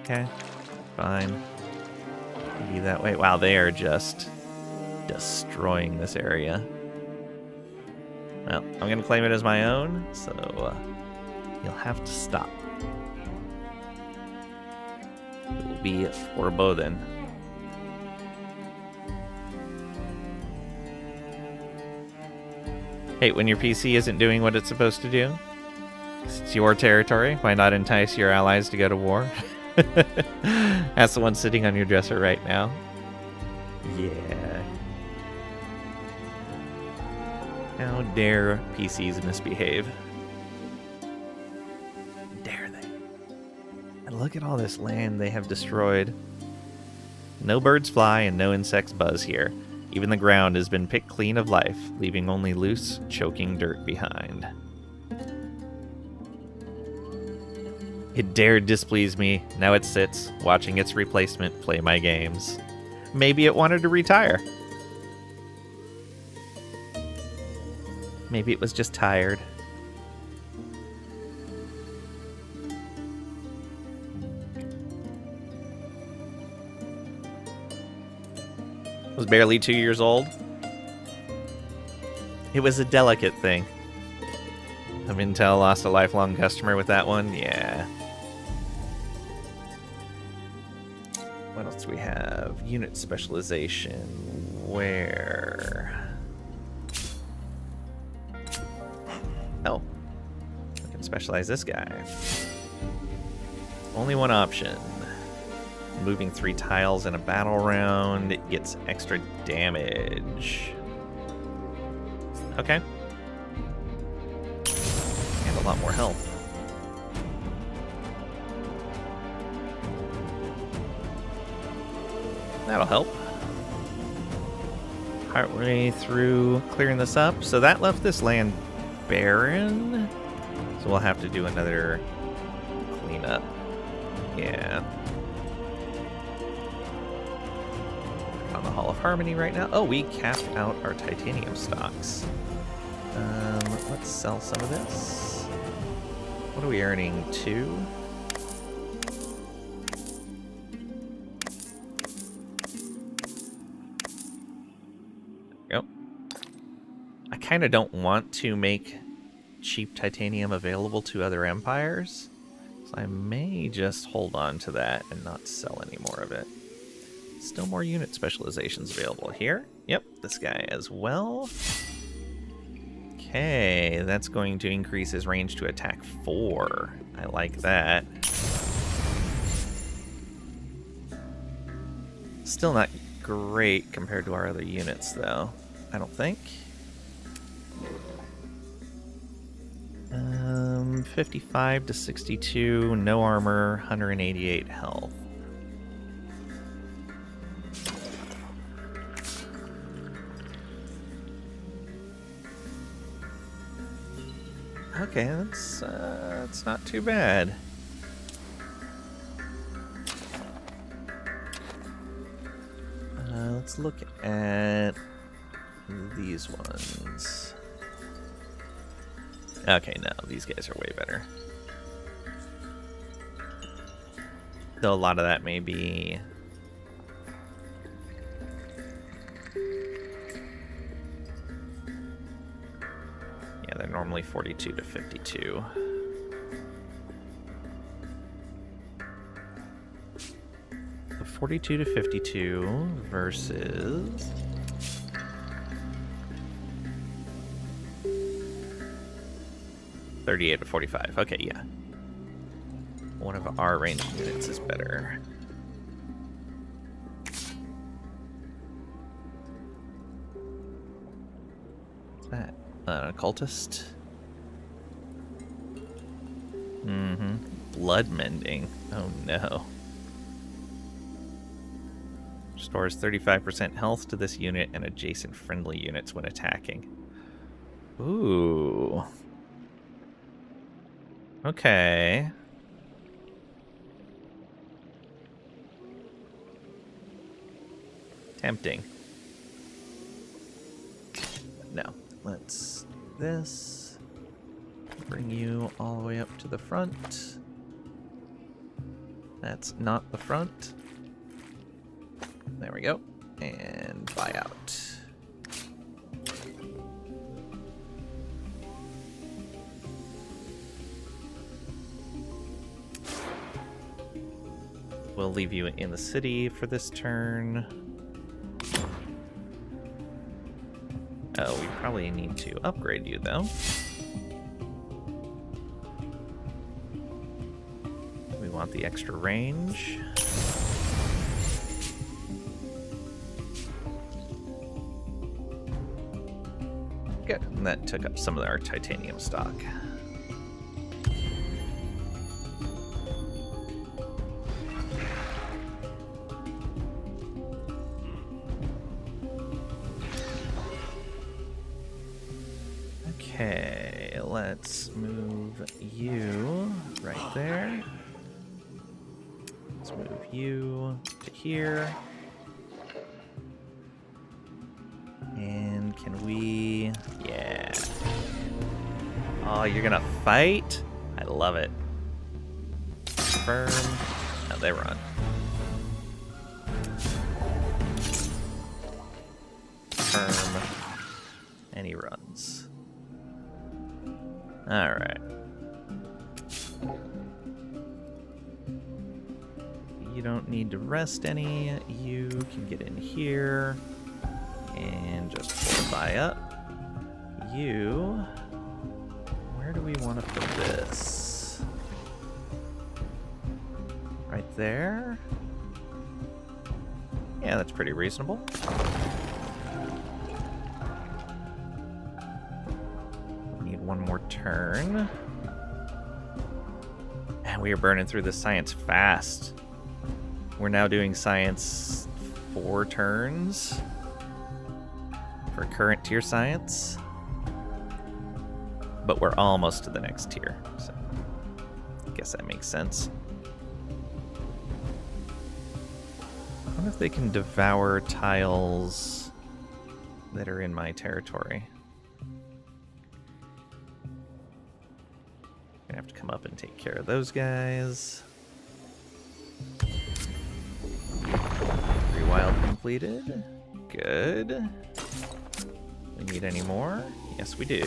Okay. Fine. Be that way. Wow, they are just destroying this area. Well, I'm going to claim it as my own, so you'll have to stop. It will be forbidden. Hey, when your PC isn't doing what it's supposed to do, 'cause it's your territory, why not entice your allies to go to war? That's the one sitting on your dresser right now. Yeah. How dare PCs misbehave? Dare they? And look at all this land they have destroyed. No birds fly and no insects buzz here. Even the ground has been picked clean of life, leaving only loose, choking dirt behind. It dared displease me. Now it sits, watching its replacement play my games. Maybe it wanted to retire. Maybe it was just tired. Was barely 2 years old. It was a delicate thing. Have Intel lost a lifelong customer with that one? Yeah. What else do we have? Unit specialization. Where? Oh. I can specialize this guy. Only one option. Moving 3 tiles in a battle round, it gets extra damage. Okay. And a lot more health. That'll help. Partway through clearing this up. So that left this land barren. So we'll have to do another cleanup. Yeah. On the Hall of Harmony right now. Oh, we capped out our titanium stocks. Let's sell some of this. What are we earning? 2? Yep. I kind of don't want to make cheap titanium available to other empires, so I may just hold on to that and not sell any more of it. Still more unit specializations available here. Yep, this guy as well. Okay, that's going to increase his range to attack 4. I like that. Still not great compared to our other units, though. I don't think. 55 to 62, no armor, 188 health. Okay, that's not too bad. Let's look at these ones. Okay, no, these guys are way better. Though a lot of that may be... Yeah, they're normally 42 to 52. So 42 to 52 versus... $38 to $45. Okay, yeah. One of our ranged units is better. What's that? An occultist? Mm-hmm. Blood mending. Oh no. Restores 35% health to this unit and adjacent friendly units when attacking. Ooh. Okay. Tempting. No. Let's this. Bring you all the way up to the front. That's not the front. There we go. And buy out. We'll leave you in the city for this turn. Oh, we probably need to upgrade you, though. We want the extra range. Good, and that took up some of our titanium stock. Okay, let's move you right there. Let's move you to here. And can we... Yeah. Oh, you're gonna fight? I love it. Confirm. Oh, they run. Confirm. And he runs. Alright. You don't need to rest any. You can get in here. And just fortify up. You... Where do we want to put this? Right there? Yeah, that's pretty reasonable. Need one more turn. And we are burning through the science fast. We're now doing science 4 turns. For current tier science, but we're almost to the next tier, so I guess that makes sense. I wonder if they can devour tiles that are in my territory. Gonna have to come up and take care of those guys. Rewild completed. Good. We need any more? Yes, we do.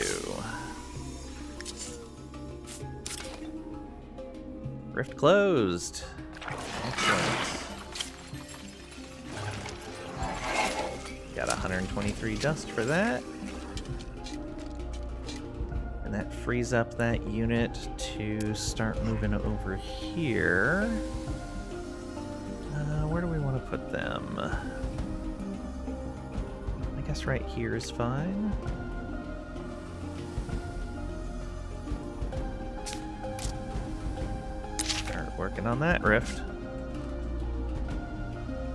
Rift closed. Excellent. Got 123 dust for that. And that frees up that unit to start moving over here. Where do we want to put them? I guess right here is fine. Start working on that rift.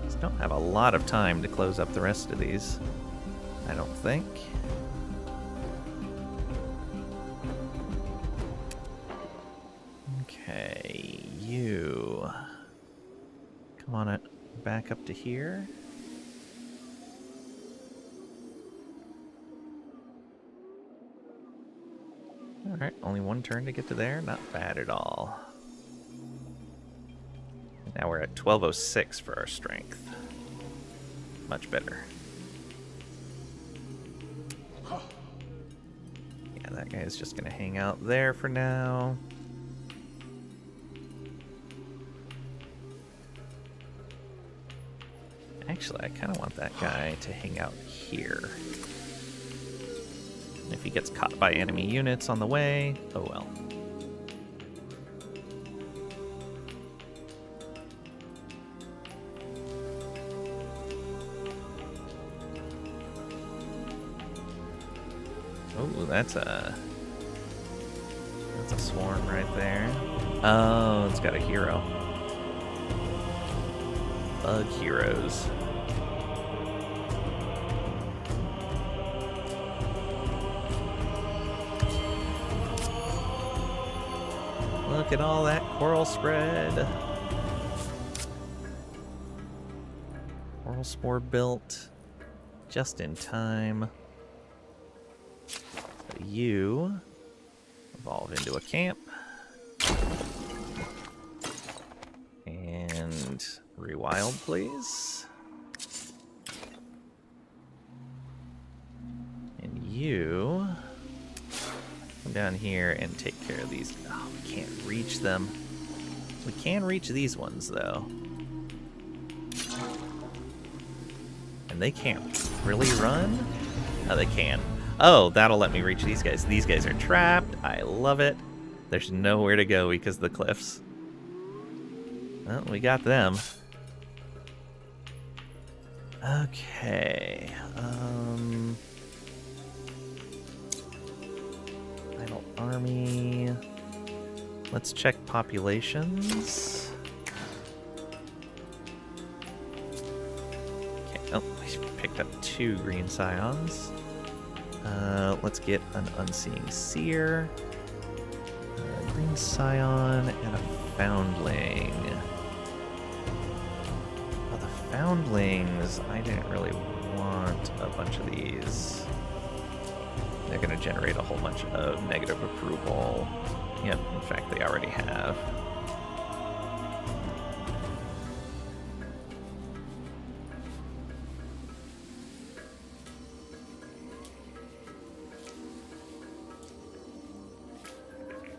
Just don't have a lot of time to close up the rest of these, I don't think. Okay, you come on it back up to here. Alright, only one turn to get to there. Not bad at all. And now we're at 1206 for our strength. Much better. Yeah, that guy is just going to hang out there for now. Actually, I kind of want that guy to hang out here. If he gets caught by enemy units on the way, oh well. Oh, that's a swarm right there. Oh, it's got a hero. Bug heroes. Look at all that coral spread. Coral spore built just in time. So you evolve into a camp. And rewild, please. down here and take care of these. Oh, we can't reach them. We can reach these ones, though. And they can't really run? Oh, they can. Oh, that'll let me reach these guys. These guys are trapped. I love it. There's nowhere to go because of the cliffs. Well, we got them. Okay. Idle army. Let's check populations. Okay. Oh, we picked up 2 green scions. Let's get an Unseeing Seer. Green Scion and a Foundling. Oh, the Foundlings, I didn't really want a bunch of these. They're going to generate a whole bunch of negative approval. Yep, in fact, they already have.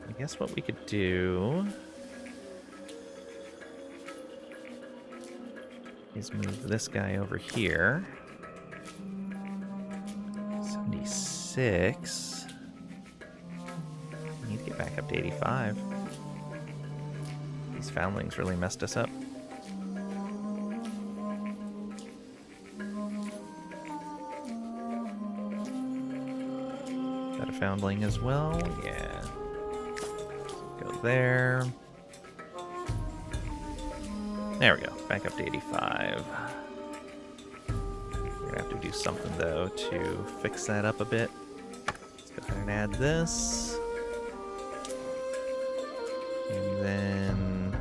I guess what we could do is move this guy over here. 76. We need to get back up to 85. These Foundlings really messed us up. Got a Foundling as well? Yeah. Go there. There we go. Back up to 85. We're gonna have to do something though to fix that up a bit. Let's go ahead and add this. And then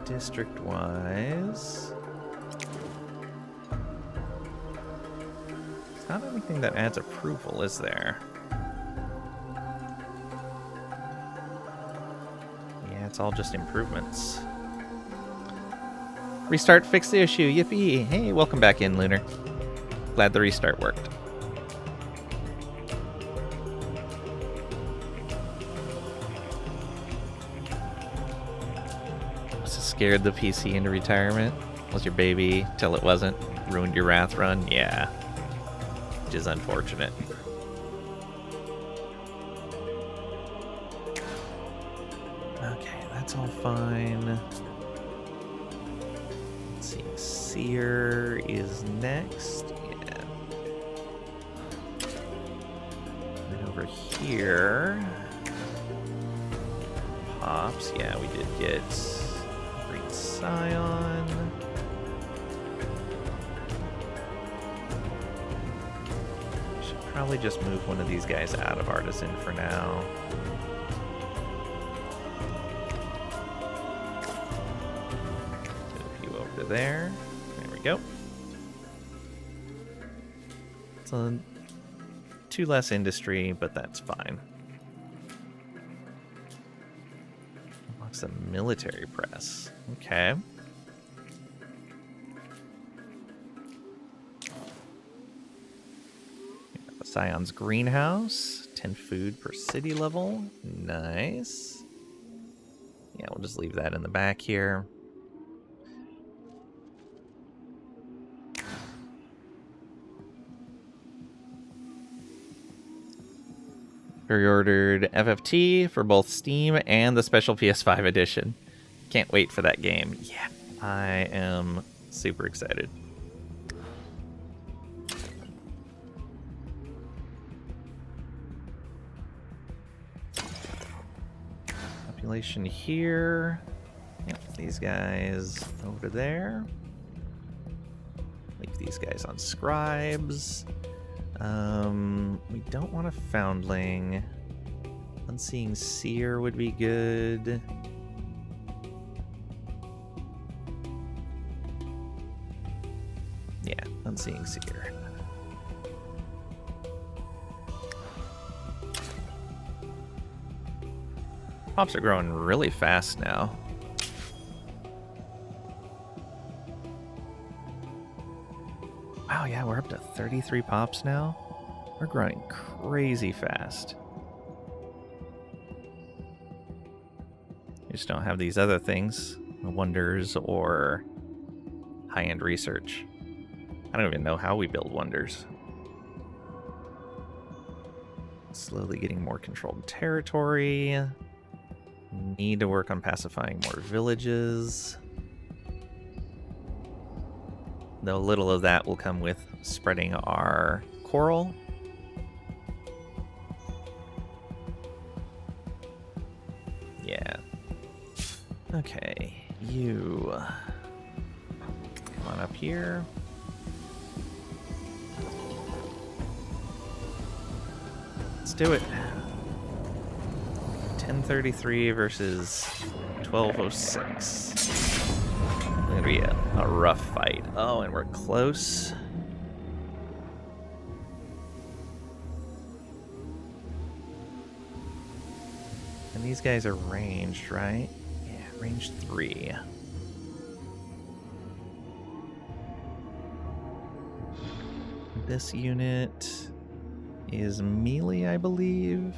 district-wise, there's not anything that adds approval, is there? Yeah, it's all just improvements. Restart fixed the issue. Yippee! Hey, welcome back in, Lunar. Glad the restart worked. Was it scared the PC into retirement? Was your baby till it wasn't? Ruined your Wrath run? Yeah. Which is unfortunate. Okay, that's all fine. Seer is next. Yeah. And over here. Pops. Yeah, we did get Green Scion. Should probably just move one of these guys out of Artisan for now. Move you over to there. There we go. So 2 less industry, but that's fine. Unlocks a military press. Okay. Scion's greenhouse. 10 food per city level. Nice. Yeah, we'll just leave that in the back here. Pre-ordered FFT for both Steam and the special PS5 edition. Can't wait for that game. Yeah, I am super excited. Population here. Yep, these guys over there. Leave these guys on scribes. We don't want a Foundling. Unseeing Seer would be good. Yeah, Unseeing Seer. Pops are growing really fast now. Wow, yeah, we're up to 33 pops now. We're growing crazy fast. You just don't have these other things, wonders or high-end research. I don't even know how we build wonders. Slowly getting more controlled territory. Need to work on pacifying more villages. Though a little of that will come with spreading our coral. Yeah. Okay, you come on up here. Let's do it. 1033 versus 1206. It's gonna be a rough fight. Oh, and we're close. And these guys are ranged, right? Yeah, range 3. This unit is melee, I believe.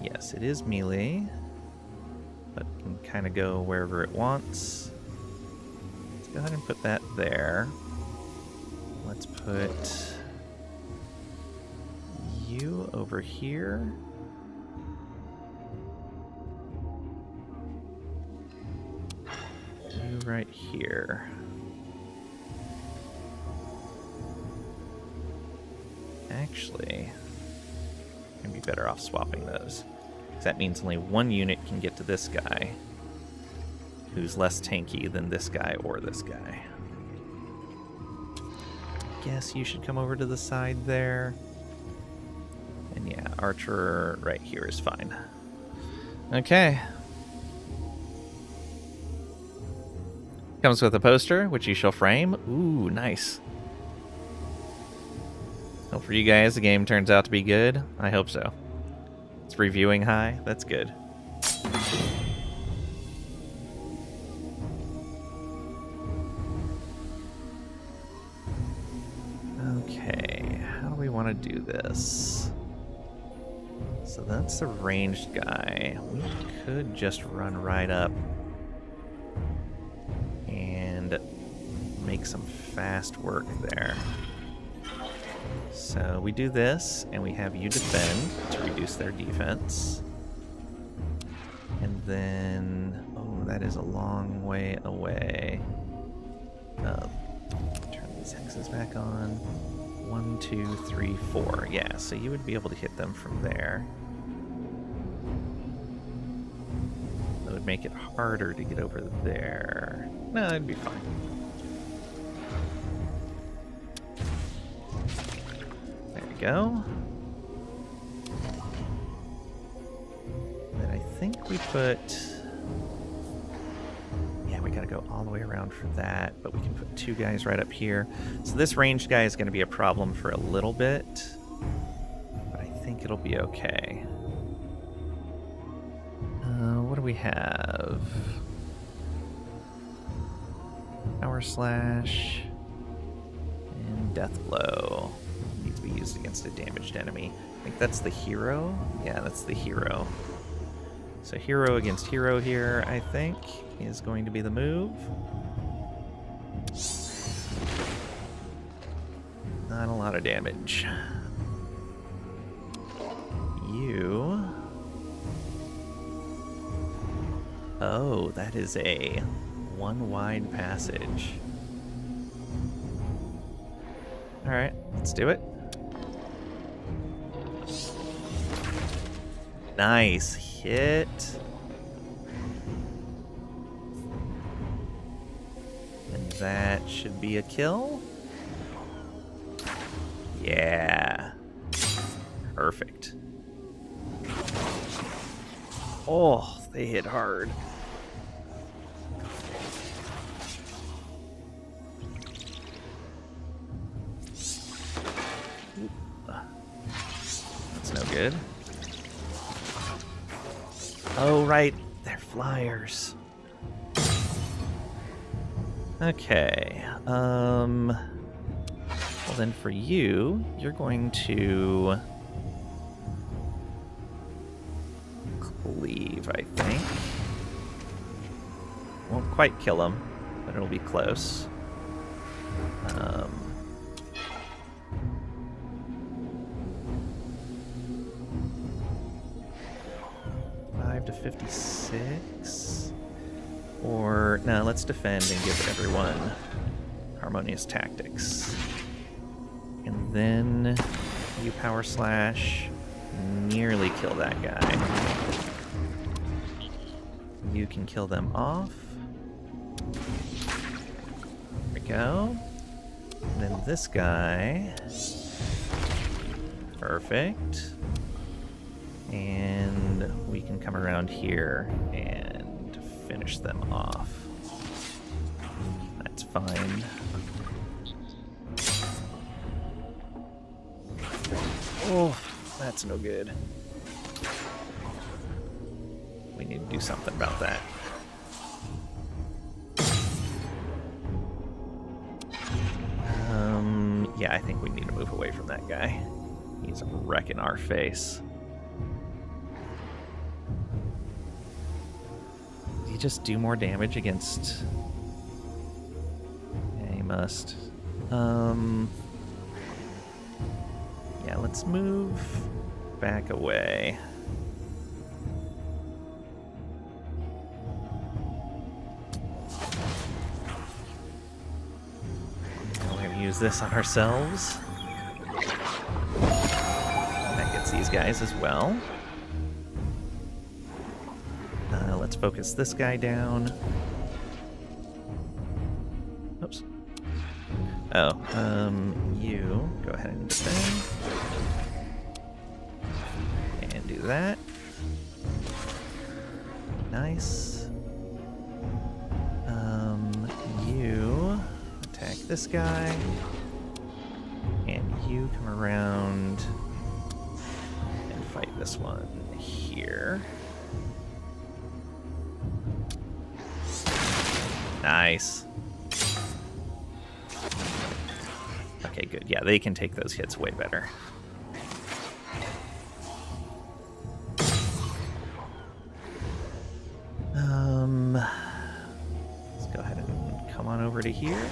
Yes, it is melee, but can kind of go wherever it wants. Let's go ahead and put that there. Let's put you over here. You right here. Actually, I'm gonna be better off swapping those. Because that means only one unit can get to this guy, who's less tanky than this guy or this guy. Guess you should come over to the side there. And yeah, Archer right here is fine. Okay. Comes with a poster, which you shall frame. Ooh, nice. Hope for you guys the game turns out to be good. I hope so. It's reviewing high. That's good. Okay, how do we want to do this? So that's the ranged guy. We could just run right up and make some fast work there. So we do this, and we have you defend to reduce their defense. And then, oh, that is a long way away. Turn these hexes back on. 1, 2, 3, 4. Yeah, so you would be able to hit them from there. That would make it harder to get over there. No, it'd be fine. Go. Then I think we put... Yeah, we gotta go all the way around for that, but we can put 2 guys right up here. So this ranged guy is gonna be a problem for a little bit, but I think it'll be okay. What do we have? Power Slash and Death Blow. Needs to be used against a damaged enemy. I think that's the hero. Yeah, that's the hero. So hero against hero here, I think, is going to be the move. Not a lot of damage. You... Oh, that is a 1 wide passage. Alright, let's do it. Nice hit. And that should be a kill. Yeah. Perfect. Oh, they hit hard. That's no good. Oh, right. They're flyers. Okay. Well, then for you, you're going to cleave. save, I think. Won't quite kill him, but it'll be close. 5 to 56. Or, no, let's defend and give everyone Harmonious Tactics. And then you Power Slash, nearly kill that guy. You can kill them off. There we go. And then this guy. Perfect. And we can come around here and finish them off. That's fine. Oh, that's no good. We need to do something about that. Yeah, I think we need to move away from that guy. He's wrecking our face. Does he just do more damage against... Yeah, he must. Yeah, let's move back away. We're gonna use this on ourselves. That gets these guys as well. Let's focus this guy down. Oops. Oh, you go ahead and defend. And do that. Nice. You attack this guy. And you come around and fight this one here. Nice. Okay, good. Yeah, they can take those hits way better. Let's go ahead and come on over to here.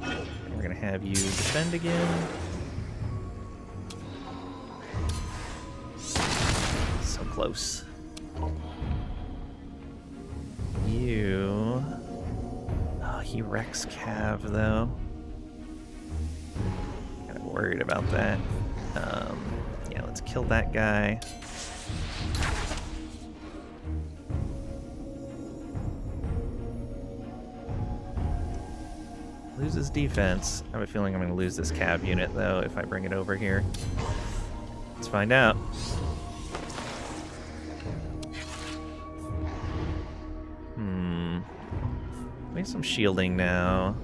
We're gonna have you defend again. So close. You... Oh, he wrecks Cav, though. Kind of worried about that. Yeah, let's kill that guy. Loses defense. I have a feeling I'm going to lose this Cav unit, though, if I bring it over here. Let's find out. Make some shielding now.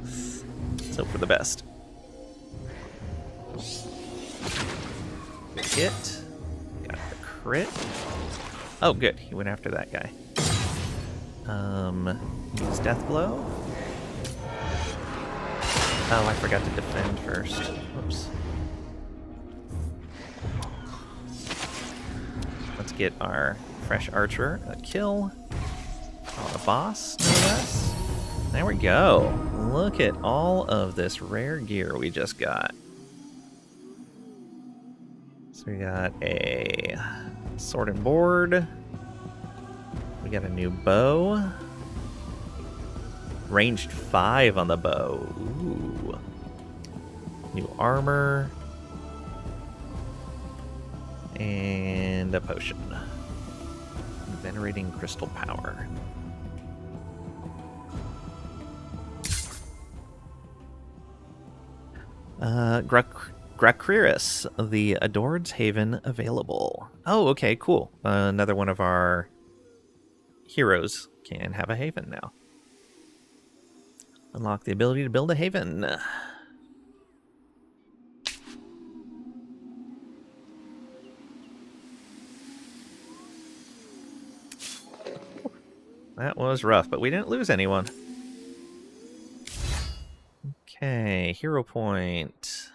Let's hope for the best. Hit. Got the crit. Oh, good. He went after that guy. Use Death Blow. Oh, I forgot to defend first. Whoops. Let's get our fresh archer a kill on the boss, no less. There we go. Look at all of this rare gear we just got. So we got a sword and board. We got a new bow. Ranged 5 on the bow. Ooh. New armor. And a potion. Venerating crystal power. Grakriris, the Adored's Haven available. Oh, okay, cool. Another one of our heroes can have a haven now. Unlock the ability to build a haven. That was rough, but we didn't lose anyone. Okay, hero point.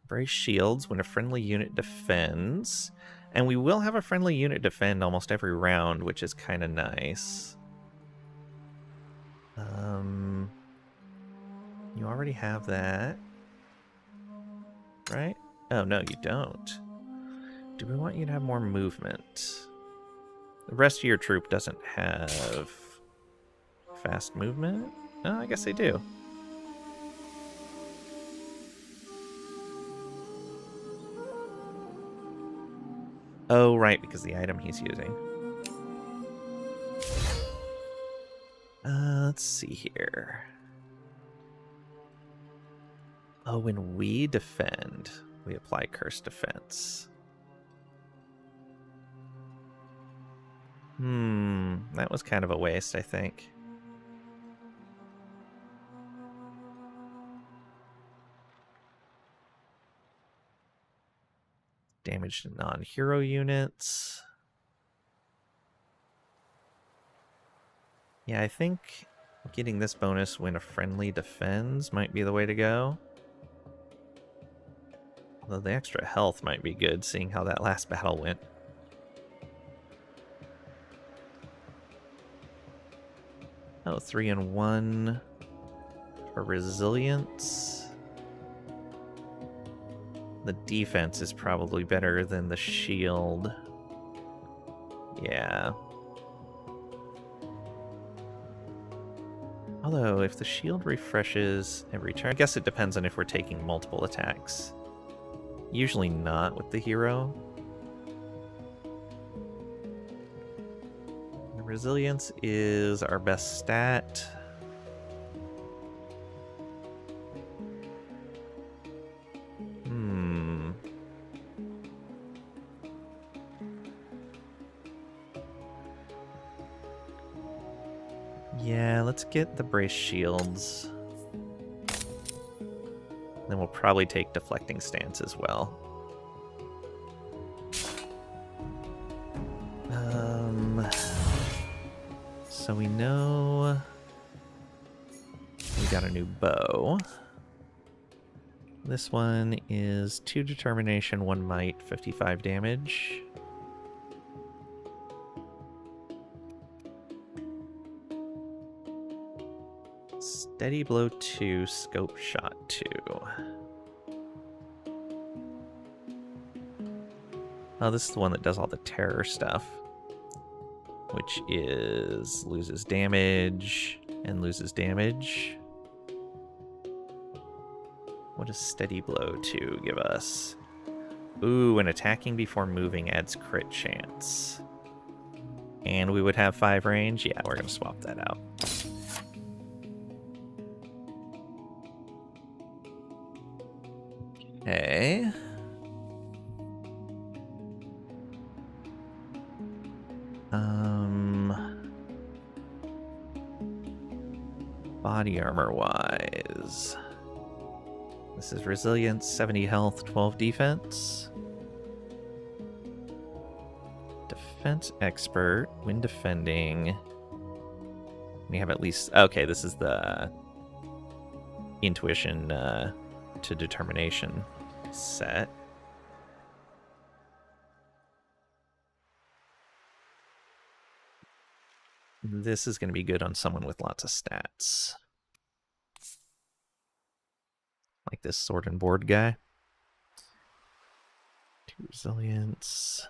Brace shields when a friendly unit defends. And we will have a friendly unit defend almost every round, which is kind of nice. You already have that, right? Oh, no, you don't. Do we want you to have more movement? The rest of your troop doesn't have fast movement? Oh, I guess they do. Oh, right, because the item he's using. Let's see here. Oh, when we defend, we apply Curse Defense. That was kind of a waste, I think. Damage to non-hero units. Yeah, I think getting this bonus when a friendly defends might be the way to go. Although the extra health might be good, seeing how that last battle went. Oh, 3 and 1 for resilience. The defense is probably better than the shield. Yeah. Although, if the shield refreshes every turn, I guess it depends on if we're taking multiple attacks. Usually not with the hero. The resilience is our best stat. Yeah, let's get the brace shields. Then we'll probably take deflecting stance as well. So we know we got a new bow. This one is 2 determination, 1 might, 55 damage. Steady blow 2, scope shot 2. Oh, this is the one that does all the terror stuff. Which is loses damage and loses damage. What does steady blow 2 give us? Ooh, and attacking before moving adds crit chance. And we would have 5 range? Yeah, we're going to swap that out. Okay. Body armor wise. This is resilience, 70 health, 12 defense. Defense expert, when defending. We have at least, okay, this is the intuition to determination set. This is going to be good on someone with lots of stats. Like this sword and board guy. 2 resilience.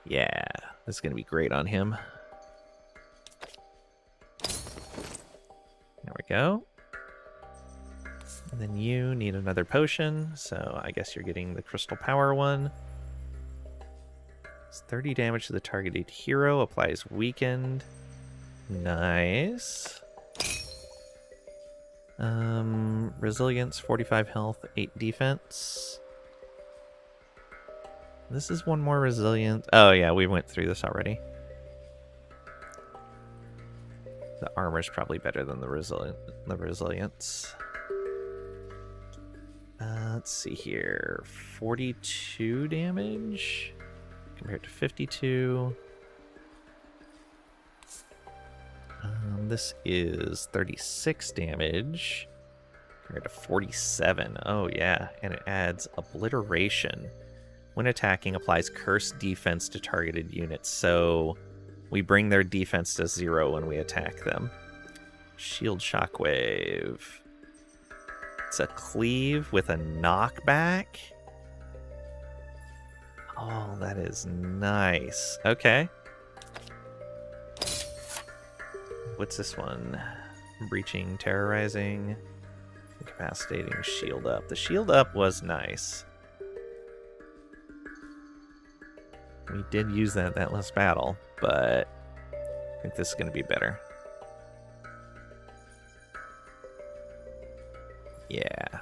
Yeah, this is going to be great on him. There we go. And then you need another potion, so I guess you're getting the crystal power one. 30 damage to the targeted hero, applies weakened. Nice. Resilience, 45 health, 8 defense. This is one more resilience. Oh yeah, we went through this already. The armor's probably better than the resilience. Let's see here. 42 damage compared to 52. This is 36 damage compared to 47. Oh yeah, and it adds obliteration When attacking, applies curse defense to targeted units. So we bring their defense to 0 when we attack them. Shield Shockwave. It's a cleave with a knockback. Oh, that is nice. Okay. What's this one? Breaching, terrorizing, incapacitating, shield up. The shield up was nice. We did use that last battle, but I think this is going to be better. Yeah.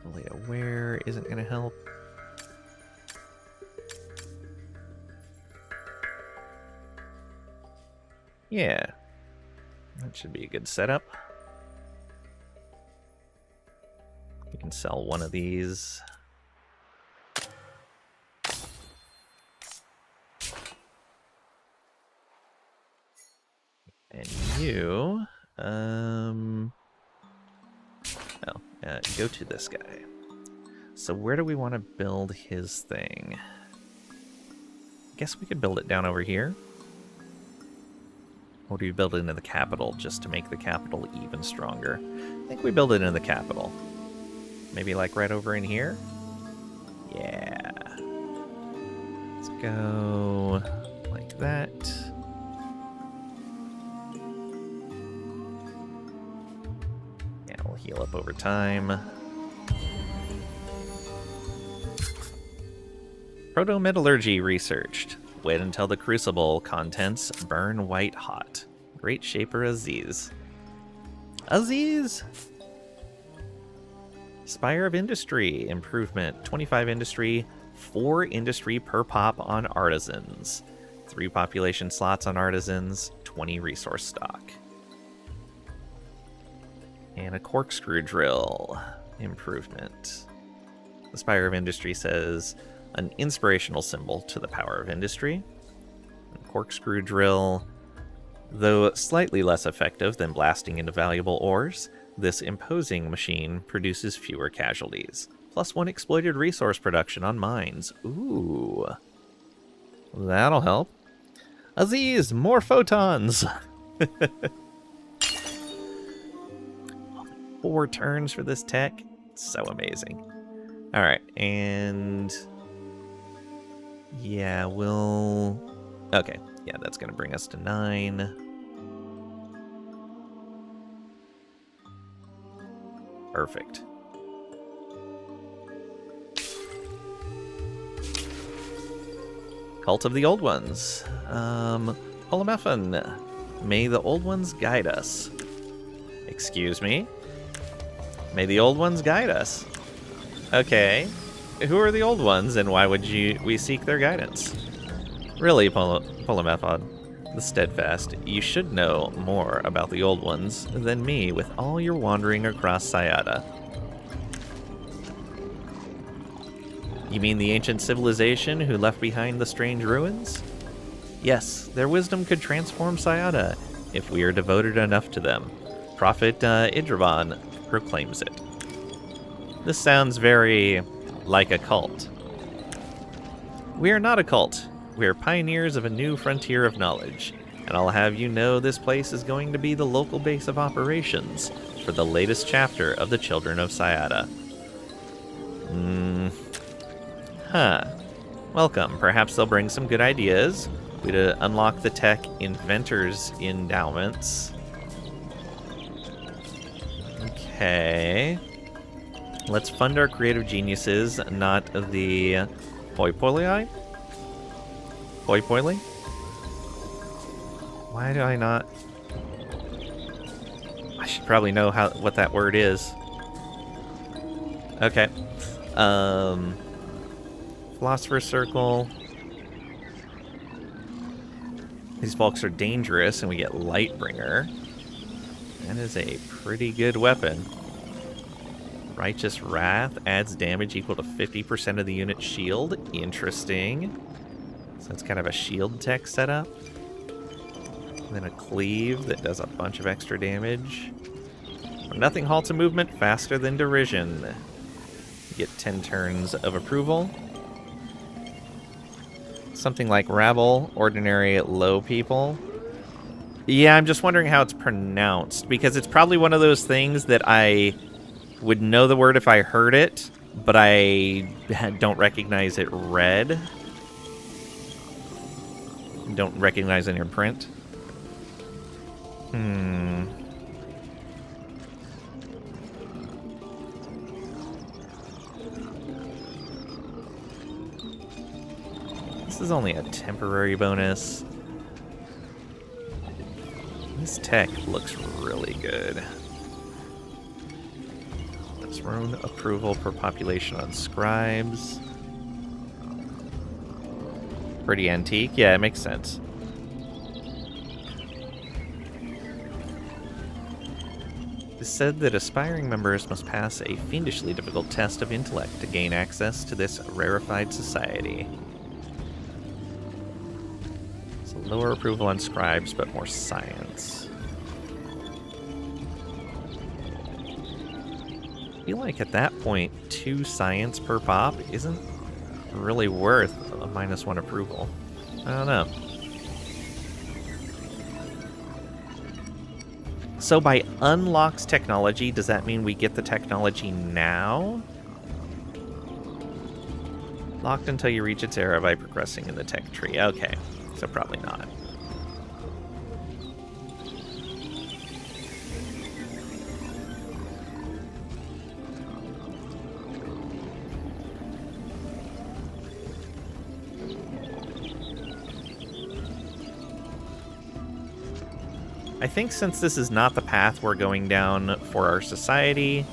Fully aware isn't going to help. Yeah. That should be a good setup. We can sell one of these. And you, go to this guy. So where do we want to build his thing? I guess we could build it down over here. Or do we build it into the capital just to make the capital even stronger? I think we build it in the capital. Maybe like right over in here? Yeah. Let's go like that. Yeah, we'll heal up over time. Proto-metallurgy researched. Wait until the crucible contents burn white hot. Great Shaper Aziz. Aziz! Spire of Industry improvement. 25 industry, 4 industry per pop on artisans. 3 population slots on artisans, 20 resource stock. And a corkscrew drill improvement. The Spire of Industry says an inspirational symbol to the power of industry. And corkscrew drill, though slightly less effective than blasting into valuable ores, this imposing machine produces fewer casualties. +1 exploited resource production on mines. Ooh. That'll help. Aziz, more photons! 4 turns for this tech. So amazing. Alright, and yeah, we'll... Okay, yeah, that's going to bring us to 9. Perfect. Cult of the Old Ones. Polymephon. May the Old Ones guide us. Excuse me? May the Old Ones guide us. Okay. Who are the Old Ones, and why would we seek their guidance? Really, Polymephon, the Steadfast, you should know more about the Old Ones than me with all your wandering across Sayada. You mean the ancient civilization who left behind the strange ruins? Yes, their wisdom could transform Sayada if we are devoted enough to them. Prophet Idravan proclaims it. This sounds very like a cult. We are not a cult. We are pioneers of a new frontier of knowledge, and I'll have you know this place is going to be the local base of operations for the latest chapter of the Children of Sayada. Welcome. Perhaps they'll bring some good ideas. We to unlock the tech inventors endowments. Okay. Let's fund our creative geniuses, not the hoi polloi? Hoi polloi? Why do I not? I should probably know what that word is. Okay. Philosopher's Circle. These folks are dangerous, and we get Lightbringer. That is a pretty good weapon. Righteous Wrath adds damage equal to 50% of the unit's shield. Interesting. So that's kind of a shield tech setup. And then a Cleave that does a bunch of extra damage. Nothing halts a movement faster than derision. You get 10 turns of approval. Something like rabble, ordinary low people. Yeah, I'm just wondering how it's pronounced, because it's probably one of those things that I would know the word if I heard it, but I don't recognize it read. Don't recognize it in print. This is only a temporary bonus. This tech looks really good. Throne approval per population on scribes. Pretty antique. Yeah, it makes sense. It's said that aspiring members must pass a fiendishly difficult test of intellect to gain access to this rarefied society. So lower approval on scribes, but more science. I feel like at that point, 2 science per pop isn't really worth a -1 approval. I don't know. So by unlocks technology, does that mean we get the technology now? Locked until you reach its era by progressing in the tech tree. Okay, so probably not. I think since this is not the path we're going down for our society,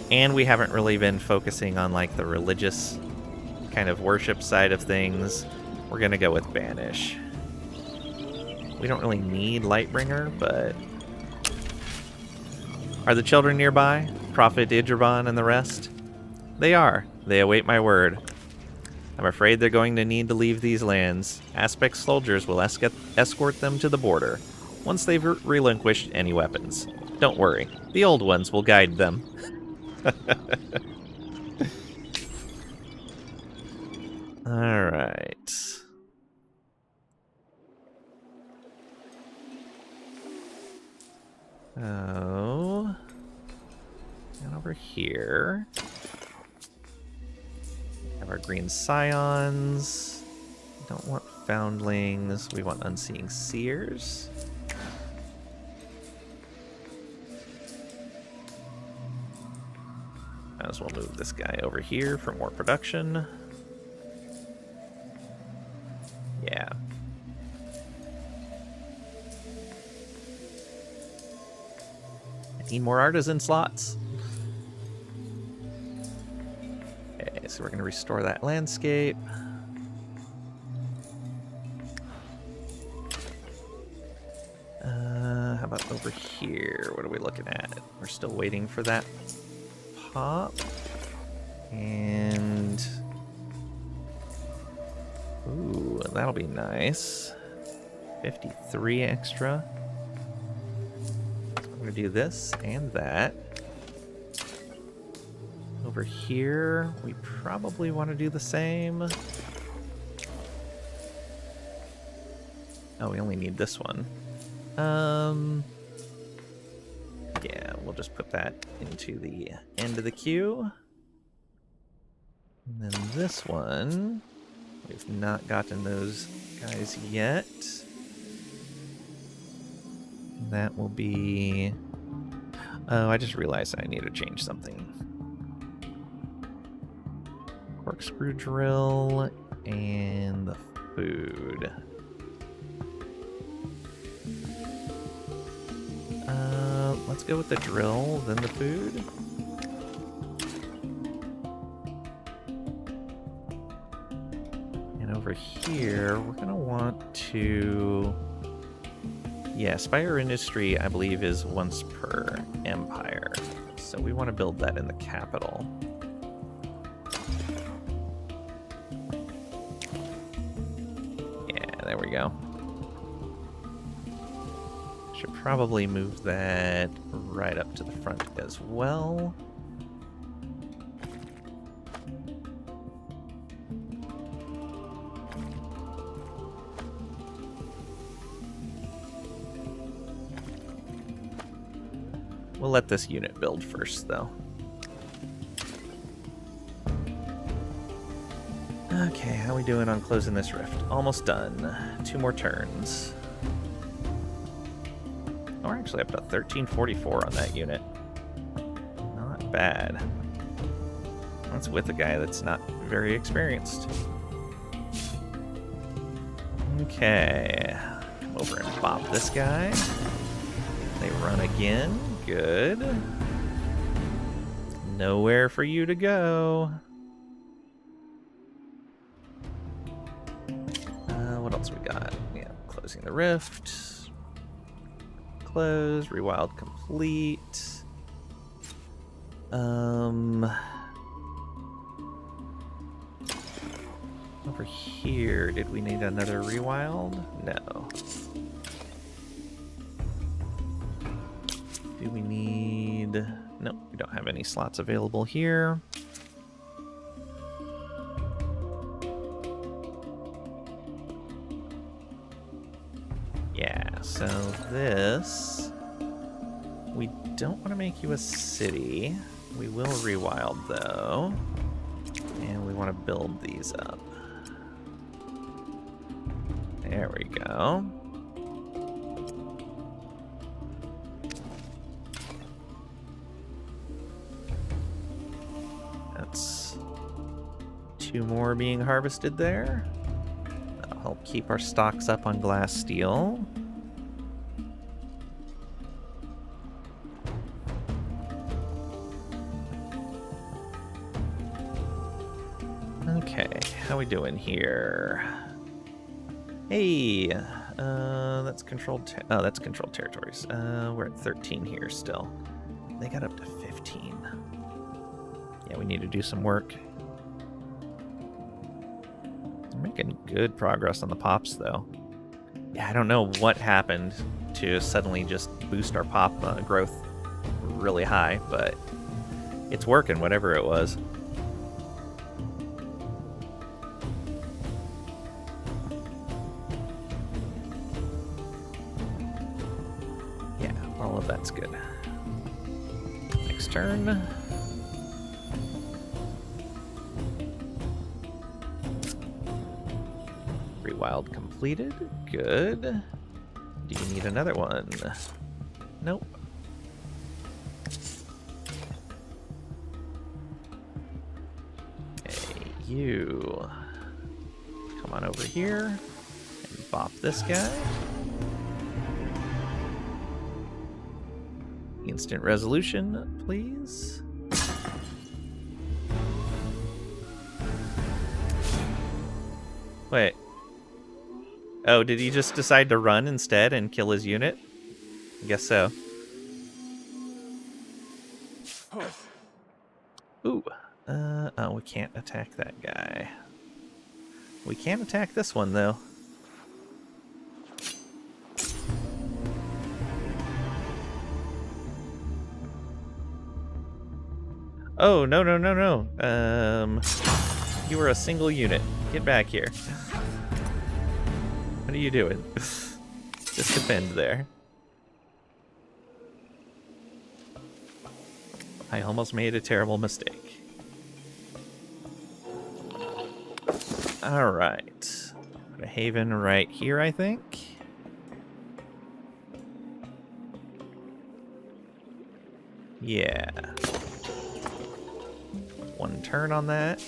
and we haven't really been focusing on like the religious kind of worship side of things, we're gonna go with Banish. We don't really need Lightbringer, but... Are the children nearby? Prophet Idriban and the rest? They are. They await my word. I'm afraid they're going to need to leave these lands. Aspect soldiers will escort them to the border, once they've relinquished any weapons. Don't worry, the old ones will guide them. Alright. Oh. And over here. We have our green scions. Don't want foundlings. We want unseeing seers. Might as well move this guy over here for more production. Yeah. I need more artisan slots. Okay, so we're going to restore that landscape. How about over here? What are we looking at? We're still waiting for that pop. And... ooh, that'll be nice. 53 extra. I'm going to do this and that. Over here, we probably want to do the same. Oh, we only need this one. Yeah, we'll just put that into the end of the queue. And then this one, we've not gotten those guys yet. That will be... oh, I just realized I need to change something. Corkscrew drill and the food. Let's go with the drill, then the food. And over here, we're gonna want to... yeah, Spire Industry, I believe, is once per empire. So we want to build that in the capital. Yeah, there we go. Should probably move that right up to the front as well. We'll let this unit build first, though. Okay, how we doing on closing this rift? Almost done. 2 more turns. Oh, we're actually up to 1344 on that unit. Not bad. That's with a guy that's not very experienced. Okay. Come over and bop this guy. They run again. Good. Nowhere for you to go. What else we got? Yeah, closing the rift. Close. Rewild complete. Over here, did we need another rewild? No. Do we need... Nope, we don't have any slots available here. Yeah, so this... We don't want to make you a city. We will rewild, though. And we want to build these up. There we go. That's 2 more being harvested there. That'll help keep our stocks up on glass steel. Okay, how we doing here? Hey, that's controlled. That's controlled territories. We're at 13 here still. They got up to 15. Yeah, we need to do some work. We're making good progress on the pops, though. Yeah, I don't know what happened to suddenly just boost our pop growth really high, but it's working, whatever it was. Yeah, all of that's good. Next turn. Rewild completed. Good. Do you need another one? Nope. Okay, you come on over here and bop this guy. Instant resolution, please. Wait. Oh, did he just decide to run instead and kill his unit? I guess so. Ooh. Oh, we can't attack that guy. We can attack this one, though. Oh, no, no, no, no. You were a single unit. Get back here. What are you doing? Just defend there. I almost made a terrible mistake. Alright. Put a haven right here, I think. Yeah. 1 turn on that.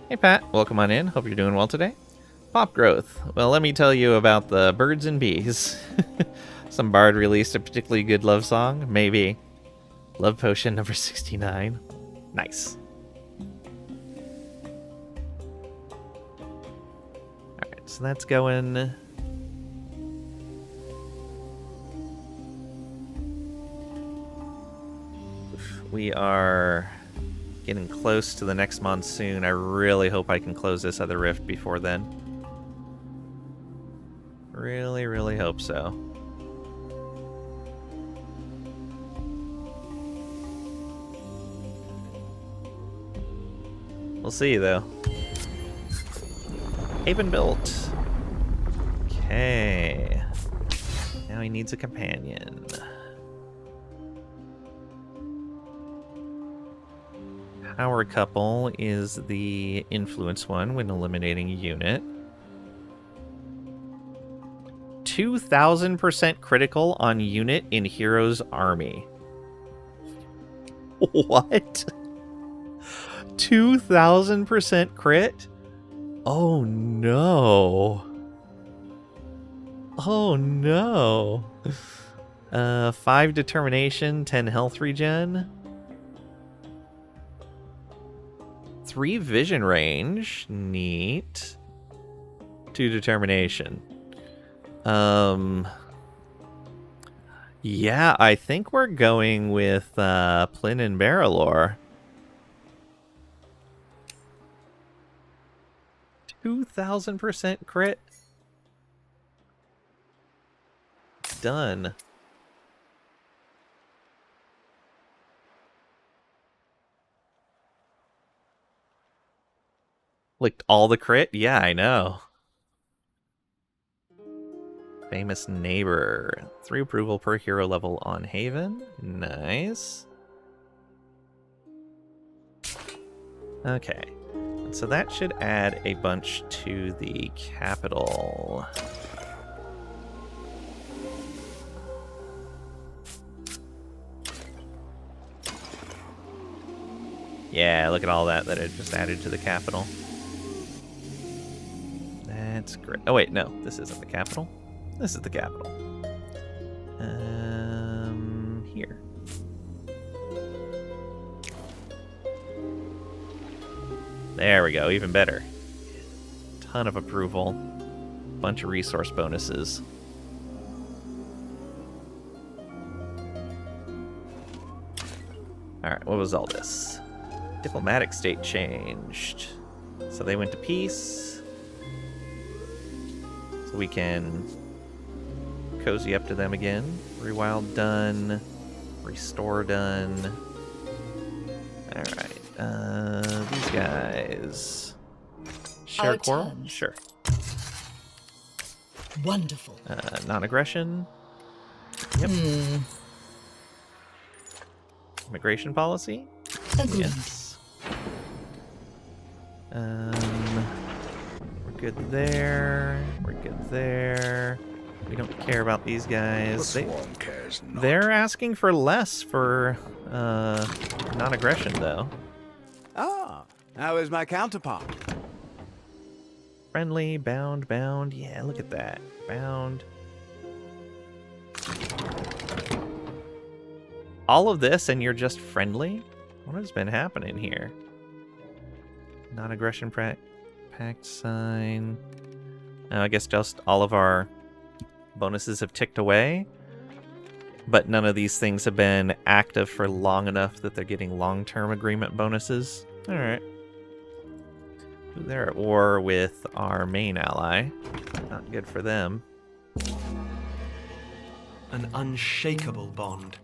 Hey Pat, welcome on in. Hope you're doing well today. Pop growth. Well, let me tell you about the birds and bees. Some bard released a particularly good love song. Maybe. Love potion number 69. Nice. Alright, so that's going... We are Getting close to the next monsoon. I really hope I can close this other rift before then. Really, really hope so. We'll see, though. Haven built. Okay. Now he needs a companion. Power couple is the influence one when eliminating a unit. 2000% critical on unit in hero's army. What? 2000% crit? Oh no. Oh no. 5 determination, 10 health regen. 3 vision range. Neat. 2 determination. Yeah, I think we're going with Plyn and Barrelor. 2000% crit. Done. Licked all the crit? Yeah, I know. Famous neighbor. 3 approval per hero level on Haven. Nice. Okay. So that should add a bunch to the capital. Yeah, look at all that it just added to the capital. That's great. Oh wait, no, this isn't the capital. This is the capital. Here. There we go, even better. Ton of approval. Bunch of resource bonuses. Alright, what was all this? Diplomatic state changed. So they went to peace. So we can cozy up to them again. Rewild done. Restore done. Alright. These guys. Share Our quarrel? turn. Sure. Wonderful. Non-aggression. Yep. Immigration policy? Agreed. Yes. We're good there. We're good there. We don't care about these The guys. swarm cares not. They're asking for less for non-aggression, though. Ah, how is my counterpart? Friendly, bound, bound. Yeah, look at that. Bound. All of this and you're just friendly? What has been happening here? Non-aggression pact sign. I guess just all of our bonuses have ticked away. But none of these things have been active for long enough that they're getting long-term agreement bonuses. Alright. They're at war with our main ally. Not good for them. An unshakable bond.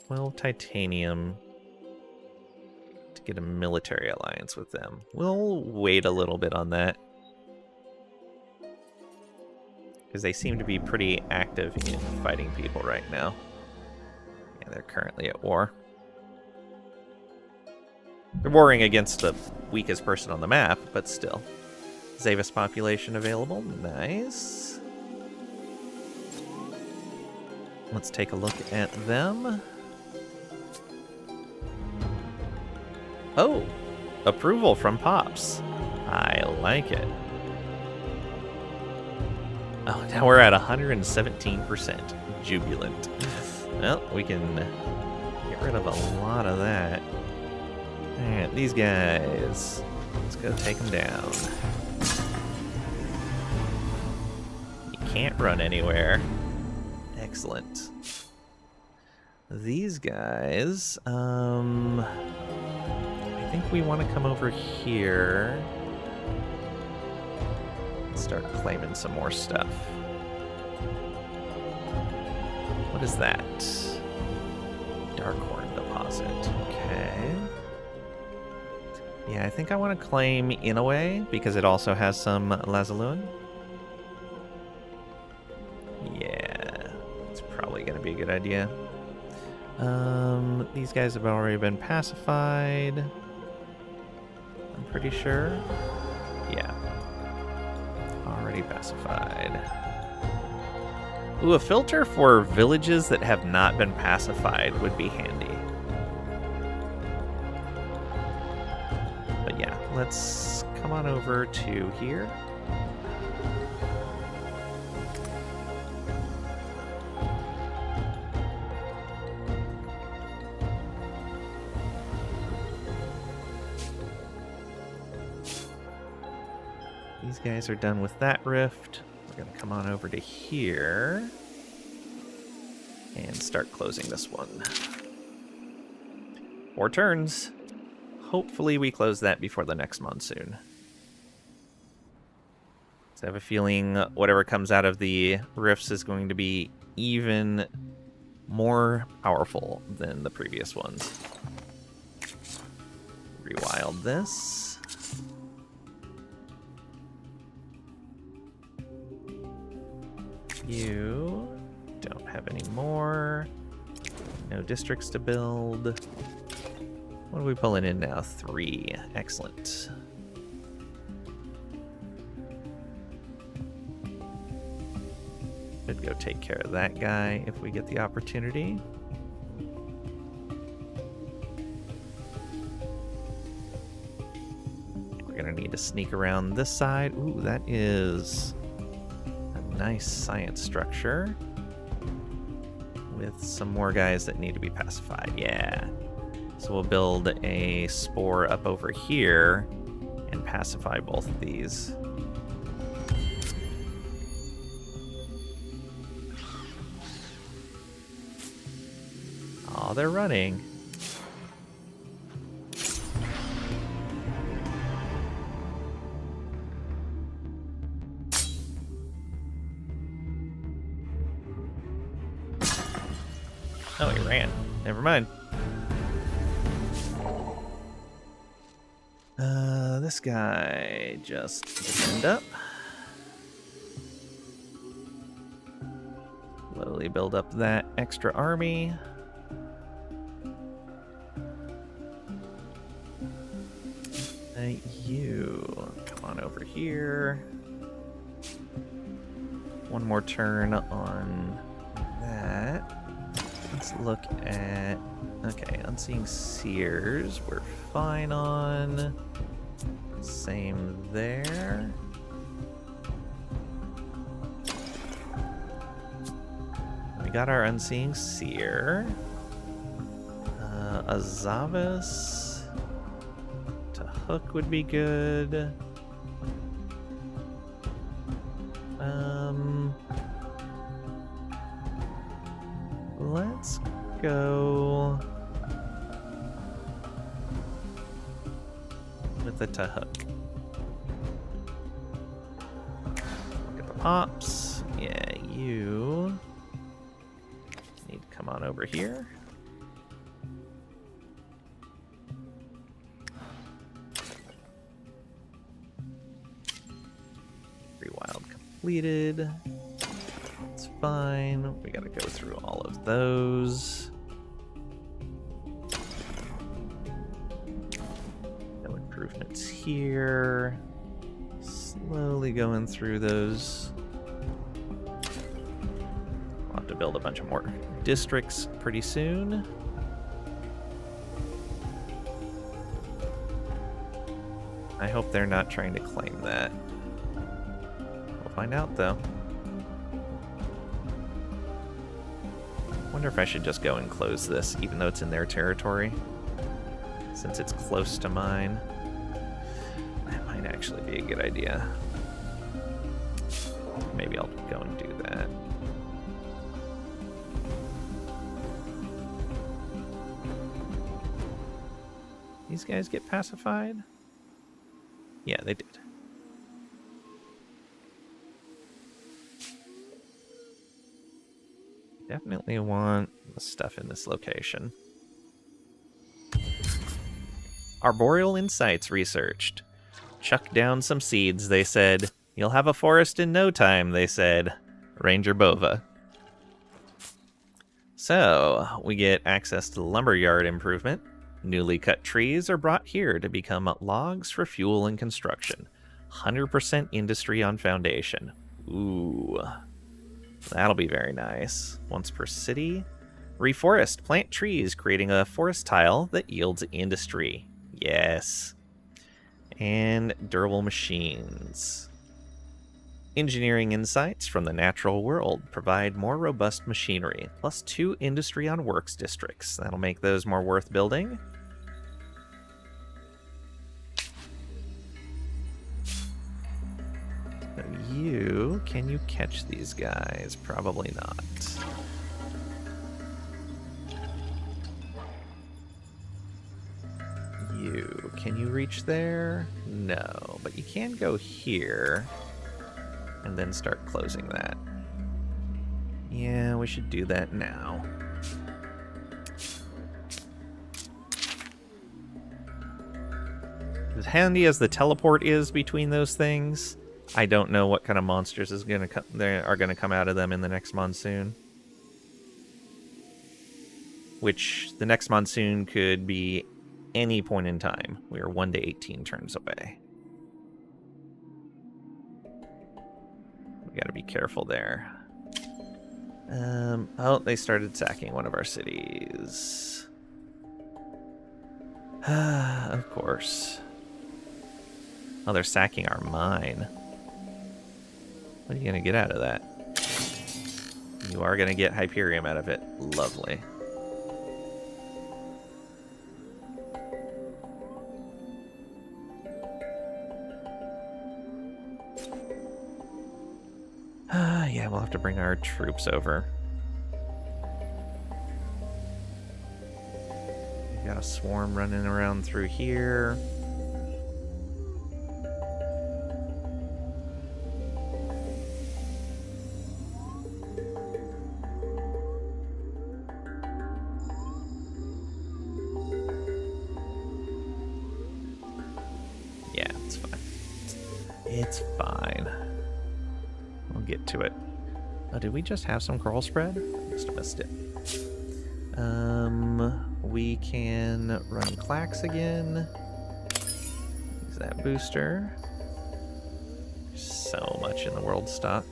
12 titanium to get a military alliance with them. We'll wait a little bit on that. Because they seem to be pretty active in fighting people right now. Yeah, they're currently at war. They're warring against the weakest person on the map, but still. Zavis population available. Nice. Let's take a look at them. Oh, approval from Pops. I like it. Oh, now we're at 117%. Jubilant. Well, we can get rid of a lot of that. Alright, these guys. Let's go take them down. You can't run anywhere. Excellent. These guys, think we want to come over here and start claiming some more stuff. What is that? Darkhorn deposit. Okay. Yeah, I think I want to claim Inouye because it also has some Lazaloon. Yeah, it's probably going to be a good idea. These guys have already been pacified. I'm pretty sure. Yeah. Already pacified. Ooh, a filter for villages that have not been pacified would be handy. But yeah, let's come on over to here. These guys are done with that rift. We're going to come on over to here and start closing this one. 4 turns. Hopefully we close that before the next monsoon. So I have a feeling whatever comes out of the rifts is going to be even more powerful than the previous ones. Rewild this. You don't have any more. No districts to build. What are we pulling in now? 3. Excellent. Could go take care of that guy if we get the opportunity. We're gonna need to sneak around this side. Ooh, that is nice science structure with some more guys that need to be pacified. Yeah. So we'll build a spore up over here and pacify both of these. Oh, they're running. Oh, he ran. Never mind. This guy just defend up. Slowly build up that extra army. You come on over here. One more turn on that. Let's look at... Okay, Unseeing Seers, we're fine on. Same there. We got our Unseeing Seer. Azavis to hook would be good. Let's go with the Tahook. Look at the pops. Yeah, you need to come on over here. Rewild completed. It's fine. We gotta go through all of those. No improvements here. Slowly going through those. We'll have to build a bunch of more districts pretty soon. I hope they're not trying to claim that. We'll find out though. Wonder if I should just go and close this, even though it's in their territory, since it's close to mine. That might actually be a good idea. Maybe I'll go and do that. these guys get pacified? Yeah, they did. Definitely want the stuff in this location. Arboreal Insights researched. Chuck down some seeds, they said. You'll have a forest in no time, they said. Ranger Bova. So, we get access to the lumberyard improvement. Newly cut trees are brought here to become logs for fuel and construction. 100% industry on foundation. Ooh. That'll be very nice. Once per city. Reforest. Plant trees, creating a forest tile that yields industry. Yes. And durable machines. Engineering insights from the natural world provide more robust machinery, plus 2 industry on works districts. That'll make those more worth building. Can you catch these guys? Probably not. Can you reach there? No, but you can go here and then start closing that. Yeah, we should do that now. As handy as the teleport is between those things, I don't know what kind of monsters are going to come out of them in the next monsoon. Which, the next monsoon could be any point in time. We are 1 to 18 turns away. We gotta be careful there. Oh, they started sacking one of our cities. Of course. Oh, they're sacking our mine. What are you gonna get out of that? You are gonna get Hyperium out of it. Lovely. Yeah, we'll have to bring our troops over. We got a swarm running around through here. Yeah, it's fine. It's fine. We'll get to it. Oh, did we just have some coral spread? Must have missed it. We can run Clax again. Use that booster. So much in the world stock.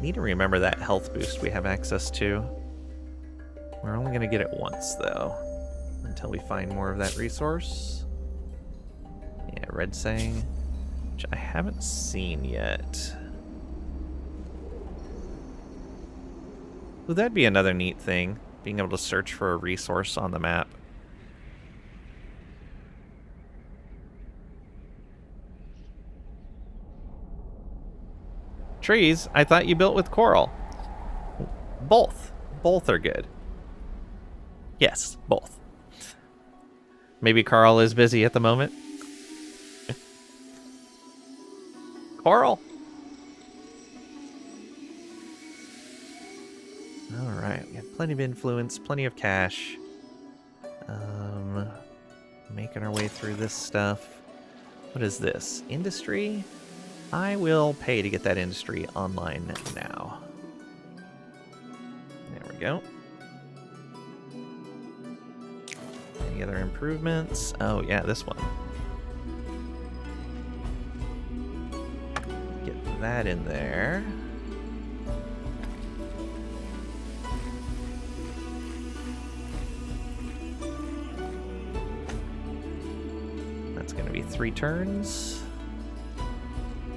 Need to remember that health boost we have access to. We're only going to get it once, though, until we find more of that resource. Yeah, Red Sang, which I haven't seen yet. Would that be another neat thing? Being able to search for a resource on the map. Trees? I thought you built with coral. Both. Both are good. Yes, both. Maybe Carl is busy at the moment. Coral. Alright, we have plenty of influence, plenty of cash. Making our way through this stuff. What is this? Industry? I will pay to get that industry online now. There we go. Any other improvements? Oh yeah, this one. Get that in there. That's going to be 3 turns.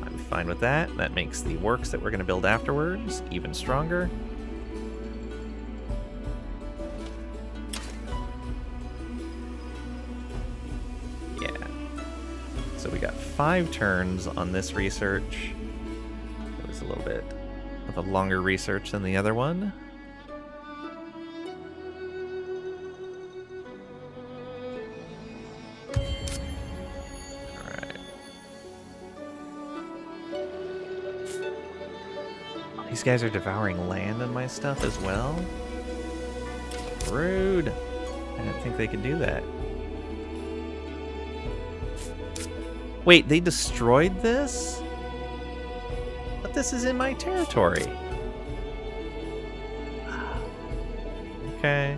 I'm fine with that. That makes the works that we're going to build afterwards even stronger. Yeah. So we got 5 turns on this research. It was a little bit of a longer research than the other one. These guys are devouring land on my stuff as well? Rude. I didn't think they could do that. Wait, they destroyed this? But this is in my territory. Okay.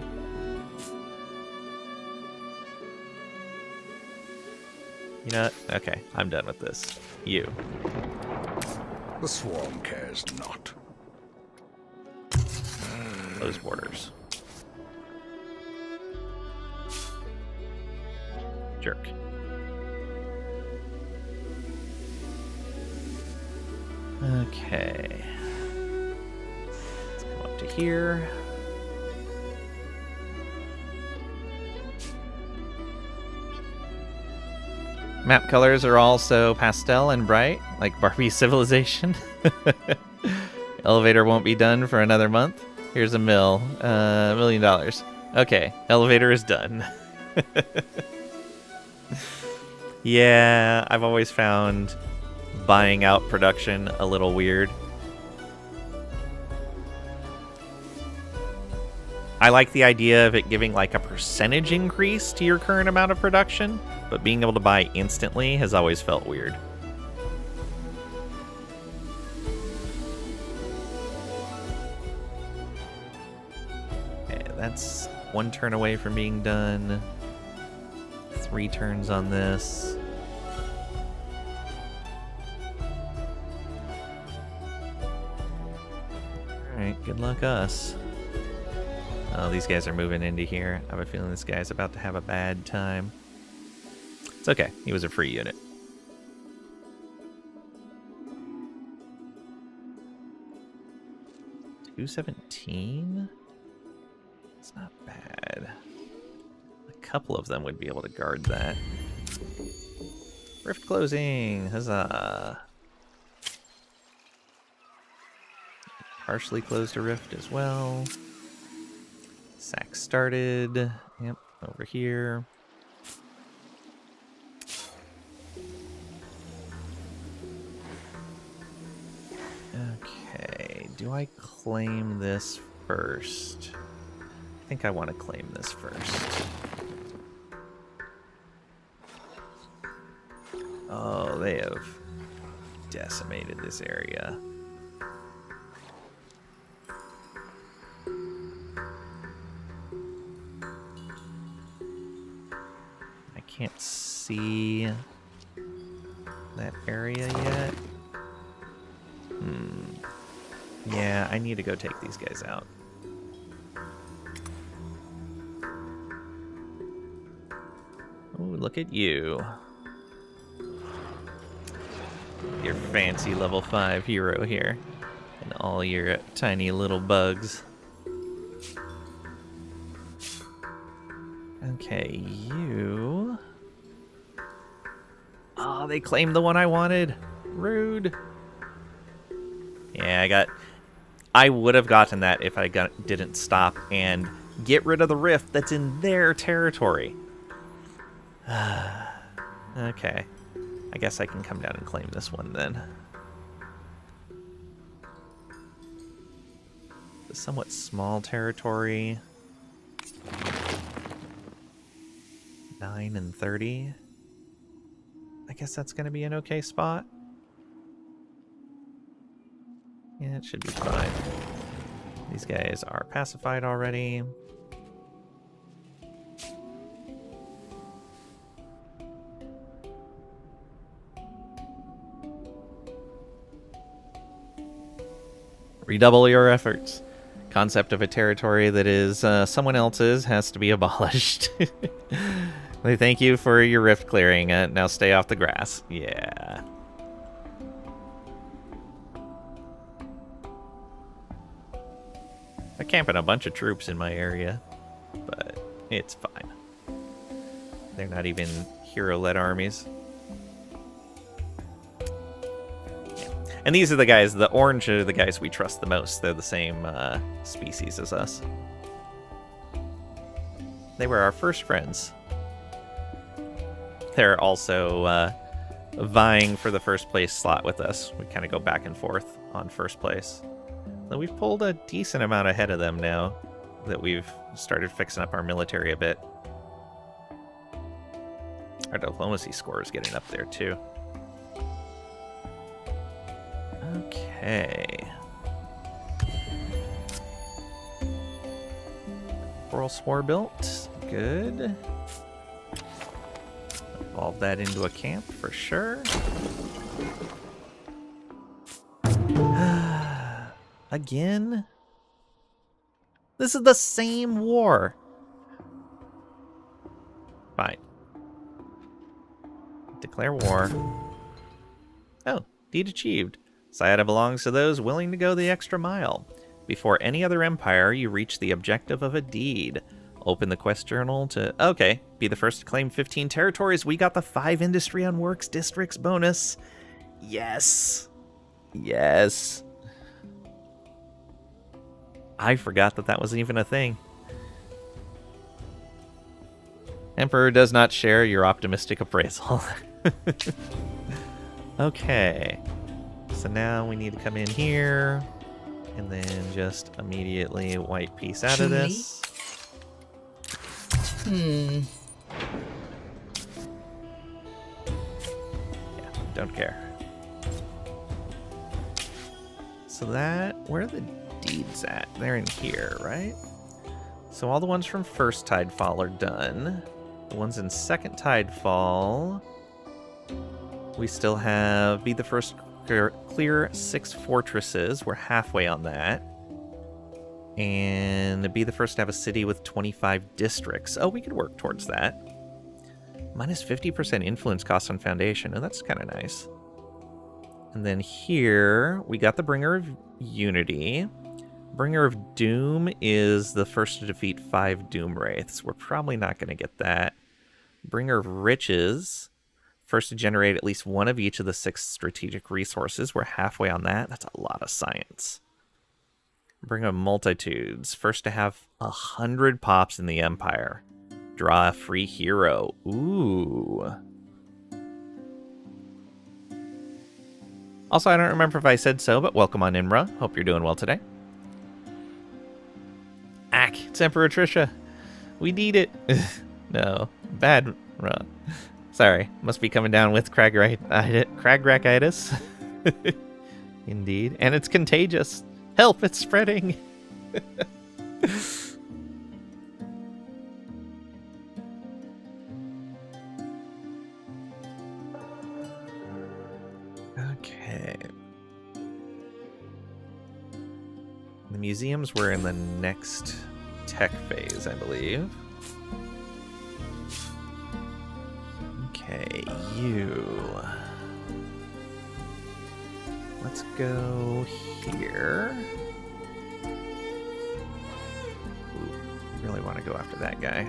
You know what? Okay, I'm done with this. You. The swarm cares not. Close borders. Jerk. Okay. Let's come up to here. Map colors are also pastel and bright, like Barbie's Civilization. Elevator won't be done for another month. Here's a $1 million. Okay, elevator is done. Yeah, I've always found buying out production a little weird. I like the idea of it giving like a percentage increase to your current amount of production, but being able to buy instantly has always felt weird. Okay, that's 1 turn away from being done. 3 turns on this. Alright, good luck us. Oh, these guys are moving into here. I have a feeling this guy's about to have a bad time. It's okay. He was a free unit. $217? It's not bad. A couple of them would be able to guard that. Rift closing! Huzzah! Partially closed a rift as well. Sack started. Yep, over here. Okay, do I claim this first? I think I want to claim this first. Oh, they have decimated this area. I can't see that area yet. Yeah, I need to go take these guys out. Oh, look at you. Your fancy level 5 hero here. And all your tiny little bugs. Okay, you... Oh, they claimed the one I wanted. Rude. Yeah, I would have gotten that if I didn't stop and get rid of the rift that's in their territory. Okay. I guess I can come down and claim this one then. The somewhat small territory. 9 and 30. I guess that's going to be an okay spot. Yeah, it should be fine. These guys are pacified already. Redouble your efforts. Concept of a territory that is someone else's has to be abolished. They thank you for your rift clearing. Now stay off the grass. Yeah. They're camping a bunch of troops in my area, but it's fine. They're not even hero-led armies. Yeah. And these are the guys, the orange are the guys we trust the most. They're the same species as us. They were our first friends. They're also vying for the first place slot with us. We kind of go back and forth on first place. Though we've pulled a decent amount ahead of them now that we've started fixing up our military a bit. Our diplomacy score is getting up there too. Okay. Coral Spore built. Good. Evolve that into a camp for sure. Again? This is the same war. Fine. Declare war. Oh, deed achieved. Sayada belongs to those willing to go the extra mile. Before any other empire, you reach the objective of a deed. Open the quest journal to... Okay, be the first to claim 15 territories. We got the 5 industry on works districts bonus. Yes. Yes. I forgot that that was even a thing. Emperor does not share your optimistic appraisal. Okay. So now we need to come in here and then just immediately wipe peace out of this. Yeah, don't care. So that, where are the deeds at? They're in here, right? So all the ones from First Tidefall are done. The ones in Second Tidefall, we still have be the first clear 6 fortresses. We're halfway on that. And be the first to have a city with 25 districts. Oh, we could work towards that. Minus 50% influence cost on Foundation. Oh, that's kind of nice. And then here, we got the Bringer of Unity. Bringer of Doom is the first to defeat 5 Doom Wraiths. We're probably not going to get that. Bringer of Riches, first to generate at least one of each of the 6 strategic resources. We're halfway on that. That's a lot of science. Bringer of Multitudes, first to have 100 pops in the Empire. Draw a free hero. Ooh. Also, I don't remember if I said so, but welcome on Imra. Hope you're doing well today. Ack, it's Emperor Trisha. We need it. No, bad. Sorry, must be coming down with Cragrachitis. Indeed, and it's contagious. Help, it's spreading. Okay. The museums were in the next tech phase, I believe. Okay, you. Let's go here. Ooh, really want to go after that guy.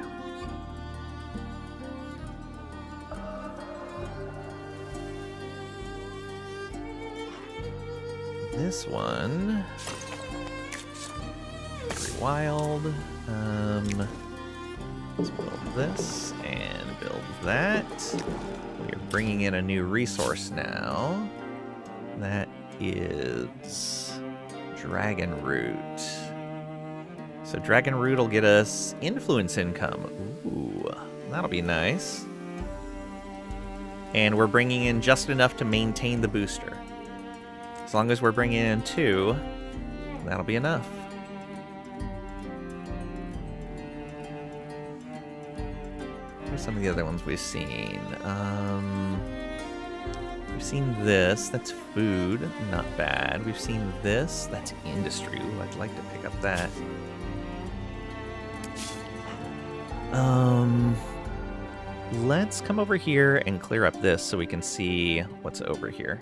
This one. Very wild. Let's build this and build that. We are bringing in a new resource now. That is Dragon Root. So Dragon Root will get us influence income. Ooh, that'll be nice. And we're bringing in just enough to maintain the booster. As long as we're bringing in 2, that'll be enough. Here's some of the other ones we've seen. We've seen this. That's food. Not bad. We've seen this. That's industry. Ooh, I'd like to pick up that. Let's come over here and clear up this so we can see what's over here.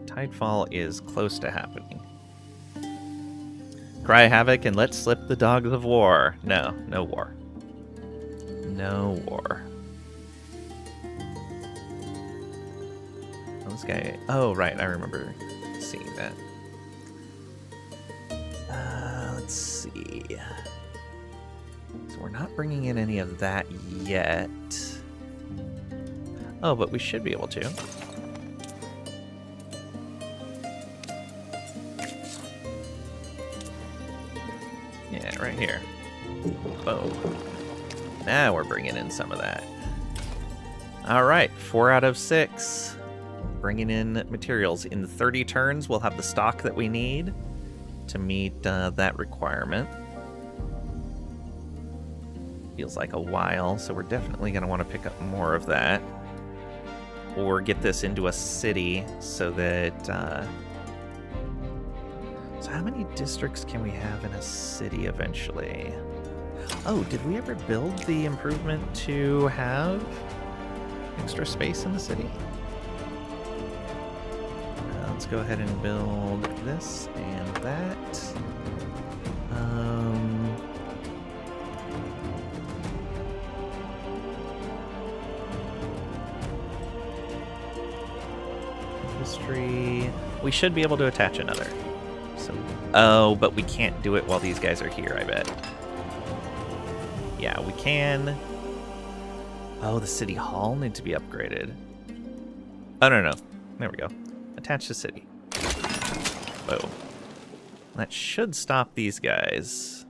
Tidefall is close to happening. Cry havoc and let slip the dogs of war. No, no war. No war. Oh, this guy... Oh, right, I remember seeing that. Let's see. So we're not bringing in any of that yet. Oh, but we should be able to. right here. Boom. Now we're bringing in some of that. All right, 4 out of 6. Bringing in materials. In 30 turns, we'll have the stock that we need to meet that requirement. Feels like a while, so we're definitely going to want to pick up more of that. Or get this into a city so that... So how many districts can we have in a city eventually? Oh, did we ever build the improvement to have extra space in the city? Let's go ahead and build this and that. History. We should be able to attach another. So, oh, but we can't do it while these guys are here, I bet. Yeah, we can. Oh, the city hall needs to be upgraded. Oh, no. There we go. Attach to city. Boom. That should stop these guys.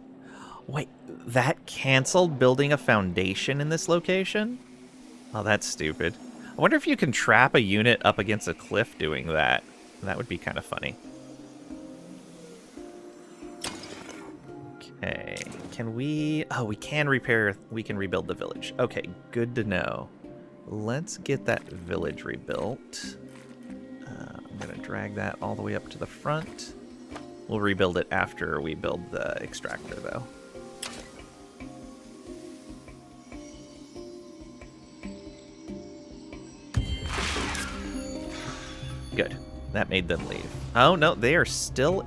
Wait, that canceled building a foundation in this location? Oh, that's stupid. I wonder if you can trap a unit up against a cliff doing that. That would be kind of funny. Okay, can we... Oh, we can rebuild the village. Okay, good to know. Let's get that village rebuilt. I'm going to drag that all the way up to the front. We'll rebuild it after we build the extractor, though. Good. That made them leave. Oh, no, they are still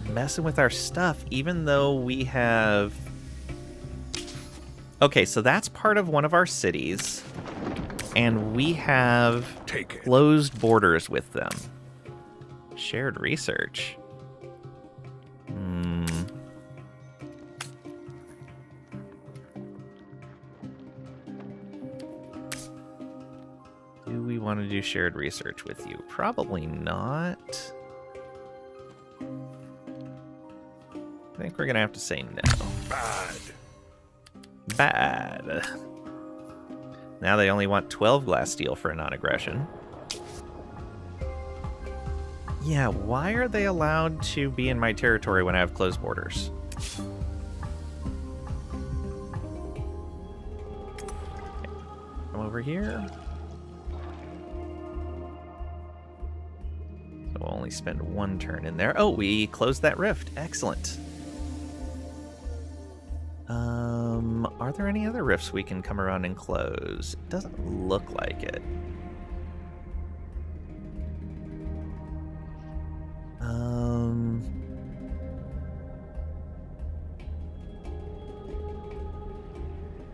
messing with our stuff, even though we have... Okay, so that's part of one of our cities, and we have closed borders with them. Shared research. Do we want to do shared research with you? Probably not. I think we're going to have to say no. Bad. Now they only want 12 glass steel for a non-aggression. Yeah, why are they allowed to be in my territory when I have closed borders? Okay. Come over here. So we'll only spend 1 turn in there. Oh, we closed that rift. Excellent. Are there any other rifts we can come around and close? It doesn't look like it.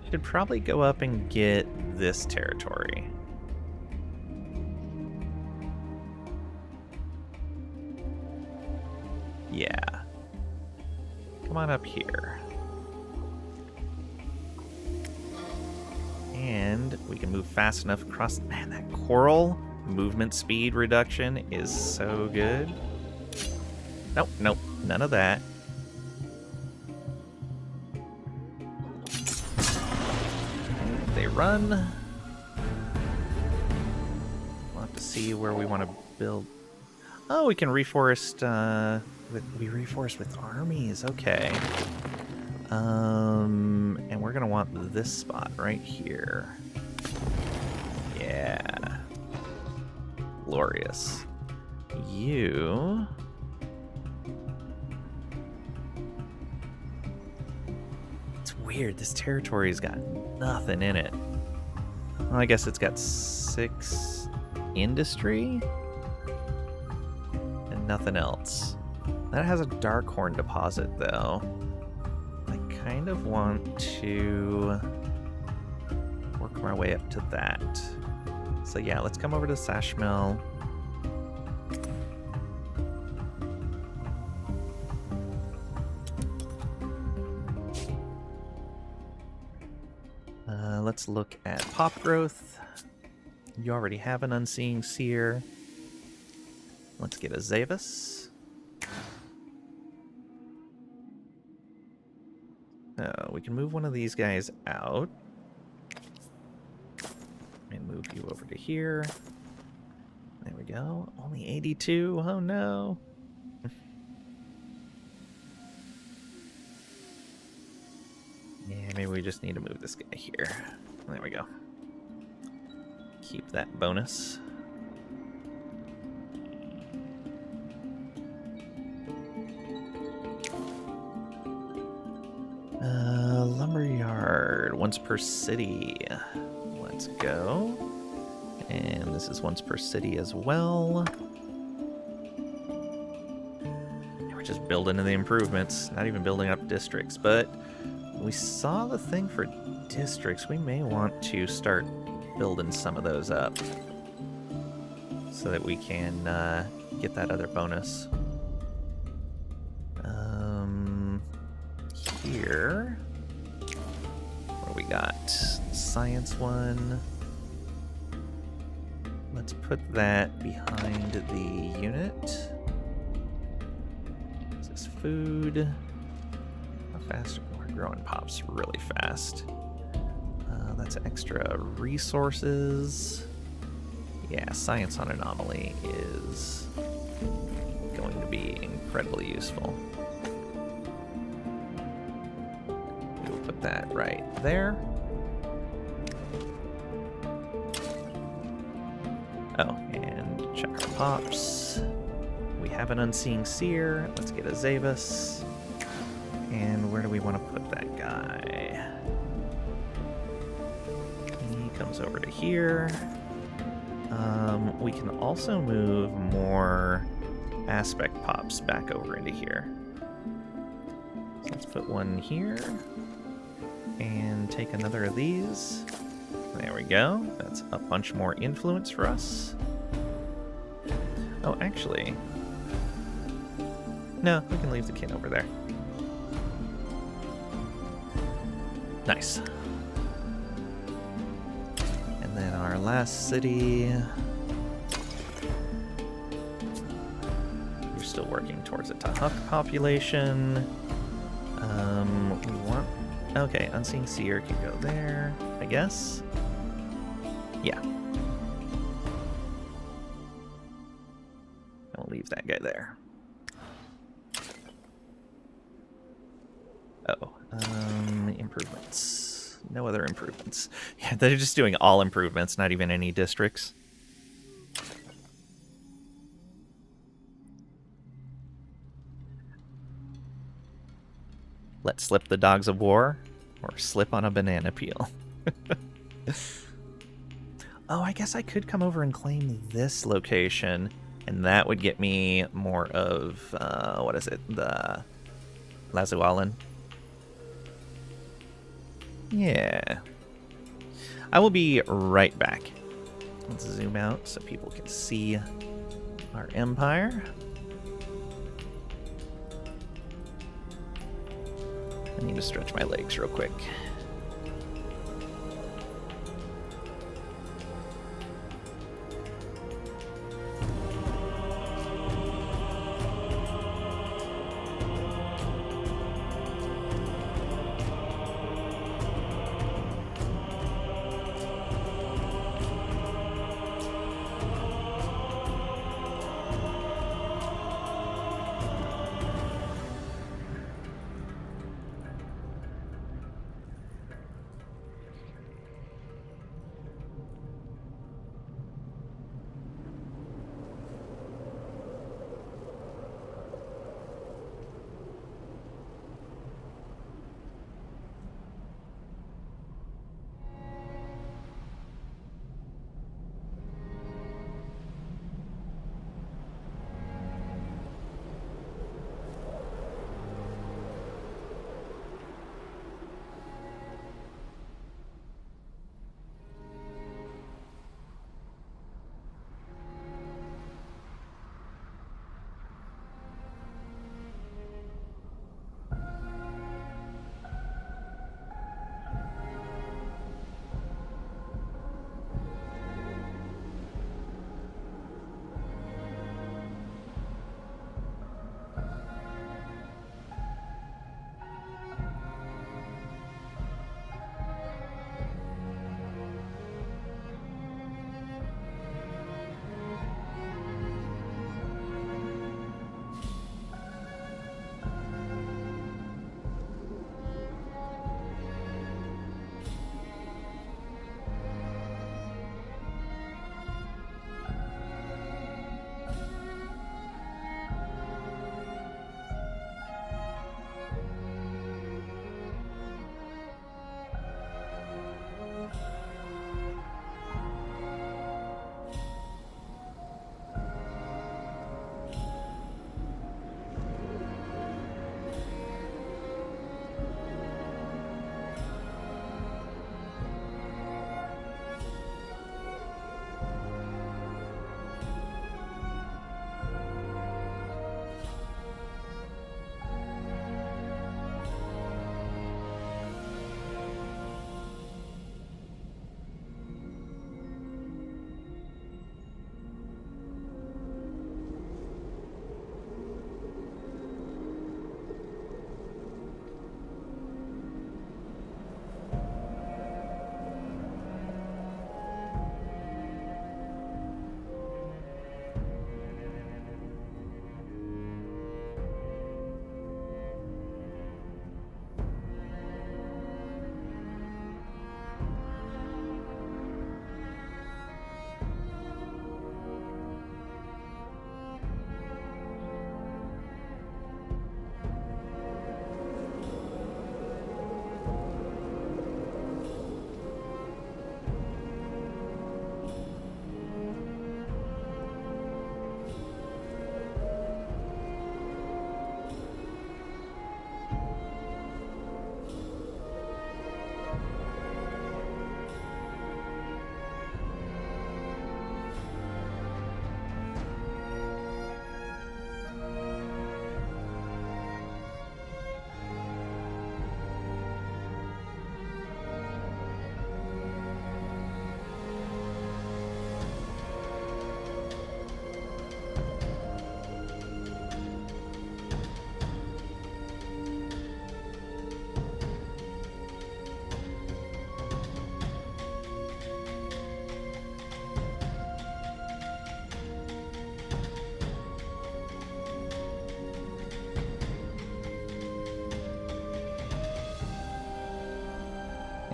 Should probably go up and get this territory. Yeah. Come on up here. And we can move fast enough across... Man, that coral movement speed reduction is so good. Nope, nope, none of that. They run. We'll have to see where we want to build. Oh, we can reforest... we reforest with armies, okay. And we're gonna want this spot right here. Yeah. Glorious. You... It's weird, this territory's got nothing in it. Well, I guess it's got 6 industry and nothing else. That has a Darkhorn deposit, though. I kind of want to work my way up to that. So yeah, let's come over to Sashmel. Let's look at pop growth. You already have an Unseeing Seer. Let's get a Zavis. we can move one of these guys out. And move you over to here. There we go. Only 82. Oh no. Yeah, maybe we just need to move this guy here. There we go. Keep that bonus. Lumberyard, once per city. Let's go. And this is once per city as well. And we're just building the improvements, not even building up districts. But we saw the thing for districts. We may want to start building some of those up so that we can get that other bonus. Here, what do we got? Science one. Let's put that behind the unit. This is food. How fast we're growing pops really fast. That's extra resources. Yeah, science on anomaly is going to be incredibly useful. We'll put that right there. Oh, and check our pops. We have an Unseeing Seer. Let's get a Zavis. And where do we want to put that guy? He comes over to here. We can also move more aspect pops back over into here. So let's put one here. And take another of these. There we go. That's a bunch more influence for us. Oh, actually... no, we can leave the kin over there. Nice. And then our last city... we're still working towards a Tahuk population. We want... okay, Unseeing Seer can go there, I guess. Yeah. I'll leave that guy there. Oh, improvements. No other improvements. Yeah, they're just doing all improvements, not even any districts. Let slip the dogs of war, or slip on a banana peel. Oh, I guess I could come over and claim this location, and that would get me more of, what is it, the Lazualan? Yeah. I will be right back. Let's zoom out so people can see our empire. I need to stretch my legs real quick.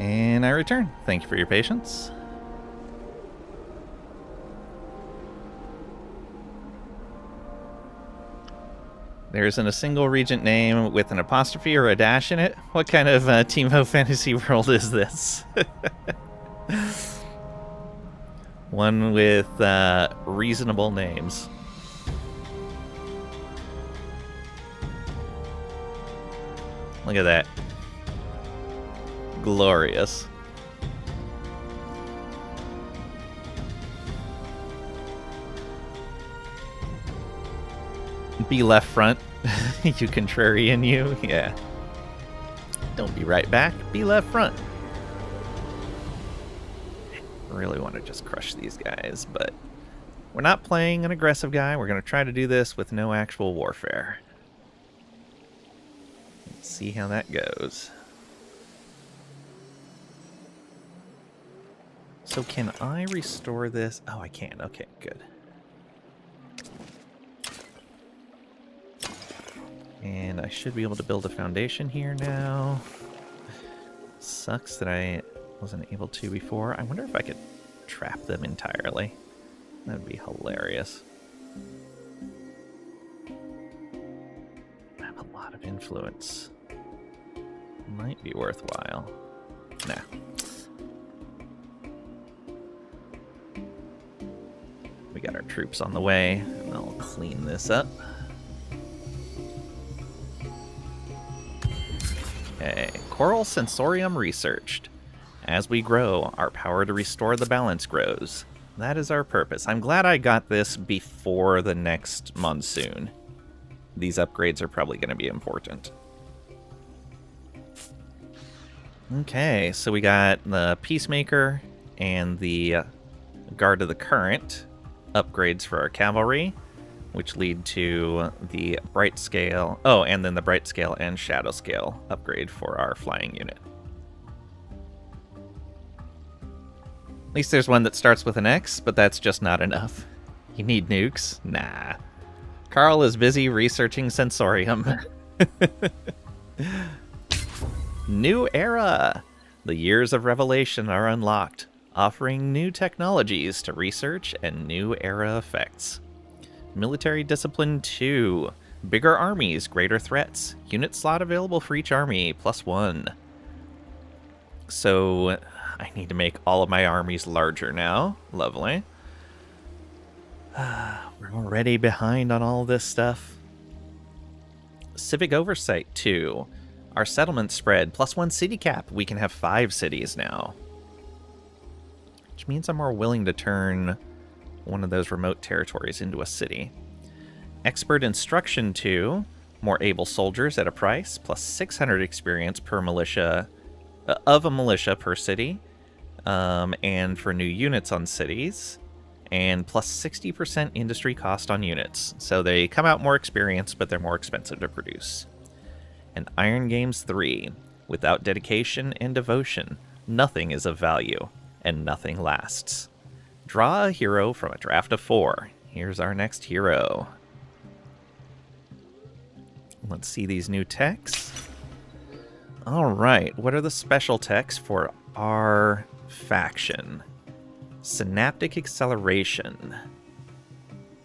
And I return. Thank you for your patience. There isn't a single regent name with an apostrophe or a dash in it. What kind of Teemo fantasy world is this? One with reasonable names. Look at that. Glorious. Be left front. You contrarian, you. Yeah. Don't be right back. Be left front. Really want to just crush these guys, but we're not playing an aggressive guy. We're going to try to do this with no actual warfare. Let's see how that goes. So can I restore this? Oh, I can. Okay, good. And I should be able to build a foundation here now. Sucks that I wasn't able to before. I wonder if I could trap them entirely. That would be hilarious. I have a lot of influence. Might be worthwhile. Nah. We got our troops on the way, and I'll clean this up. Okay, Coral Sensorium researched. As we grow, our power to restore the balance grows. That is our purpose. I'm glad I got this before the next monsoon. These upgrades are probably going to be important. Okay, so we got the Peacemaker and the Guard of the Current upgrades for our cavalry, which lead to the Bright Scale. Oh, and then the Bright Scale and Shadow Scale upgrade for our flying unit. At least there's one that starts with an X, but that's just not enough. You need nukes? Nah. Carl is busy researching Sensorium. New era! The years of revelation are unlocked, offering new technologies to research and new era effects. Military Discipline 2. Bigger armies, greater threats. Unit slot available for each army, +1. So I need to make all of my armies larger now. Lovely. We're already behind on all this stuff. Civic Oversight 2. Our settlement spread, +1 city cap. We can have 5 cities now. Which means I'm more willing to turn one of those remote territories into a city. Expert Instruction 2. More able soldiers at a price, +600 experience per militia, of a militia per city. And for new units on cities. And +60% industry cost on units. So they come out more experienced, but they're more expensive to produce. And Iron Games 3. Without dedication and devotion, nothing is of value, and nothing lasts. Draw a hero from a draft of 4. Here's our next hero. Let's see these new techs. Alright, what are the special techs for our faction? Synaptic Acceleration.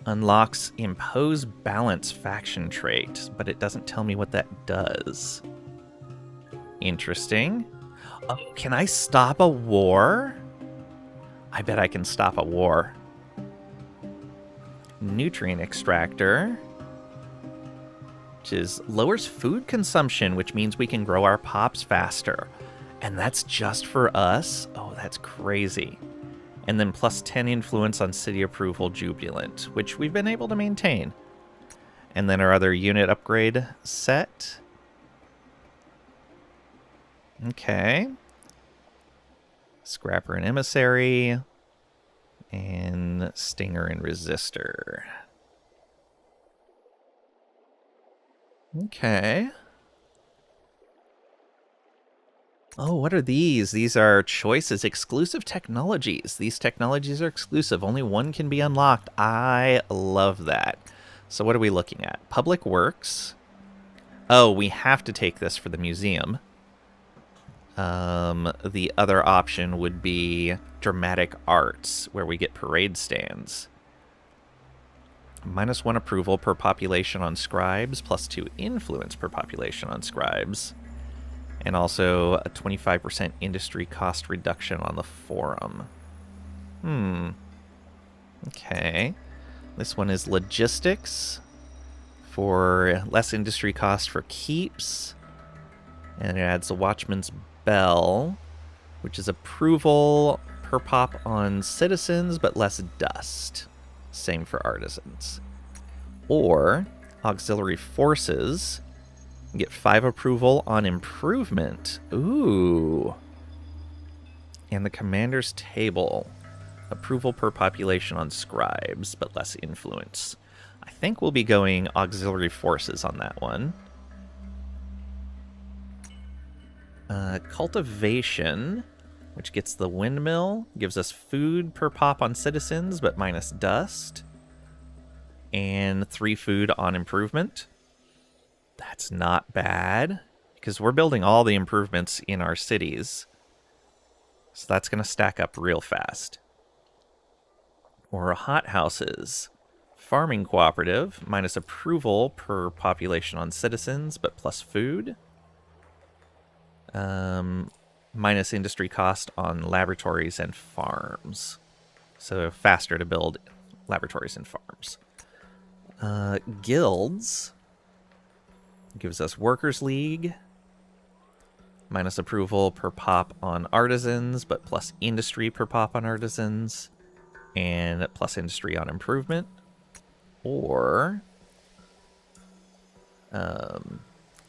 Unlocks Impose Balance faction trait, but it doesn't tell me what that does. Interesting. Oh, can I stop a war? I bet I can stop a war. Nutrient Extractor, which is lowers food consumption, which means we can grow our pops faster. And that's just for us? Oh, that's crazy. And then +10 influence on city approval Jubilant, which we've been able to maintain. And then our other unit upgrade set. Okay. Scrapper and Emissary. And Stinger and Resistor. Okay. Oh, what are these? These are choices, exclusive technologies. These technologies are exclusive. Only one can be unlocked. I love that. So what are we looking at? Public Works. Oh, we have to take this for the museum. The other option would be dramatic arts, where we get parade stands. -1 approval per population on scribes, +2 influence per population on scribes. And also a 25% industry cost reduction on the forum. Okay. This one is logistics for less industry cost for keeps. And it adds a Watchman's Bell, which is approval per pop on citizens, but less dust. Same for artisans. Or auxiliary forces. Get 5 approval on improvement. Ooh. And the commander's table. Approval per population on scribes, but less influence. I think we'll be going auxiliary forces on that one. Cultivation, which gets the windmill, gives us food per pop on citizens, but minus dust. And 3 food on improvement. That's not bad, because we're building all the improvements in our cities. So that's going to stack up real fast. Or hothouses. Farming cooperative, minus approval per population on citizens, but plus food. Minus industry cost on laboratories and farms. So faster to build laboratories and farms. Guilds gives us Workers' League. Minus approval per pop on artisans, but plus industry per pop on artisans. And plus industry on improvement. Or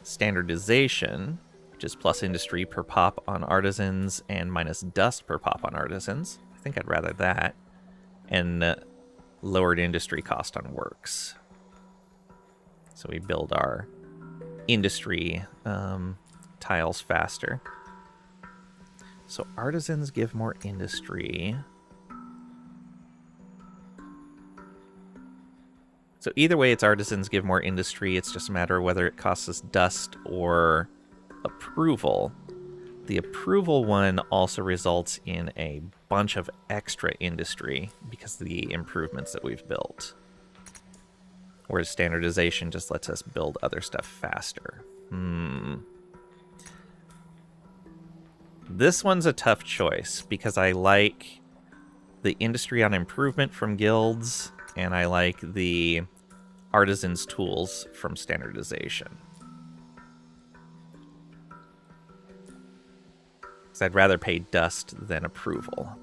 standardization, which is plus industry per pop on artisans and minus dust per pop on artisans. I think I'd rather that. And lowered industry cost on works. So we build our industry tiles faster. So artisans give more industry. So either way, it's artisans give more industry. It's just a matter of whether it costs us dust or approval. The approval one also results in a bunch of extra industry because of the improvements that we've built. Whereas standardization just lets us build other stuff faster. This one's a tough choice because I like the industry on improvement from guilds, and I like the artisans' tools from standardization. Because I'd rather pay dust than approval.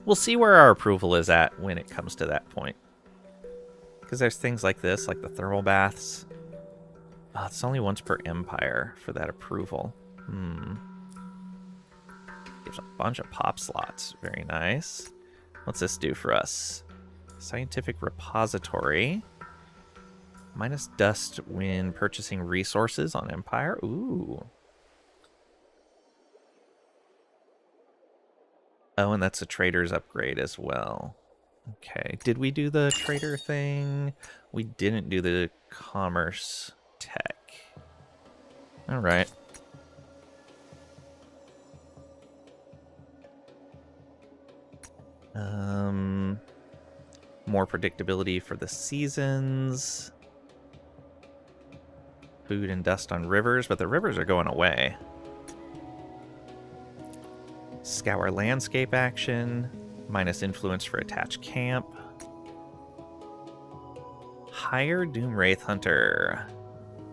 We'll see where our approval is at when it comes to that point. Because there's things like this, like the thermal baths. Oh, it's only once per empire for that approval. Gives a bunch of pop slots. Very nice. What's this do for us? Scientific repository. Minus dust when purchasing resources on empire. Ooh. Oh, and that's a trader's upgrade as well. Okay, did we do the trader thing? We didn't do the commerce tech. All right. More predictability for the seasons. Food and dust on rivers, but the rivers are going away. Scour landscape action. Minus influence for attached camp. Hire Doom Wraith Hunter.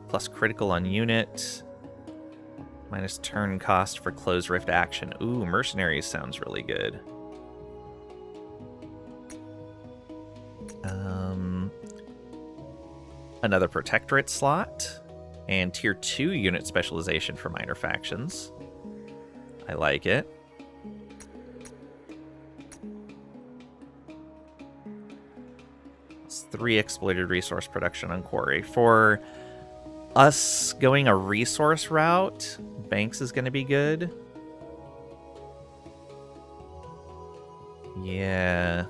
Plus critical on unit. Minus turn cost for close rift action. Ooh, mercenaries sounds really good. Another protectorate slot. And tier 2 unit specialization for minor factions. I like it. It's 3 exploited resource production on quarry. For us going a resource route, Banks is going to be good. Yeah.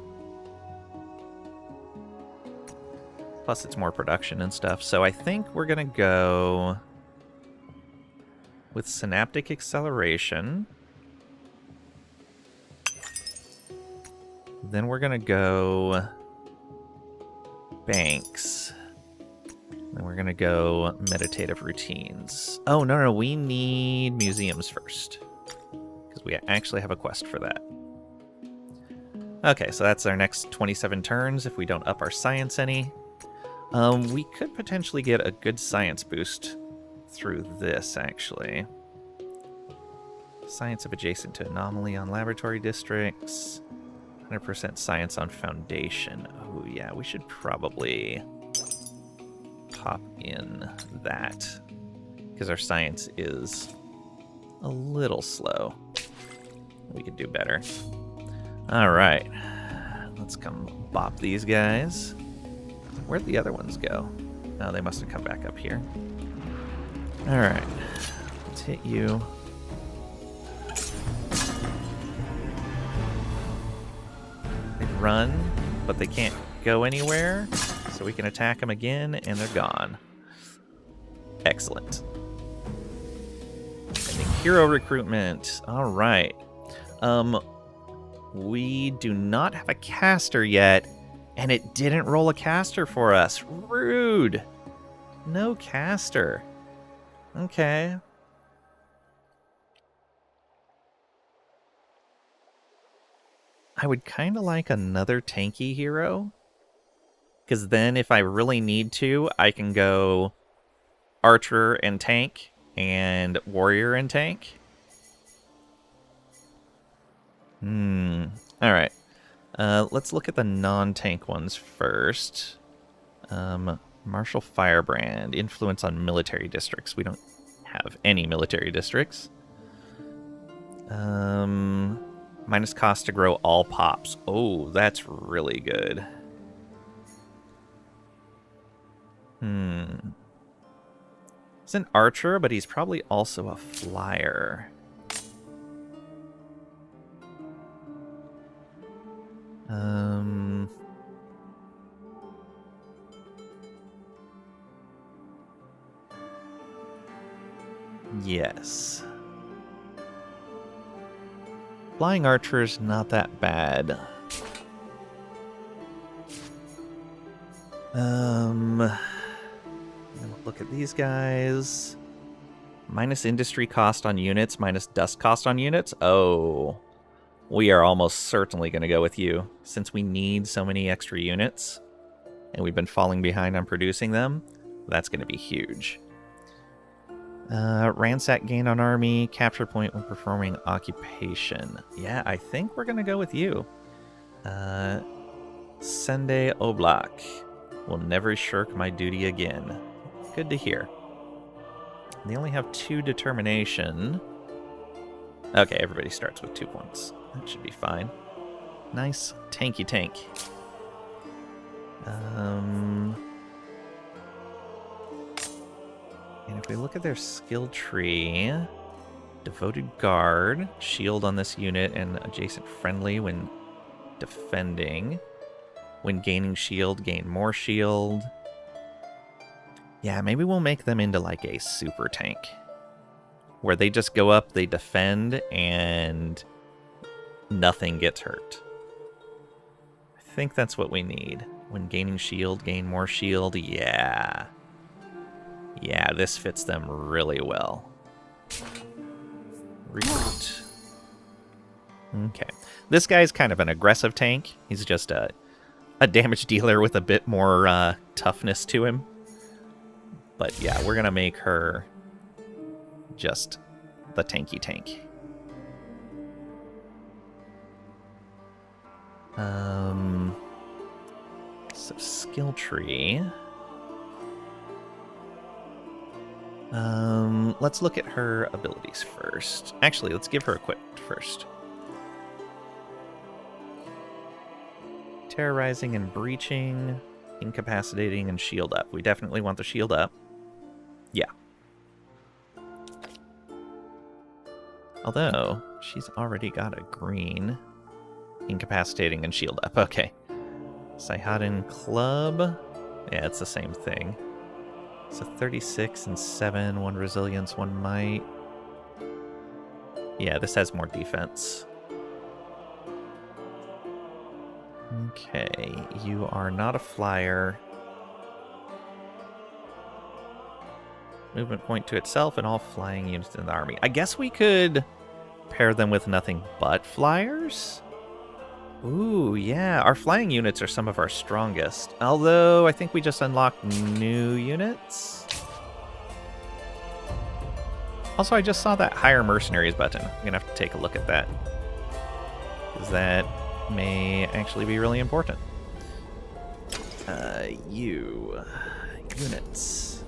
Plus it's more production and stuff. So I think we're going to go with Synaptic Acceleration. Then we're going to go Banks. Then we're going to go Meditative Routines. Oh, no, we need Museums first. Because we actually have a quest for that. Okay, so that's our next 27 turns if we don't up our science any. We could potentially get a good science boost through this, actually. Science of adjacent to anomaly on laboratory districts. 100% science on foundation. Oh, yeah, we should probably pop in that. Because our science is a little slow. We could do better. Alright. Let's come bop these guys. Where'd the other ones go? Oh, they must have come back up here. Alright. Let's hit you. They run, but they can't go anywhere. So we can attack them again, and they're gone. Excellent. Ending hero recruitment. Alright. We do not have a caster yet, and it didn't roll a caster for us. Rude. No caster. Okay. I would kind of like another tanky hero, because then if I really need to, I can go archer and tank, and warrior and tank. Alright. Let's look at the non-tank ones first. Marshal Firebrand. Influence on military districts. We don't have any military districts. Minus cost to grow all pops. Oh, that's really good. He's an archer, but he's probably also a flyer. Yes. Flying archer's not that bad. Look at these guys. Minus industry cost on units, minus dust cost on units. Oh, we are almost certainly going to go with you, since we need so many extra units, and we've been falling behind on producing them. That's going to be huge. Ransack gain on army, capture point when performing occupation. Yeah, I think we're going to go with you. Sende Oblak. Will never shirk my duty again. Good to hear. They only have 2 determination. Okay, everybody starts with 2 points. That should be fine. Nice tanky tank. And if we look at their skill tree, Devoted Guard, shield on this unit and adjacent friendly when defending. When gaining shield, gain more shield. Yeah, maybe we'll make them into like a super tank, where they just go up, they defend, and nothing gets hurt. I think that's what we need. When gaining shield, gain more shield. Yeah. Yeah, this fits them really well. Recruit. Okay. This guy's kind of an aggressive tank. He's just a damage dealer with a bit more toughness to him. But yeah, we're going to make her just the tanky tank. So skill tree. Let's look at her abilities first. Actually, let's give her equipped first. Terrorizing and breaching, incapacitating and shield up. We definitely want the shield up. Yeah. Although, she's already got a green. Incapacitating and shield up. Okay. Sayhadin Club. Yeah, it's the same thing. So 36 and 7, 1 resilience, 1 might. Yeah, this has more defense. Okay, you are not a flyer. Movement point to itself and all flying units in the army. I guess we could pair them with nothing but flyers? Ooh, yeah. Our flying units are some of our strongest. Although, I think we just unlocked new units. Also, I just saw that hire mercenaries button. I'm going to have to take a look at that. Because that may actually be really important. Units.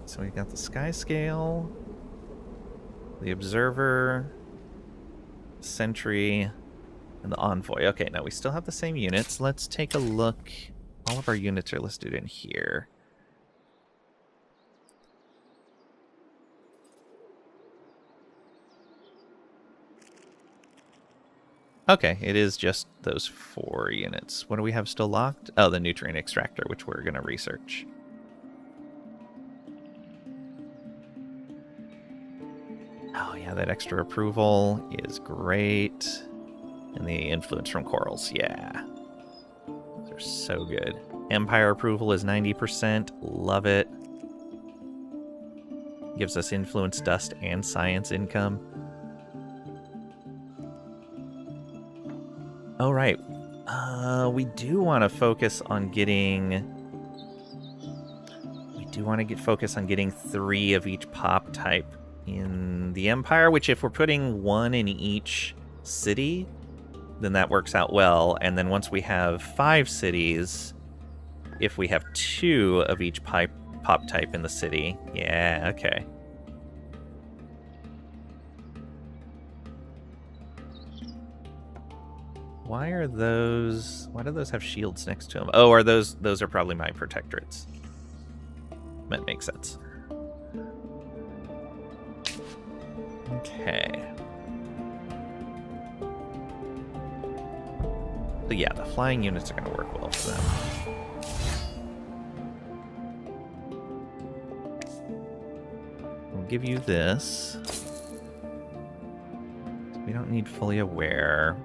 So we got the Sky Scale, the Observer, Sentry, and the Envoy. Okay, now we still have the same units. Let's take a look. All of our units are listed in here. Okay, it is just those 4 units. What do we have still locked? Oh, the Nutrient Extractor, which we're going to research. Oh yeah, that extra approval is great. And the influence from corals, yeah. Those are so good. Empire approval is 90%, love it. Gives us influence, dust, and science income. Oh, right. We do want to focus on getting... focus on getting 3 of each pop type in the Empire, which if we're putting 1 in each city, then that works out well. And then once we have 5 cities, if we have 2 of each pop type in the city, yeah, okay. Why do those have shields next to them? Oh, are those are probably my protectorates. That makes sense. Okay. But yeah, the flying units are going to work well for them. We'll give you this. We don't need fully aware.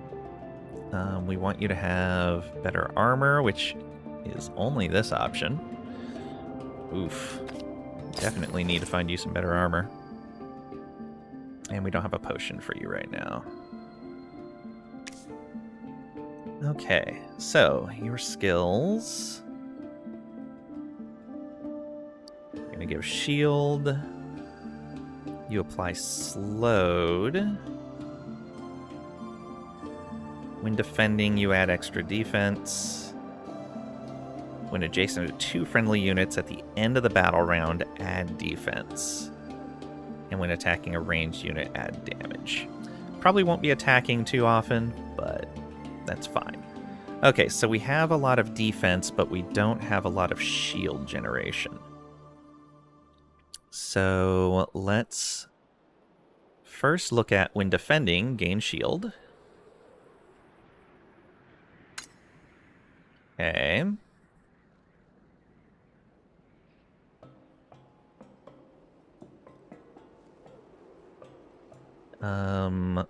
We want you to have better armor, which is only this option. Oof. Definitely need to find you some better armor. And we don't have a potion for you right now. Okay, so your skills. You're gonna give shield. You apply slowed. When defending, you add extra defense. When adjacent to 2 friendly units at the end of the battle round, add defense. And when attacking a ranged unit, add damage. Probably won't be attacking too often, but that's fine. Okay, so we have a lot of defense, but we don't have a lot of shield generation. So let's first look at when defending, gain shield. Okay.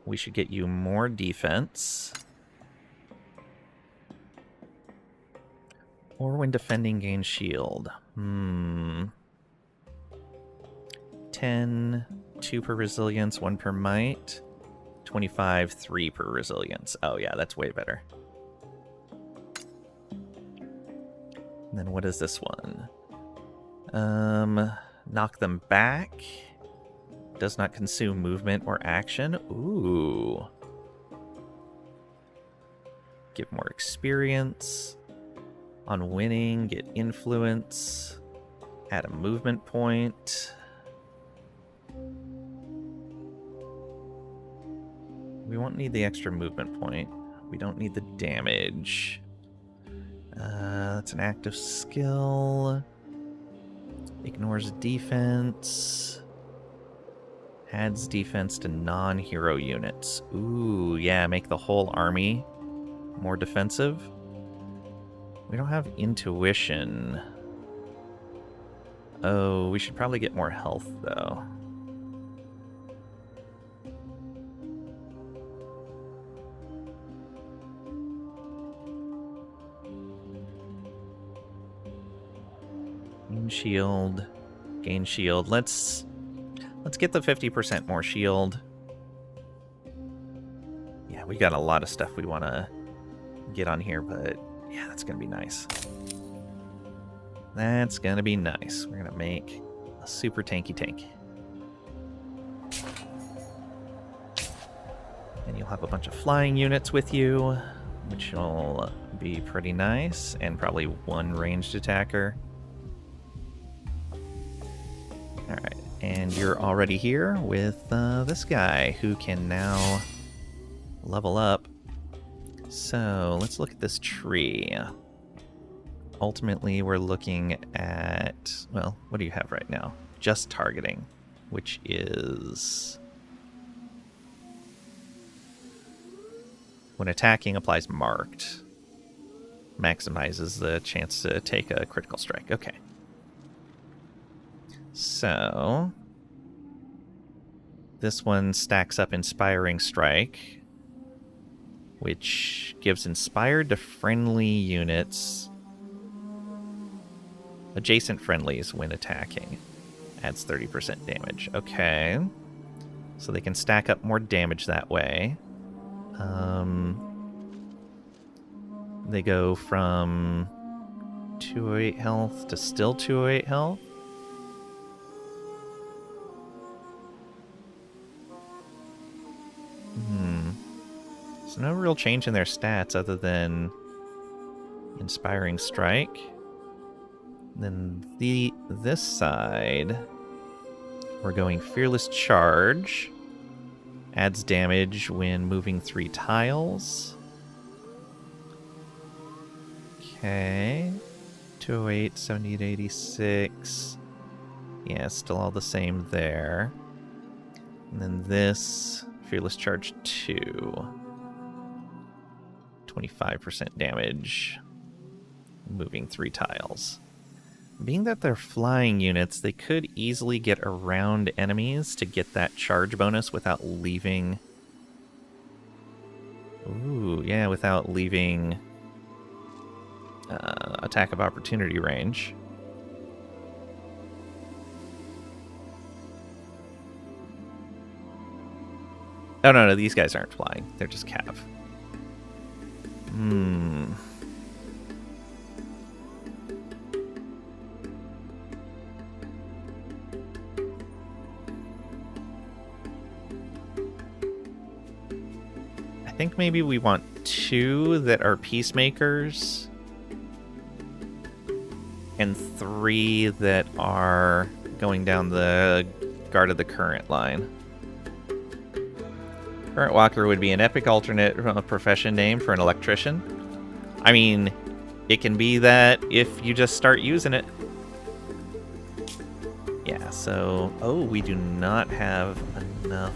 We should get you more defense. Or when defending, gain shield. 10, 2 per resilience, 1 per might. 25, 3 per resilience. Oh yeah, that's way better. And then what is this one? Knock them back. Does not consume movement or action. Ooh. Give more experience. On winning, get influence. Add a movement point. We won't need the extra movement point. We don't need the damage. That's an active skill. Ignores defense. Adds defense to non-hero units. Ooh, yeah, make the whole army more defensive. We don't have intuition. Oh, we should probably get more health, though. Gain shield. Gain shield. Let's get the 50% more shield. Yeah, we got a lot of stuff we want to get on here, but yeah, that's going to be nice. That's going to be nice. We're going to make a super tanky tank. And you'll have a bunch of flying units with you, which will be pretty nice, and probably one ranged attacker. Alright, and you're already here with this guy, who can now level up. So, let's look at this tree. Ultimately, we're looking at, well, what do you have right now? Just targeting, which is... when attacking applies marked. Maximizes the chance to take a critical strike. Okay. So, this one stacks up Inspiring Strike, which gives Inspired to friendly units, adjacent friendlies when attacking. Adds 30% damage. Okay. So they can stack up more damage that way. They go from 208 health to still 208 health. So no real change in their stats other than Inspiring Strike. Then this side, we're going Fearless Charge. Adds damage when moving 3 tiles. Okay. 208, 78, 86. Yeah, still all the same there. And then this, Fearless Charge 2. 25% damage. Moving 3 tiles. Being that they're flying units, they could easily get around enemies to get that charge bonus without leaving... Ooh, yeah, without leaving attack of opportunity range. Oh, no, these guys aren't flying. They're just cav. I think maybe we want 2 that are peacemakers and 3 that are going down the Guard of the Current line. Current Walker would be an epic alternate profession name for an electrician. I mean, it can be that if you just start using it. Yeah, so... Oh, we do not have enough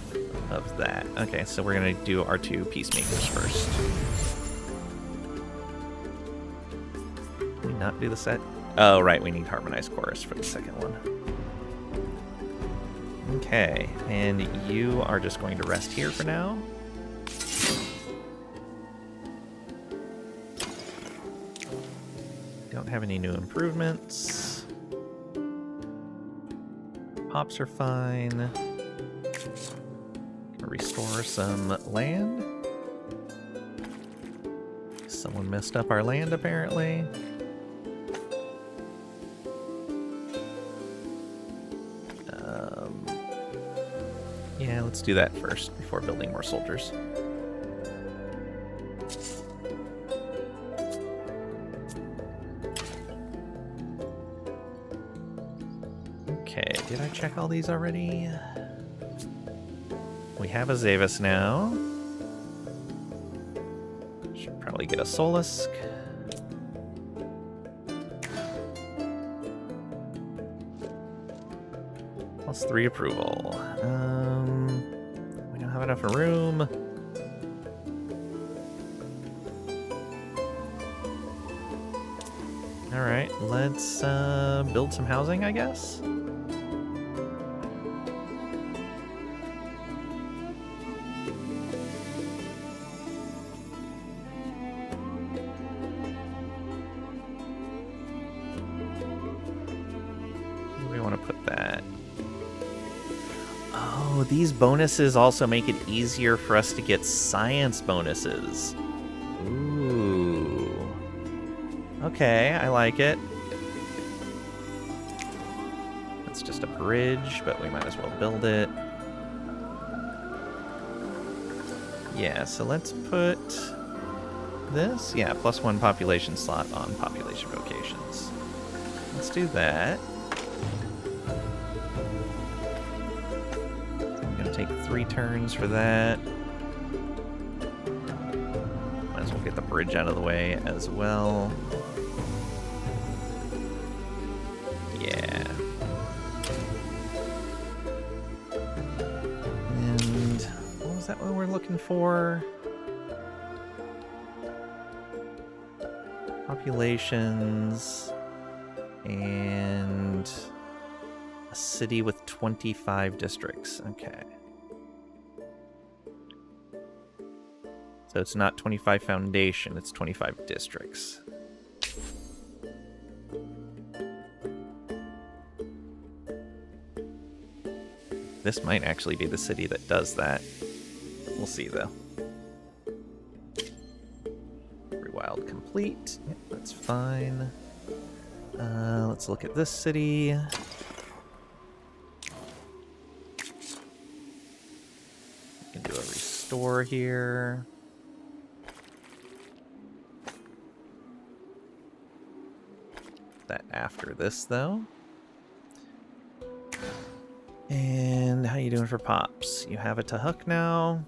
of that. Okay, so we're going to do our 2 peacemakers first. Can we not do the set? Oh, right, we need Harmonized Chorus for the second one. Okay, and you are just going to rest here for now. Don't have any new improvements. Pops are fine. Restore some land. Someone messed up our land, apparently. Yeah, let's do that first before building more soldiers. Okay, did I check all these already? We have a Zavis now. Should probably get a Solisk. Plus 3 approval. We don't have enough room. Alright, let's build some housing, I guess. these bonuses also make it easier for us to get science bonuses. Ooh. Okay, I like it. It's just a bridge, but we might as well build it. Yeah, so let's put this. Yeah, +1 population slot on population vocations. Let's do that. I'm gonna take 3 turns for that. Might as well get the bridge out of the way as well. Yeah. And what was that one we're looking for? Populations and a city with 25 districts. Okay. So it's not 25 foundation, it's 25 districts. This might actually be the city that does that. We'll see though. Rewild complete. Yep, that's fine. Let's look at this city. You can do a restore here. That after this though. And how you doing for pops? You have a Tahuk now.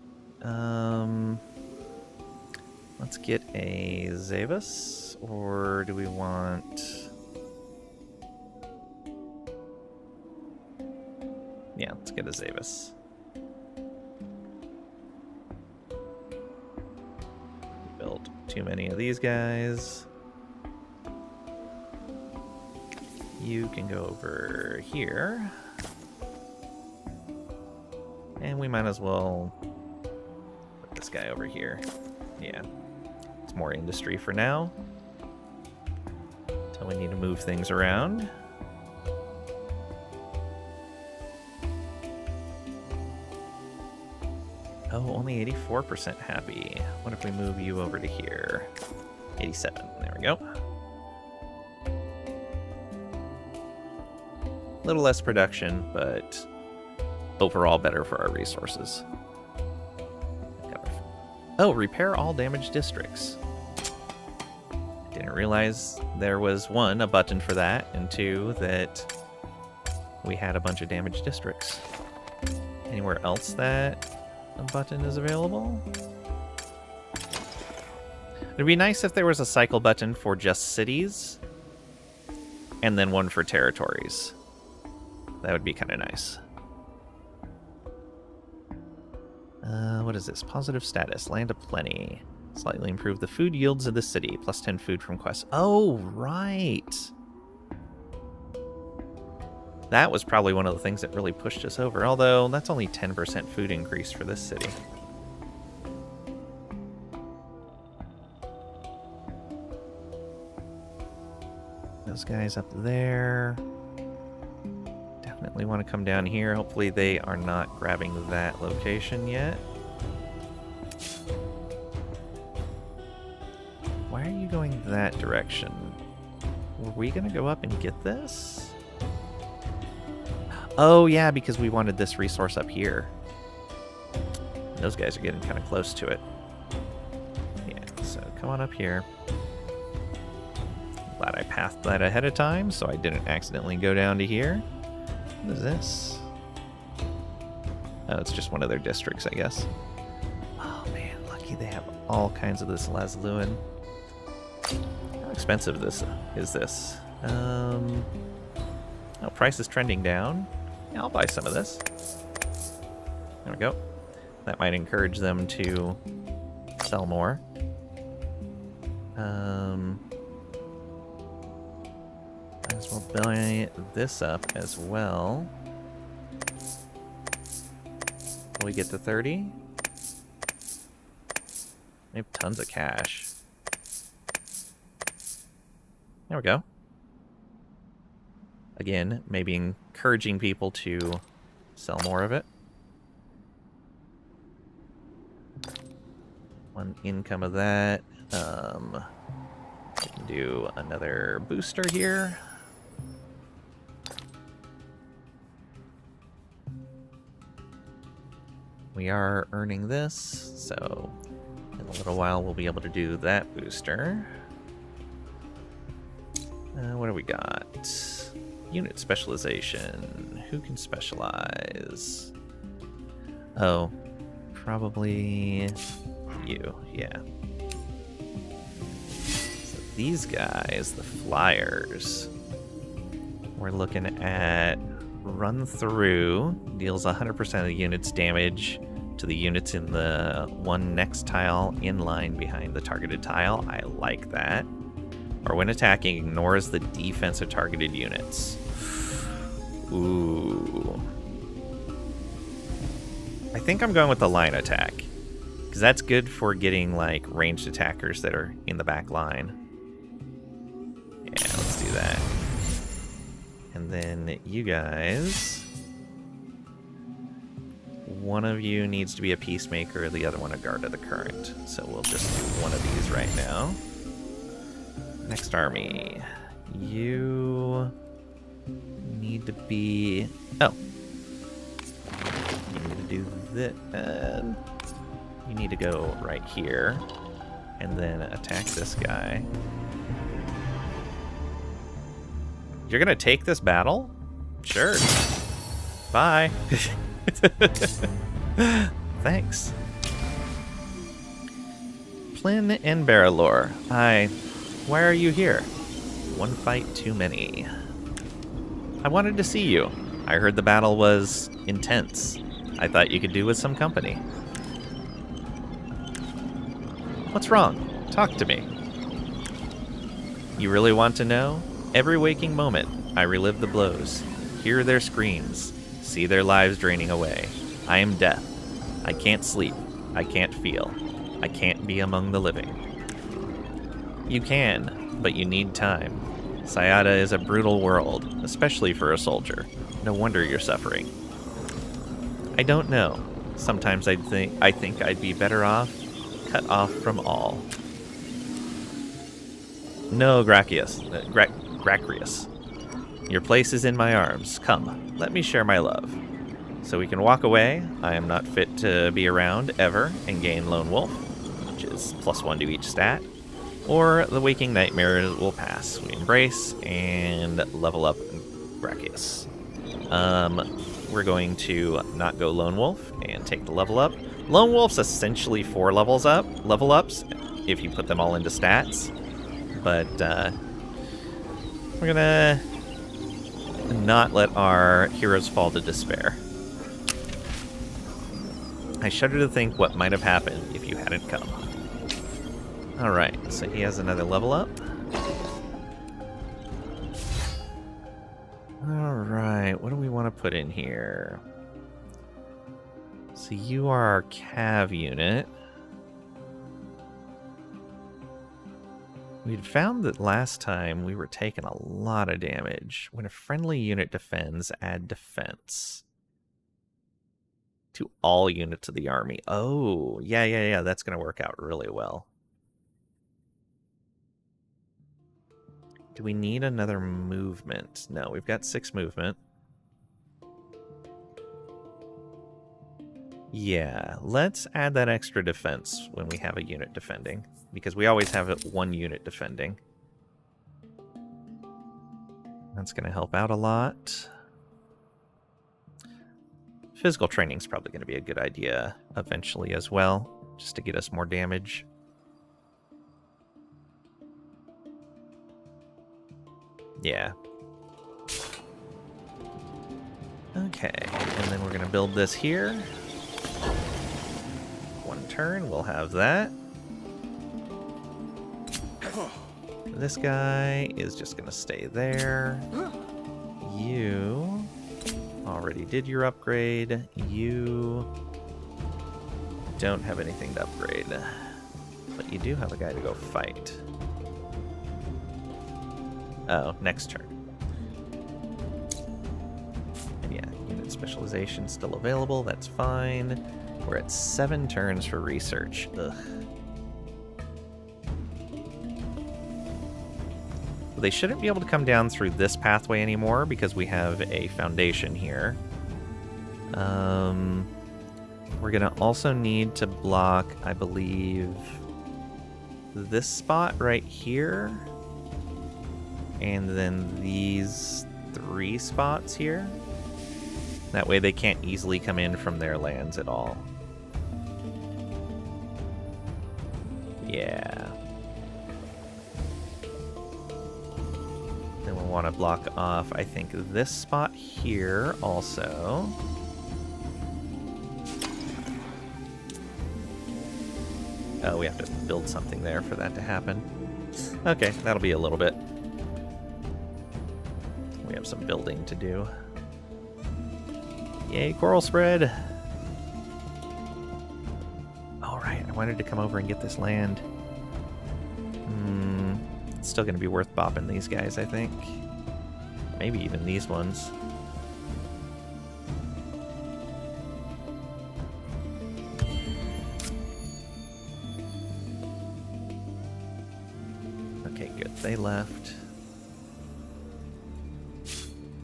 Let's get a Zavis, or do we want... Yeah, let's get a Zavis. Built too many of these guys. You can go over here. And we might as well put this guy over here. Yeah. It's more industry for now. Until we need to move things around. Oh, only 84% happy. What if we move you over to here? 87. There we go. A little less production, but overall better for our resources. Oh, repair all damaged districts. Didn't realize there was 1, a button for that, and 2, that we had a bunch of damaged districts. Anywhere else that a button is available? It'd be nice if there was a cycle button for just cities, and then 1 for territories. That would be kind of nice. What is this? Positive status. Land of plenty. Slightly improve the food yields of the city. Plus 10 food from quests. Oh, right. That was probably one of the things that really pushed us over. Although, that's only 10% food increase for this city. Those guys up there. Definitely want to come down here. Hopefully they are not grabbing that location yet. Why are you going that direction? Were we going to go up and get this? Oh yeah, because we wanted this resource up here. Those guys are getting kind of close to it. Yeah, so come on up here. Glad I pathed that ahead of time so I didn't accidentally go down to here. What is this? Oh, it's just one of their districts, I guess. Oh man, lucky they have all kinds of this Lazluan. How expensive is this? Oh, price is trending down. Yeah, I'll buy some of this. There we go. That might encourage them to sell more. Might as well buy this up as well. Will we get to 30? We have tons of cash. There we go. Again, maybe encouraging people to sell more of it. 1 income of that. We can do another booster here. We are earning this, so in a little while we'll be able to do that booster. What do we got? Unit specialization. Who can specialize? Oh, probably you, yeah. So these guys, the flyers, we're looking at run through, deals 100% of the unit's damage to the units in the one next tile in line behind the targeted tile. I like that. Or when attacking, ignores the defense of targeted units. Ooh. I think I'm going with the line attack, because that's good for getting like ranged attackers that are in the back line. Yeah, let's do that. And then you guys, one of you needs to be a peacemaker, the other one a guard of the current. So we'll just do one of these right now. Next army, you need to be, oh, you need to do that. You need to go right here and then attack this guy. You're gonna take this battle? Sure. Bye. Thanks. Plyn and Baralor. Why are you here? One fight too many. I wanted to see you. I heard the battle was intense. I thought you could do with some company. What's wrong? Talk to me. You really want to know? Every waking moment, I relive the blows, hear their screams, see their lives draining away. I am death. I can't sleep. I can't feel. I can't be among the living. You can, but you need time. Sayada is a brutal world, especially for a soldier. No wonder you're suffering. I don't know. Sometimes I think I'd be better off cut off from all. No, Gracius. Your place is in my arms. Come, let me share my love. So we can walk away. I am not fit to be around ever and gain Lone Wolf, which is +1 to each stat. Or the Waking Nightmare will pass. We embrace and level up Gracius. We're going to not go Lone Wolf and take the level up. Lone Wolf's essentially 4 level ups, if you put them all into stats. But we're gonna not let our heroes fall to despair. I shudder to think what might have happened if you hadn't come. Alright, so he has another level up. Alright, what do we want to put in here? So you are our Cav unit. We'd found that last time we were taking a lot of damage. When a friendly unit defends, add defense to all units of the army. Oh, yeah, that's going to work out really well. Do we need another movement? No, we've got 6 movement. Yeah, let's add that extra defense when we have a unit defending, because we always have one unit defending. That's going to help out a lot. Physical training is probably going to be a good idea eventually as well, just to get us more damage. Yeah. Okay, and then we're going to build this here. 1 turn, we'll have that. This guy is just going to stay there. You already did your upgrade. You don't have anything to upgrade, but you do have a guy to go fight. Oh, next turn. And yeah, unit specialization still available. That's fine. We're at 7 turns for research. Ugh. They shouldn't be able to come down through this pathway anymore because we have a foundation here. We're gonna also need to block, I believe, this spot right here. And then these 3 spots here. That way they can't easily come in from their lands at all. Yeah. Then we'll want to block off, I think, this spot here also. Oh, we have to build something there for that to happen. Okay, that'll be a little bit. We have some building to do. Yay, coral spread! Alright, I wanted to come over and get this land. It's still going to be worth bopping these guys, I think. Maybe even these ones. Okay, good. They left.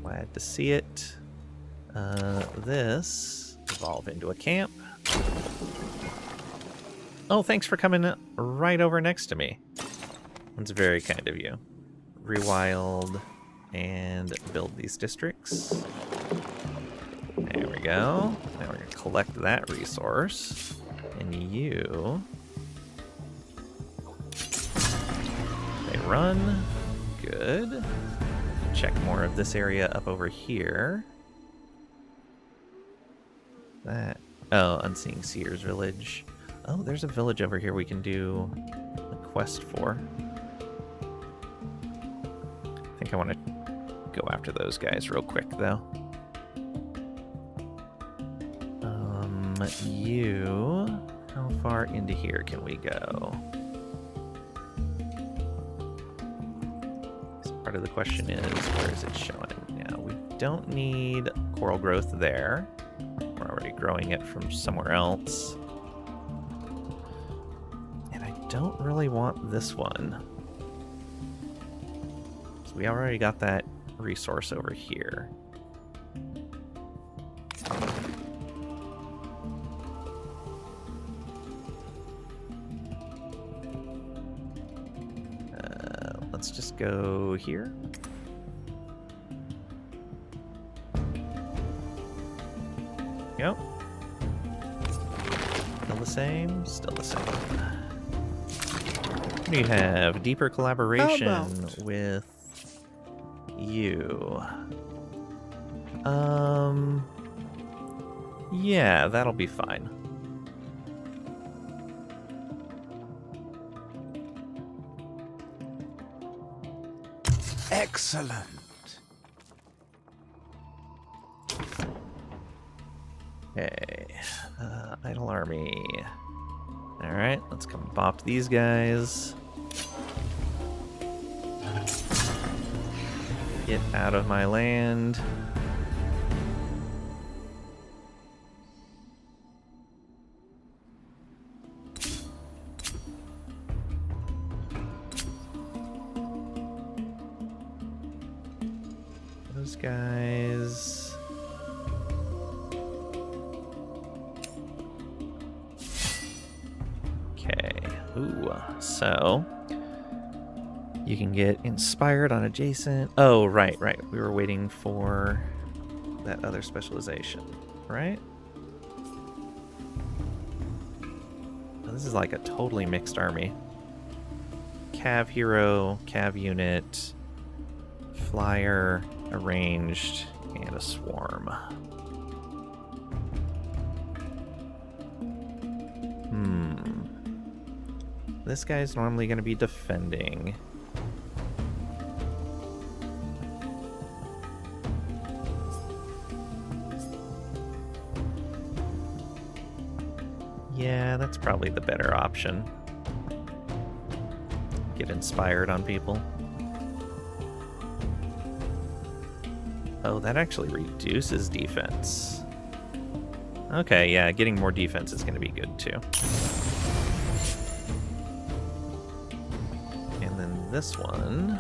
Glad to see it. This evolve into a camp. Oh, thanks for coming right over next to me. That's very kind of you. Rewild and build these districts. There we go. Now we're going to collect that resource. And you... They run. Good. Check more of this area up over here. That... Oh, Unseeing Seer's Village. Oh, there's a village over here we can do a quest for. I think I want to go after those guys real quick, though. You... How far into here can we go? So part of the question is, where is it showing? Now, we don't need coral growth there. We're already growing it from somewhere else. And I don't really want this one. So we already got that resource over here. Let's just go here. Yep. Still the same, still the same. We have deeper collaboration with you. Yeah, that'll be fine. Excellent. Okay, idle army. Alright, let's come bop these guys. Get out of my land. Those guys... Okay, ooh, so... You can get inspired on adjacent... Oh, right. We were waiting for that other specialization, right? Oh, this is like a totally mixed army. Cav hero, cav unit, flyer, arranged, and a swarm. This guy's normally going to be defending. Yeah, that's probably the better option. Get inspired on people. Oh, that actually reduces defense. Okay, yeah, getting more defense is going to be good too. And then this one...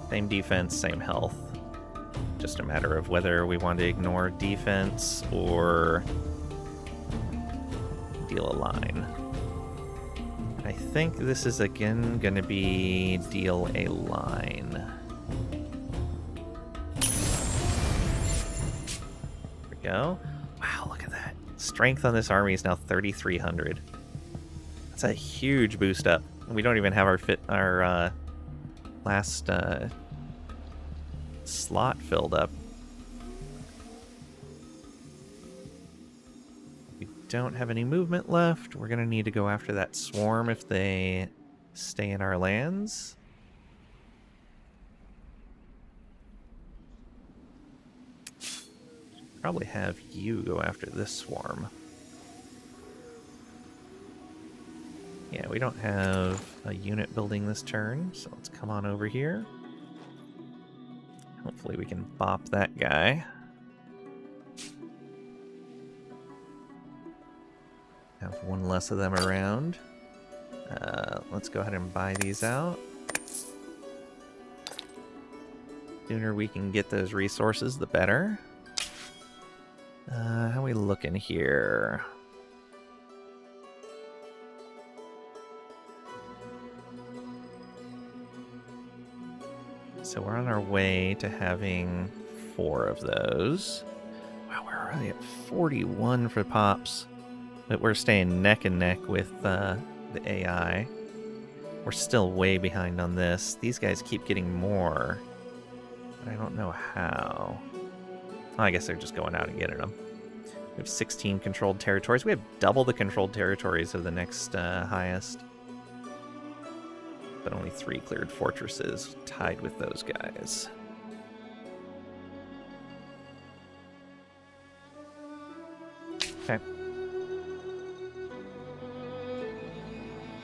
Same defense, same health. Just a matter of whether we want to ignore defense or deal a line. I think this is again going to be deal a line. There we go. Wow, look at that. Strength on this army is now 3,300. That's a huge boost up. We don't even have our last slot filled up. We don't have any movement left. We're going to need to go after that swarm if they stay in our lands. Probably have you go after this swarm. Yeah, we don't have a unit building this turn, so let's come on over here. Hopefully we can bop that guy. Have one less of them around. Let's go ahead and buy these out. Sooner we can get those resources, the better. How we looking here? So we're on our way to having 4 of those. Wow, we're already at 41 for pops. But we're staying neck and neck with the AI. We're still way behind on this. These guys keep getting more. But I don't know how. Oh, I guess they're just going out and getting them. We have 16 controlled territories. We have double the controlled territories of the next highest. But only 3 cleared fortresses, tied with those guys. Okay.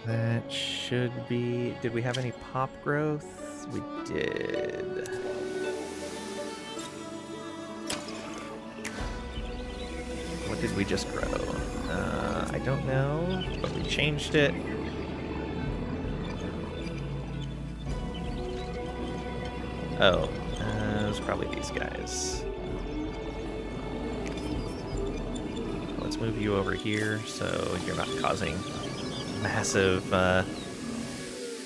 That should be... Did we have any pop growth? We did. What did we just grow? I don't know, but we changed it. Oh, it was probably these guys. Let's move you over here so you're not causing massive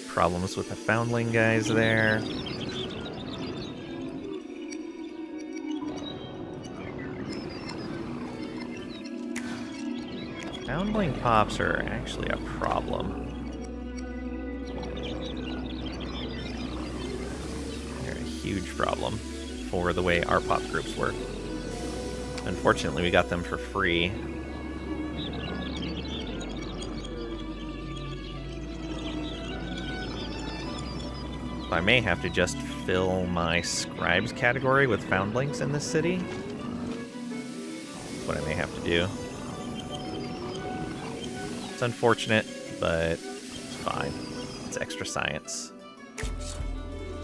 problems with the foundling guys there. Foundling pops are actually a problem. Huge problem for the way our pop groups work. Unfortunately, we got them for free. I may have to just fill my scribes category with foundlings in this city. That's what I may have to do. It's unfortunate, but it's fine. It's extra science.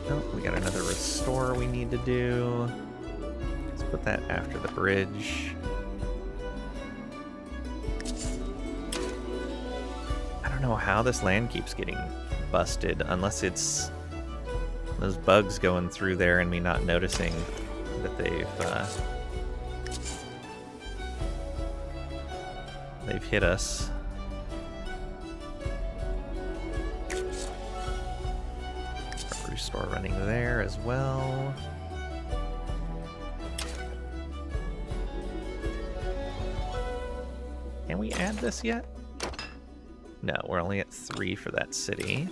Oh, we got another restore we need to do. Let's put that after the bridge. I don't know how this land keeps getting busted, unless it's those bugs going through there and me not noticing that they've hit us. Store running there as well. Can we add this yet? No, we're only at 3 for that city.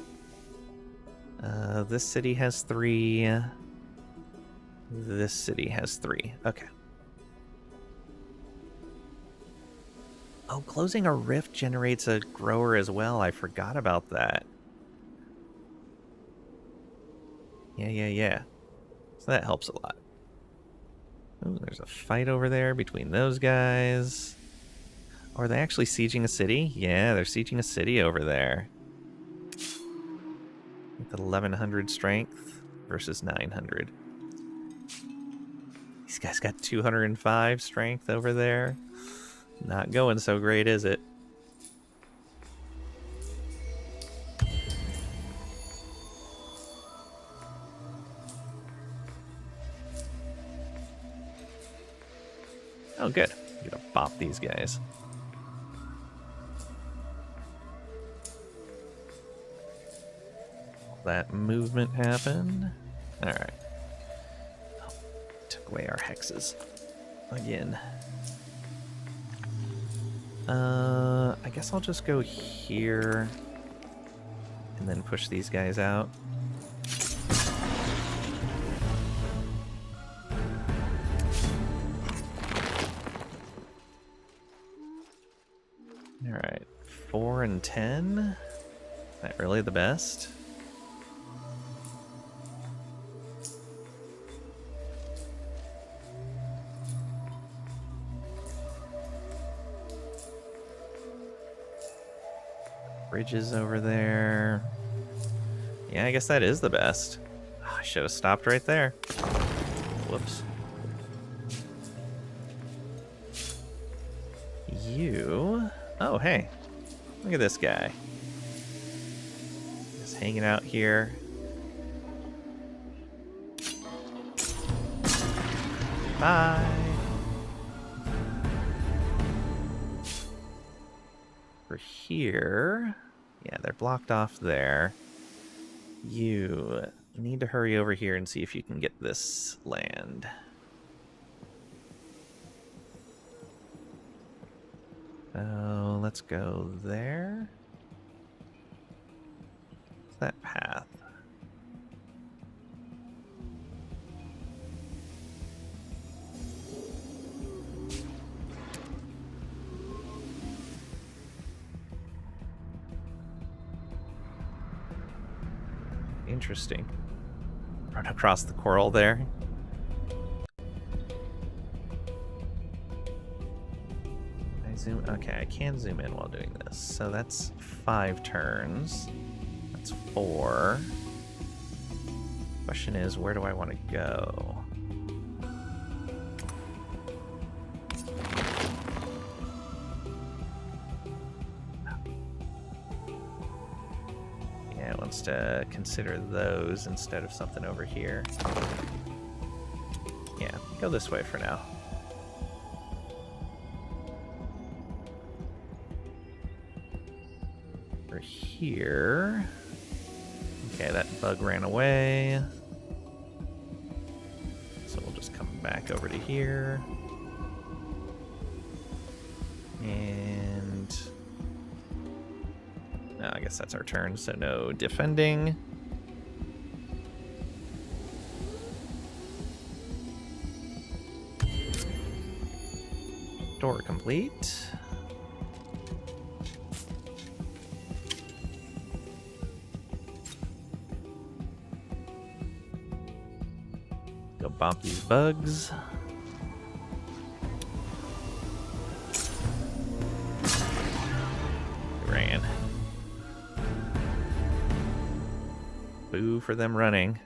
This city has 3. This city has 3. Okay. Oh, closing a rift generates a grower as well. I forgot about that. Yeah. So that helps a lot. Ooh, there's a fight over there between those guys. Are they actually sieging a city? Yeah, they're sieging a city over there. With 1,100 strength versus 900. These guys got 205 strength over there. Not going so great, is it? Oh, good. I'm gonna bop these guys. That movement happened. Alright. Oh, took away our hexes. Again. I guess I'll just go here. And then push these guys out. Alright. 4 and 10. Is that really the best? Bridges over there. Yeah, I guess that is the best. Oh, I should have stopped right there. Whoops. You... Oh, hey. Look at this guy. Just hanging out here. Bye. For here... Yeah, they're blocked off there. You need to hurry over here and see if you can get this land. Oh, let's go there. What's that path? Interesting. Run across the coral there. I zoom. Okay, I can zoom in while doing this. So that's 5 turns. That's 4. Question is, where do I want to go? Yeah, it wants to consider those instead of something over here. Yeah, go this way for now. For here... Okay, that bug ran away. So we'll just come back over to here. And... no, I guess that's our turn, so no defending. Door complete. Go bump these bugs. Ran. Boo for them running.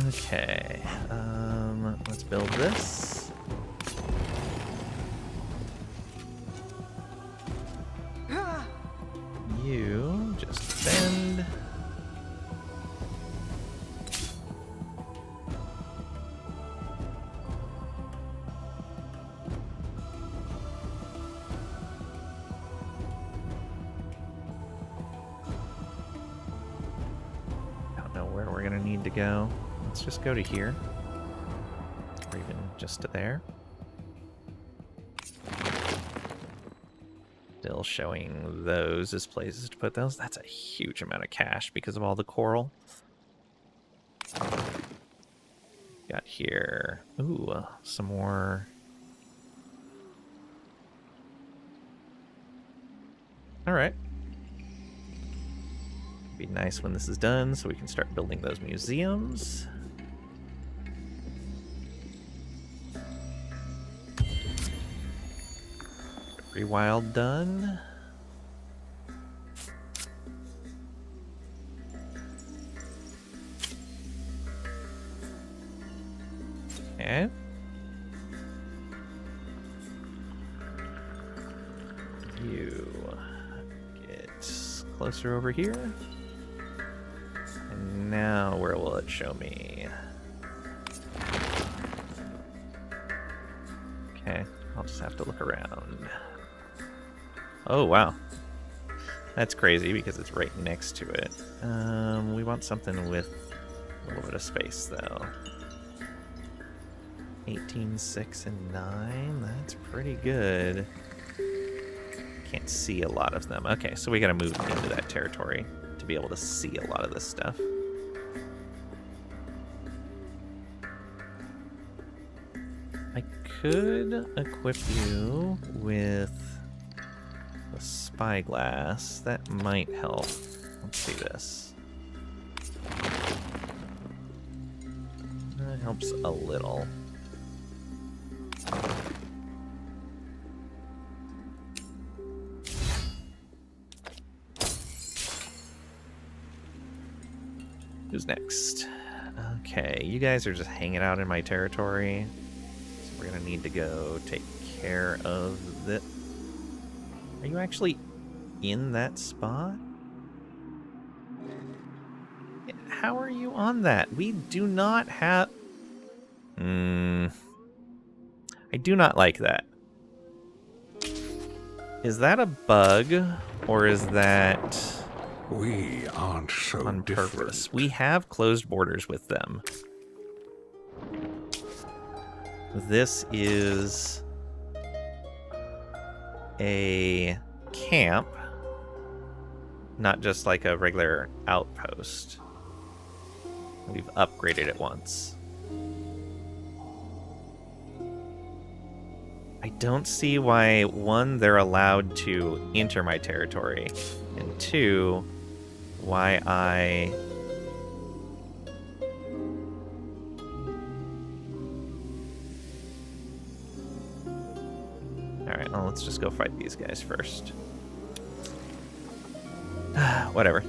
Okay, let's build this. You just bend. Don't know where we're gonna need to go. Let's just go to here. Or even just to there. Still showing those as places to put those. That's a huge amount of cash because of all the coral. Got here. Ooh, some more. Alright. Be nice when this is done so we can start building those museums. Rewild done. Okay. You get closer over here. And now where will it show me? Okay, I'll just have to look around. Oh, wow. That's crazy because it's right next to it. We want something with a little bit of space, though. 18, 6, and 9. That's pretty good. Can't see a lot of them. Okay, so we gotta move into that territory to be able to see a lot of this stuff. I could equip you with a spyglass. That might help. Let's see this. That helps a little. Who's next? Okay, you guys are just hanging out in my territory. So we're gonna need to go take care of this. Are you actually in that spot? How are you on that? We do not have... I do not like that. Is that a bug, or is that... We aren't so on different. purpose? We have closed borders with them. This is a camp, not just like a regular outpost. We've upgraded it once. I don't see why, one, they're allowed to enter my territory, and two, why I... Alright, well, let's just go fight these guys first. Whatever.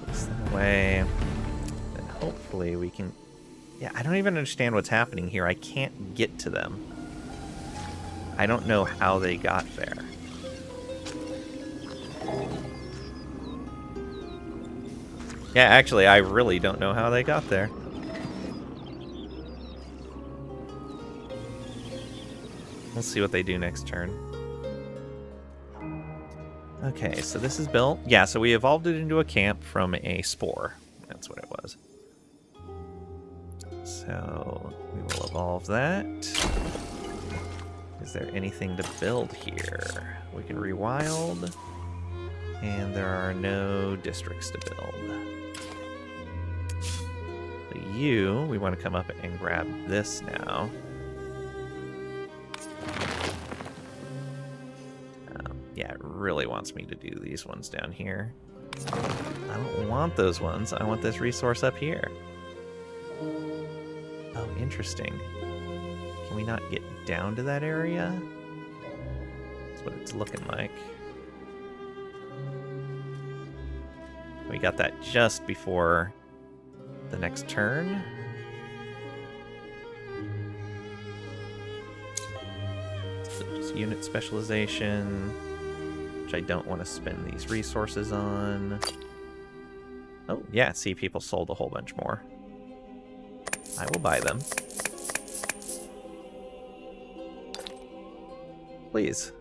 This thing away. And hopefully we can... Yeah, I don't even understand what's happening here. I can't get to them. I don't know how they got there. Yeah, actually, I really don't know how they got there. We'll see what they do next turn. Okay, so this is built. Yeah, so we evolved it into a camp from a spore. That's what it was. So we will evolve that. Is there anything to build here? We can rewild. And there are no districts to build. So you, we want to come up and grab this now. Yeah, it really wants me to do these ones down here. I don't want those ones. I want this resource up here. Oh, interesting. Can we not get down to that area? That's what it's looking like. We got that just before the next turn. So just unit specialization, which I don't want to spend these resources on. Oh, yeah, see, people sold a whole bunch more. I will buy them. Please,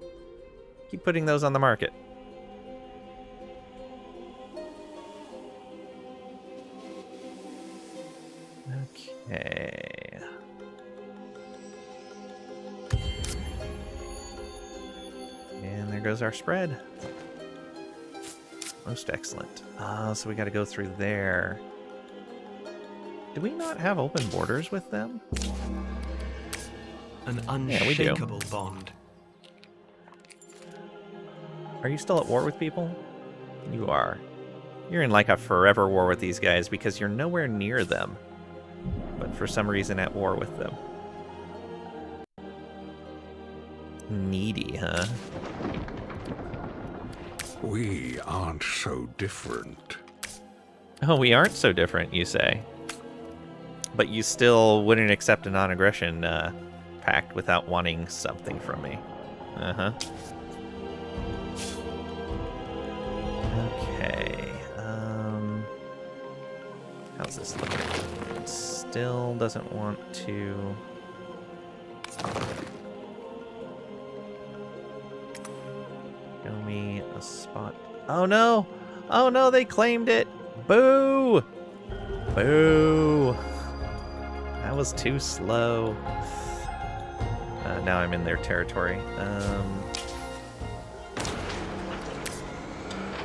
keep putting those on the market. Okay. And there goes our spread. Most excellent. So we got to go through there. Do we not have open borders with them? An Yeah, we do. unshakable bond. Are you still at war with people? You are. You're in like a forever war with these guys because you're nowhere near them. But for some reason at war with them. Needy, huh? We aren't so different. Oh, we aren't so different, you say. But you still wouldn't accept a non-aggression pact without wanting something from me. Uh-huh. Okay. How's this looking? It still doesn't want to... Show me a spot. Oh no! Oh no, they claimed it! Boo! Boo! That was too slow. Now I'm in their territory.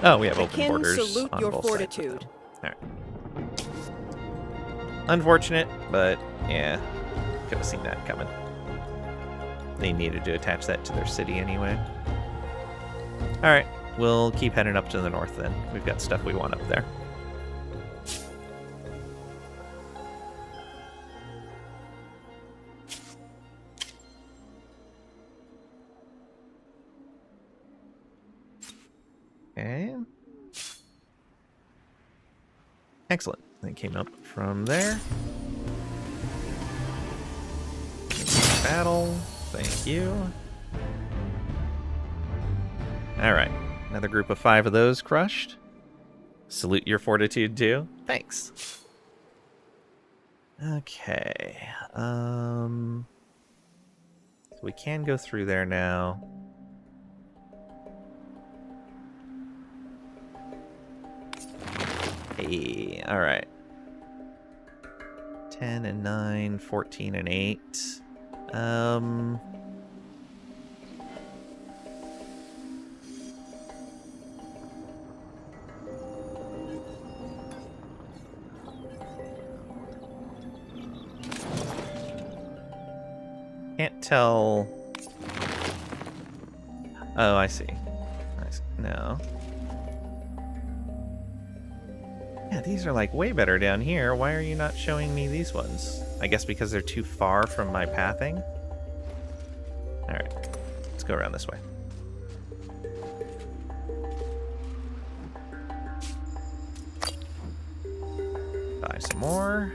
Oh, we have The open kin borders salute on your both fortitude. sides. Alright. Unfortunate, but yeah, could have seen that coming. They needed to attach that to their city anyway. Alright, we'll keep heading up to the north then. We've got stuff we want up there. Okay. Excellent. They came up from there. Battle. Thank you. Alright. Another group of 5 of those crushed. Salute your fortitude too. Thanks. Okay. So we can go through there now. Hey, alright. 10 and 9, 14 and 8. Can't tell. Oh, I see. No. Yeah, these are like way better down here. Why are you not showing me these ones? I guess because they're too far from my pathing. Alright, let's go around this way. Buy some more.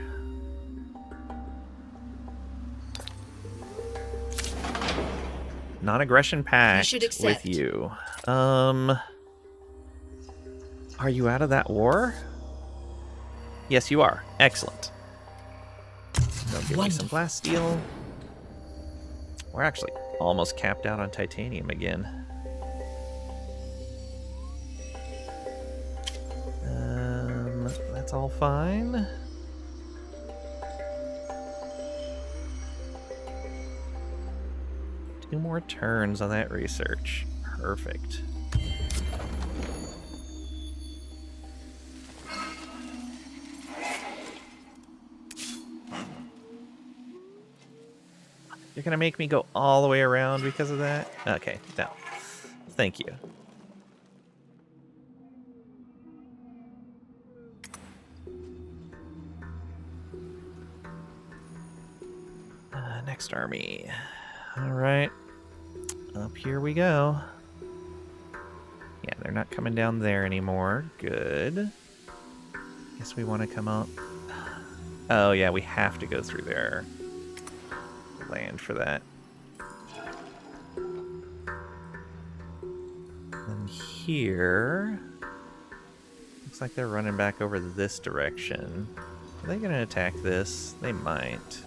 Non-aggression pact should accept. with you. Are you out of that war? Yes, you are. Excellent. Go give me some blast steel. We're actually almost capped out on titanium again. That's all fine. Two more turns on that research. Perfect. You're gonna make me go all the way around because of that? Okay, no. Thank you. Next army. Alright. Up here we go. Yeah, they're not coming down there anymore. Good. Guess we want to come up. Oh, yeah, we have to go through their land for that. And here... looks like they're running back over this direction. Are they going to attack this? They might.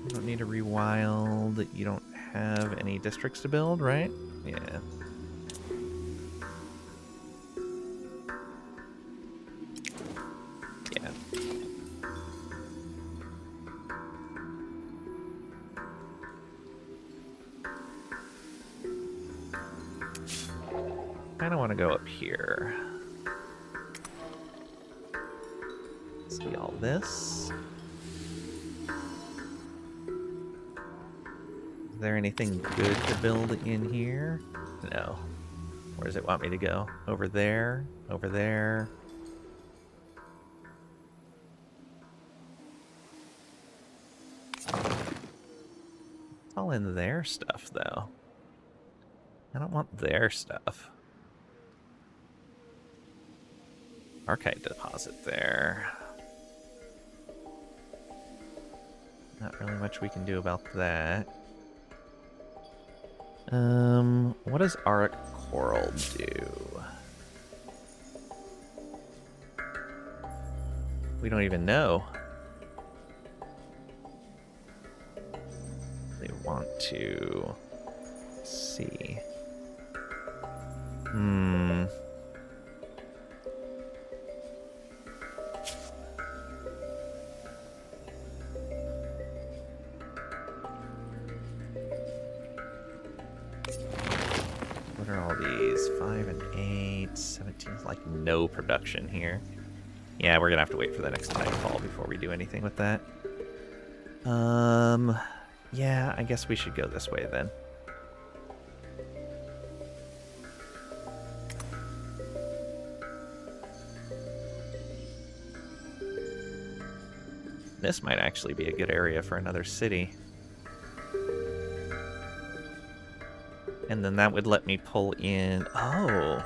You don't need to rewild. You don't have any districts to build, right? Yeah. Yeah. I don't want to go up here. See all this. Is there anything good to build in here? No. Where does it want me to go? Over there? Over there? It's all in their stuff, though. I don't want their stuff. Archive deposit there. Not really much we can do about that. What does Auric Coral do? We don't even know. They want to see. What are all these? 5 and 8, 17, like no production here. Yeah, we're gonna have to wait for the next Tidefall before we do anything with that. Yeah, I guess we should go this way then. This might actually be a good area for another city. And then that would let me pull in... Oh!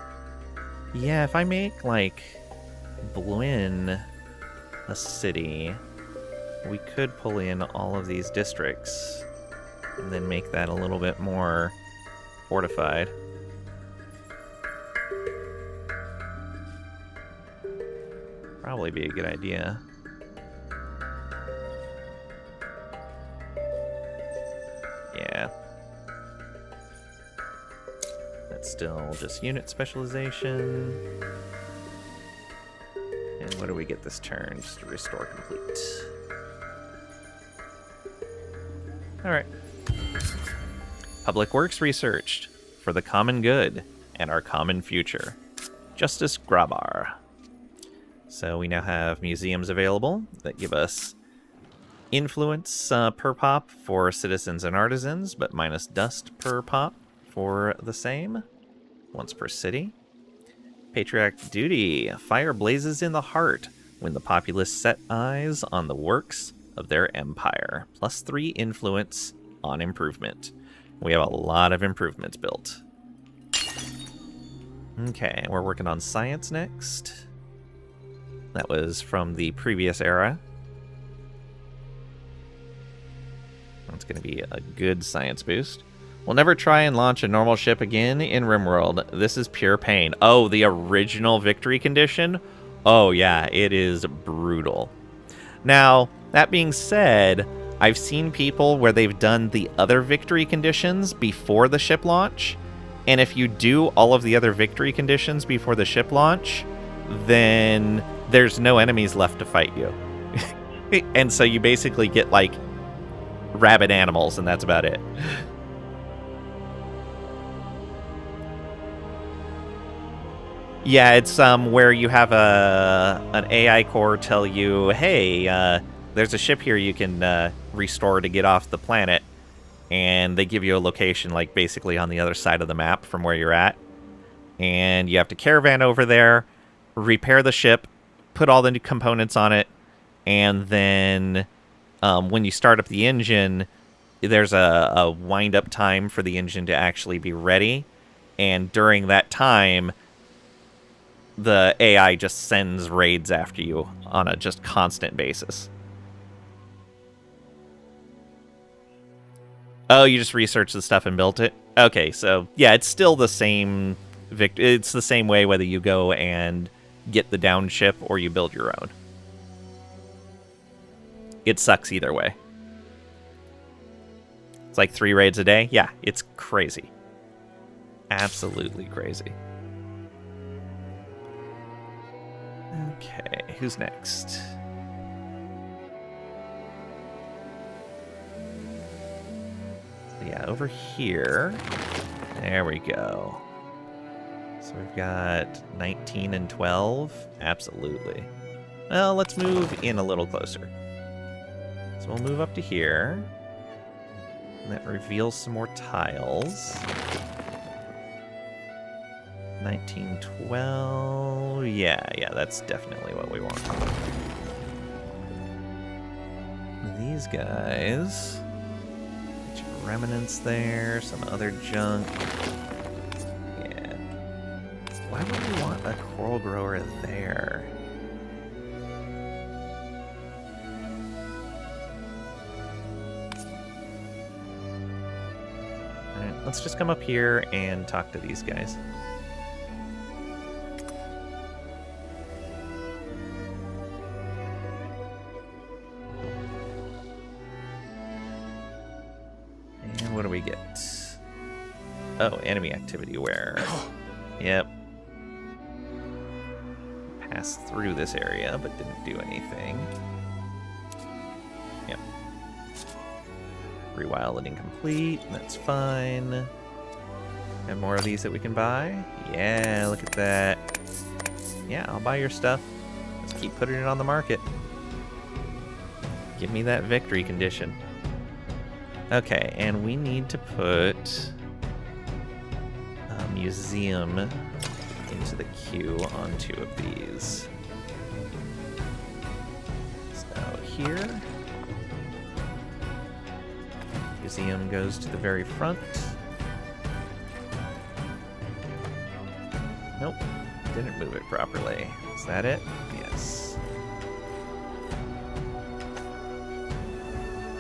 Yeah, if I make, like, Bluen a city, we could pull in all of these districts and then make that a little bit more fortified. Probably be a good idea. Yeah. That's still just unit specialization. And what do we get this turn? Just to restore complete. Alright. Public Works researched for the common good and our common future. Justice Grabar. So we now have museums available that give us influence per pop for citizens and artisans, but minus dust per pop for the same. Once per city. Patriarch duty. Fire blazes in the heart when the populace set eyes on the works of their empire. +3 influence on improvement. We have a lot of improvements built. Okay, we're working on science next. That was from the previous era. That's going to be a good science boost. We'll never try and launch a normal ship again in RimWorld. This is pure pain. Oh, the original victory condition? Oh yeah, it is brutal. Now, that being said, I've seen people where they've done the other victory conditions before the ship launch, and if you do all of the other victory conditions before the ship launch, then there's no enemies left to fight you. And so you basically get, like, rabid animals, and that's about it. Yeah, it's where you have an AI core tell you, hey, there's a ship here you can restore to get off the planet, and they give you a location, like, basically on the other side of the map from where you're at, and you have to caravan over there, repair the ship, put all the new components on it, and then when you start up the engine, there's a wind-up time for the engine to actually be ready, and during that time, the AI just sends raids after you on a just constant basis. Oh, you just researched the stuff and built it? Okay, so yeah, it's still the same. It's the same way whether you go and get the down ship or you build your own. It sucks either way. It's like 3 raids a day. Yeah, it's crazy. Absolutely crazy. Okay, who's next? So yeah, over here. There we go. So we've got 19 and 12. Absolutely. Well, let's move in a little closer. So we'll move up to here. And that reveals some more tiles. 1912. Yeah, that's definitely what we want. These guys. Get your remnants there, some other junk. Yeah. Why would we want a coral grower there? let's just come up here and talk to these guys. And what do we get? Oh, enemy activity aware. Yep. Passed through this area, but didn't do anything. Yep. Rewild incomplete. That's fine. Have more of these that we can buy. Yeah, look at that. Yeah, I'll buy your stuff. Let's keep putting it on the market. Give me that victory condition. Okay, and we need to put a museum into the queue on 2 of these. So here, museum goes to the very front. Nope, didn't move it properly. Is that it? Yes.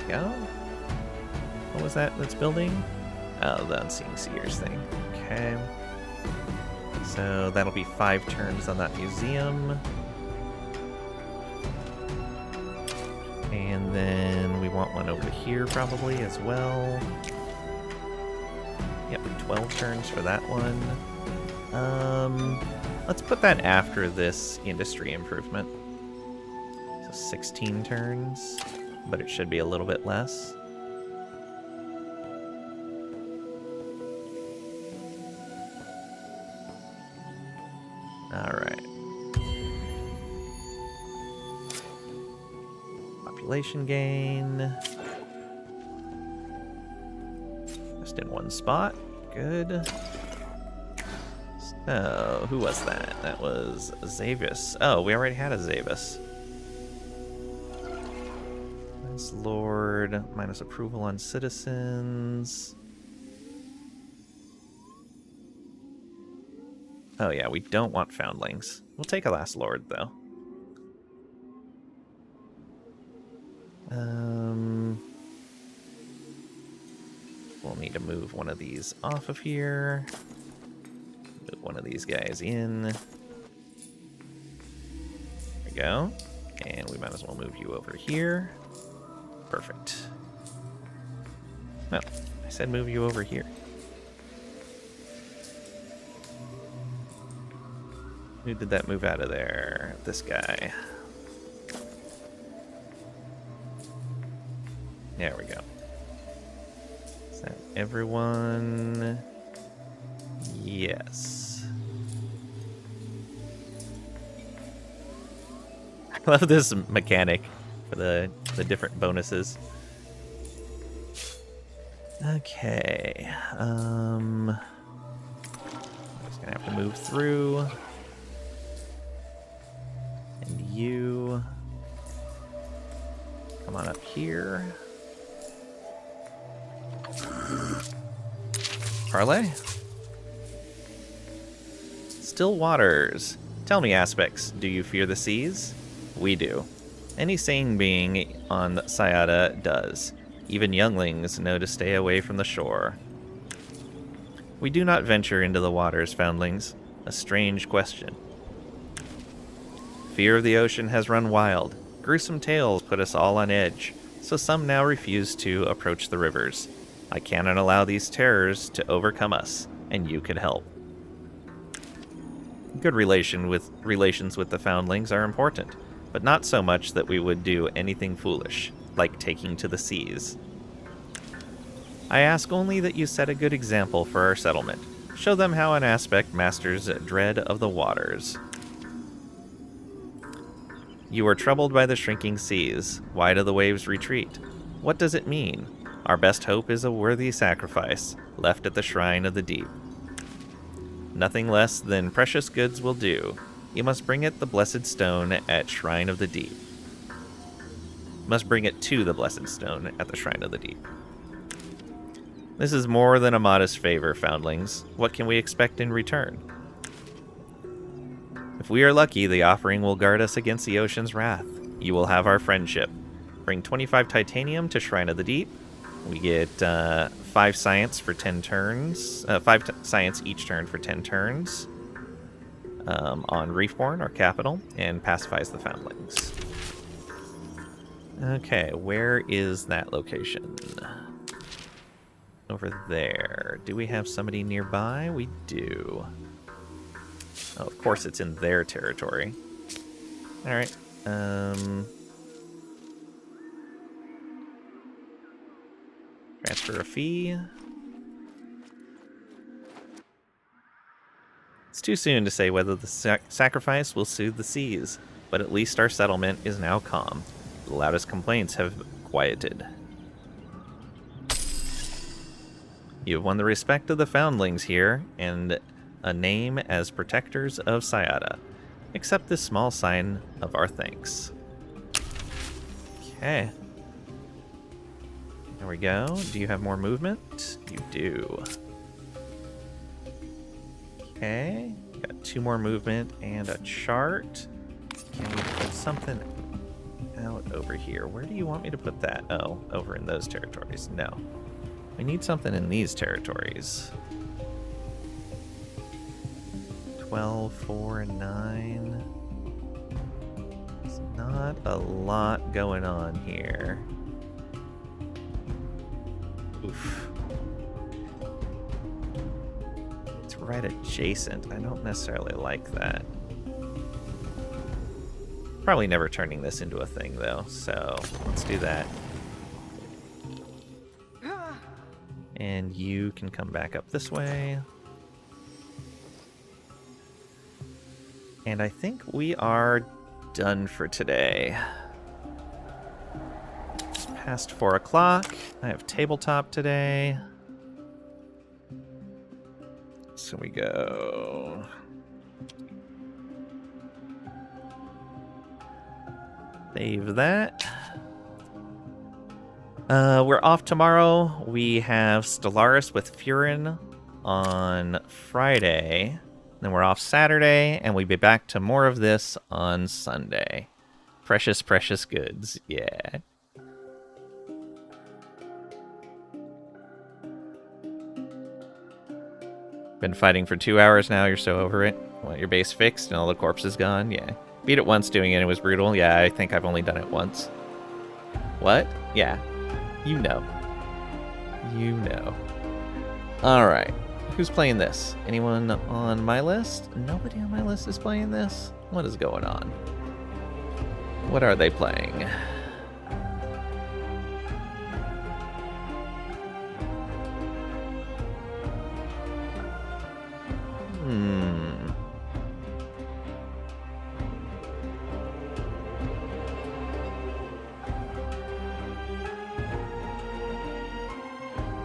Go. What was that that's building? Oh, the Unseen Seers thing. Okay. So that'll be 5 turns on that museum. And then we want one over to here probably as well. Yep, 12 turns for that one. Let's put that after this industry improvement. So 16 turns, but it should be a little bit less. Alright. Population gain. Just in one spot. Good. So, who was that? That was Zavis. Oh, we already had a Zavis. Nice Lord. Minus approval on citizens. Oh yeah, we don't want foundlings. We'll take a last lord, though. We'll need to move one of these off of here. Move one of these guys in. There we go. And we might as well move you over here. Perfect. No, I said move you over here. Who did that move out of there? This guy. There we go. Is that everyone? Yes. I love this mechanic for the different bonuses. Okay. I'm just gonna have to move through. And you come on up here. Parlay? Still waters. Tell me, Aspects, do you fear the seas? We do. Any sane being on Sayada does. Even younglings know to stay away from the shore. We do not venture into the waters, foundlings. A strange question. Fear of the ocean has run wild. Gruesome tales put us all on edge, so some now refuse to approach the rivers. I cannot allow these terrors to overcome us, and you could help. Good relations with the foundlings are important, but not so much that we would do anything foolish, like taking to the seas. I ask only that you set a good example for our settlement. Show them how an aspect masters dread of the waters. You are troubled by the shrinking seas. Why do the waves retreat? What does it mean? Our best hope is a worthy sacrifice, left at the shrine of the deep. Nothing less than precious goods will do. You must bring it the blessed stone at Shrine of the Deep. Must bring it to the blessed stone at the Shrine of the Deep. This is more than a modest favor, foundlings. What can we expect in return? If we are lucky, the offering will guard us against the ocean's wrath. You will have our friendship. Bring 25 titanium to Shrine of the Deep. We get 5 science for 10 turns. 5 science each turn for 10 turns. On Reefborn, our capital, and pacifies the foundlings. Okay, where is that location? Over there. Do we have somebody nearby? We do. Oh, of course it's in their territory. Alright. Transfer a fee. It's too soon to say whether the sacrifice will soothe the seas, but at least our settlement is now calm. The loudest complaints have quieted. You have won the respect of the foundlings here, and a name as protectors of Sayada. Accept this small sign of our thanks. Okay. There we go. Do you have more movement? You do. Okay, got 2 more movement and a chart. Can we put something out over here? Where do you want me to put that? Oh, over in those territories. No. We need something in these territories. 12, 4, and 9. There's not a lot going on here. Oof. Right adjacent. I don't necessarily like that. Probably never turning this into a thing though, so let's do that. And you can come back up this way. And I think we are done for today. It's past 4 o'clock. I have tabletop today. So we go. Save that. We're off tomorrow. We have Stellaris with Furin on Friday. Then we're off Saturday, and we'll be back to more of this on Sunday. Precious, precious goods. Yeah. Been fighting for 2 hours now, you're so over it? Want your base fixed and all the corpses gone? Yeah. Beat it once doing it, it was brutal. Yeah, I think I've only done it once. What? Yeah. You know. You know. Alright. Who's playing this? Anyone on my list? Nobody on my list is playing this? What is going on? What are they playing?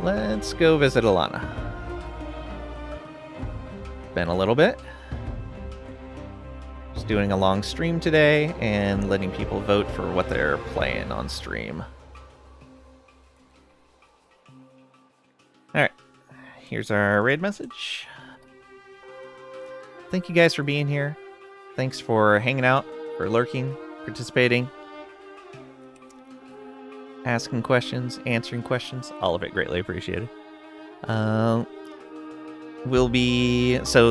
Let's go visit Alana. Been a little bit. Just doing a long stream today and letting people vote for what they're playing on stream. Alright. Here's our raid message. Thank you guys for being here. Thanks for hanging out, for lurking, participating, asking questions, answering questions. All of it greatly appreciated. So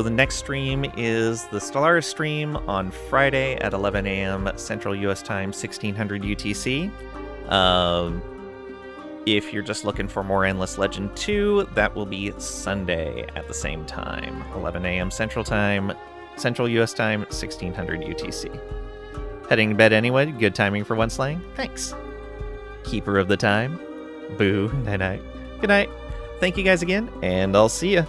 the next stream is the Stellaris stream on Friday at 11 a.m. Central US Time, 1600 UTC. If you're just looking for more Endless Legend 2, that will be Sunday at the same time, 11 a.m. Central Time, Central US Time, 1600 UTC. Heading to bed anyway, good timing for one slaying. Thanks. Keeper of the time. Boo. Night-night. Good night. Thank you guys again, and I'll see ya.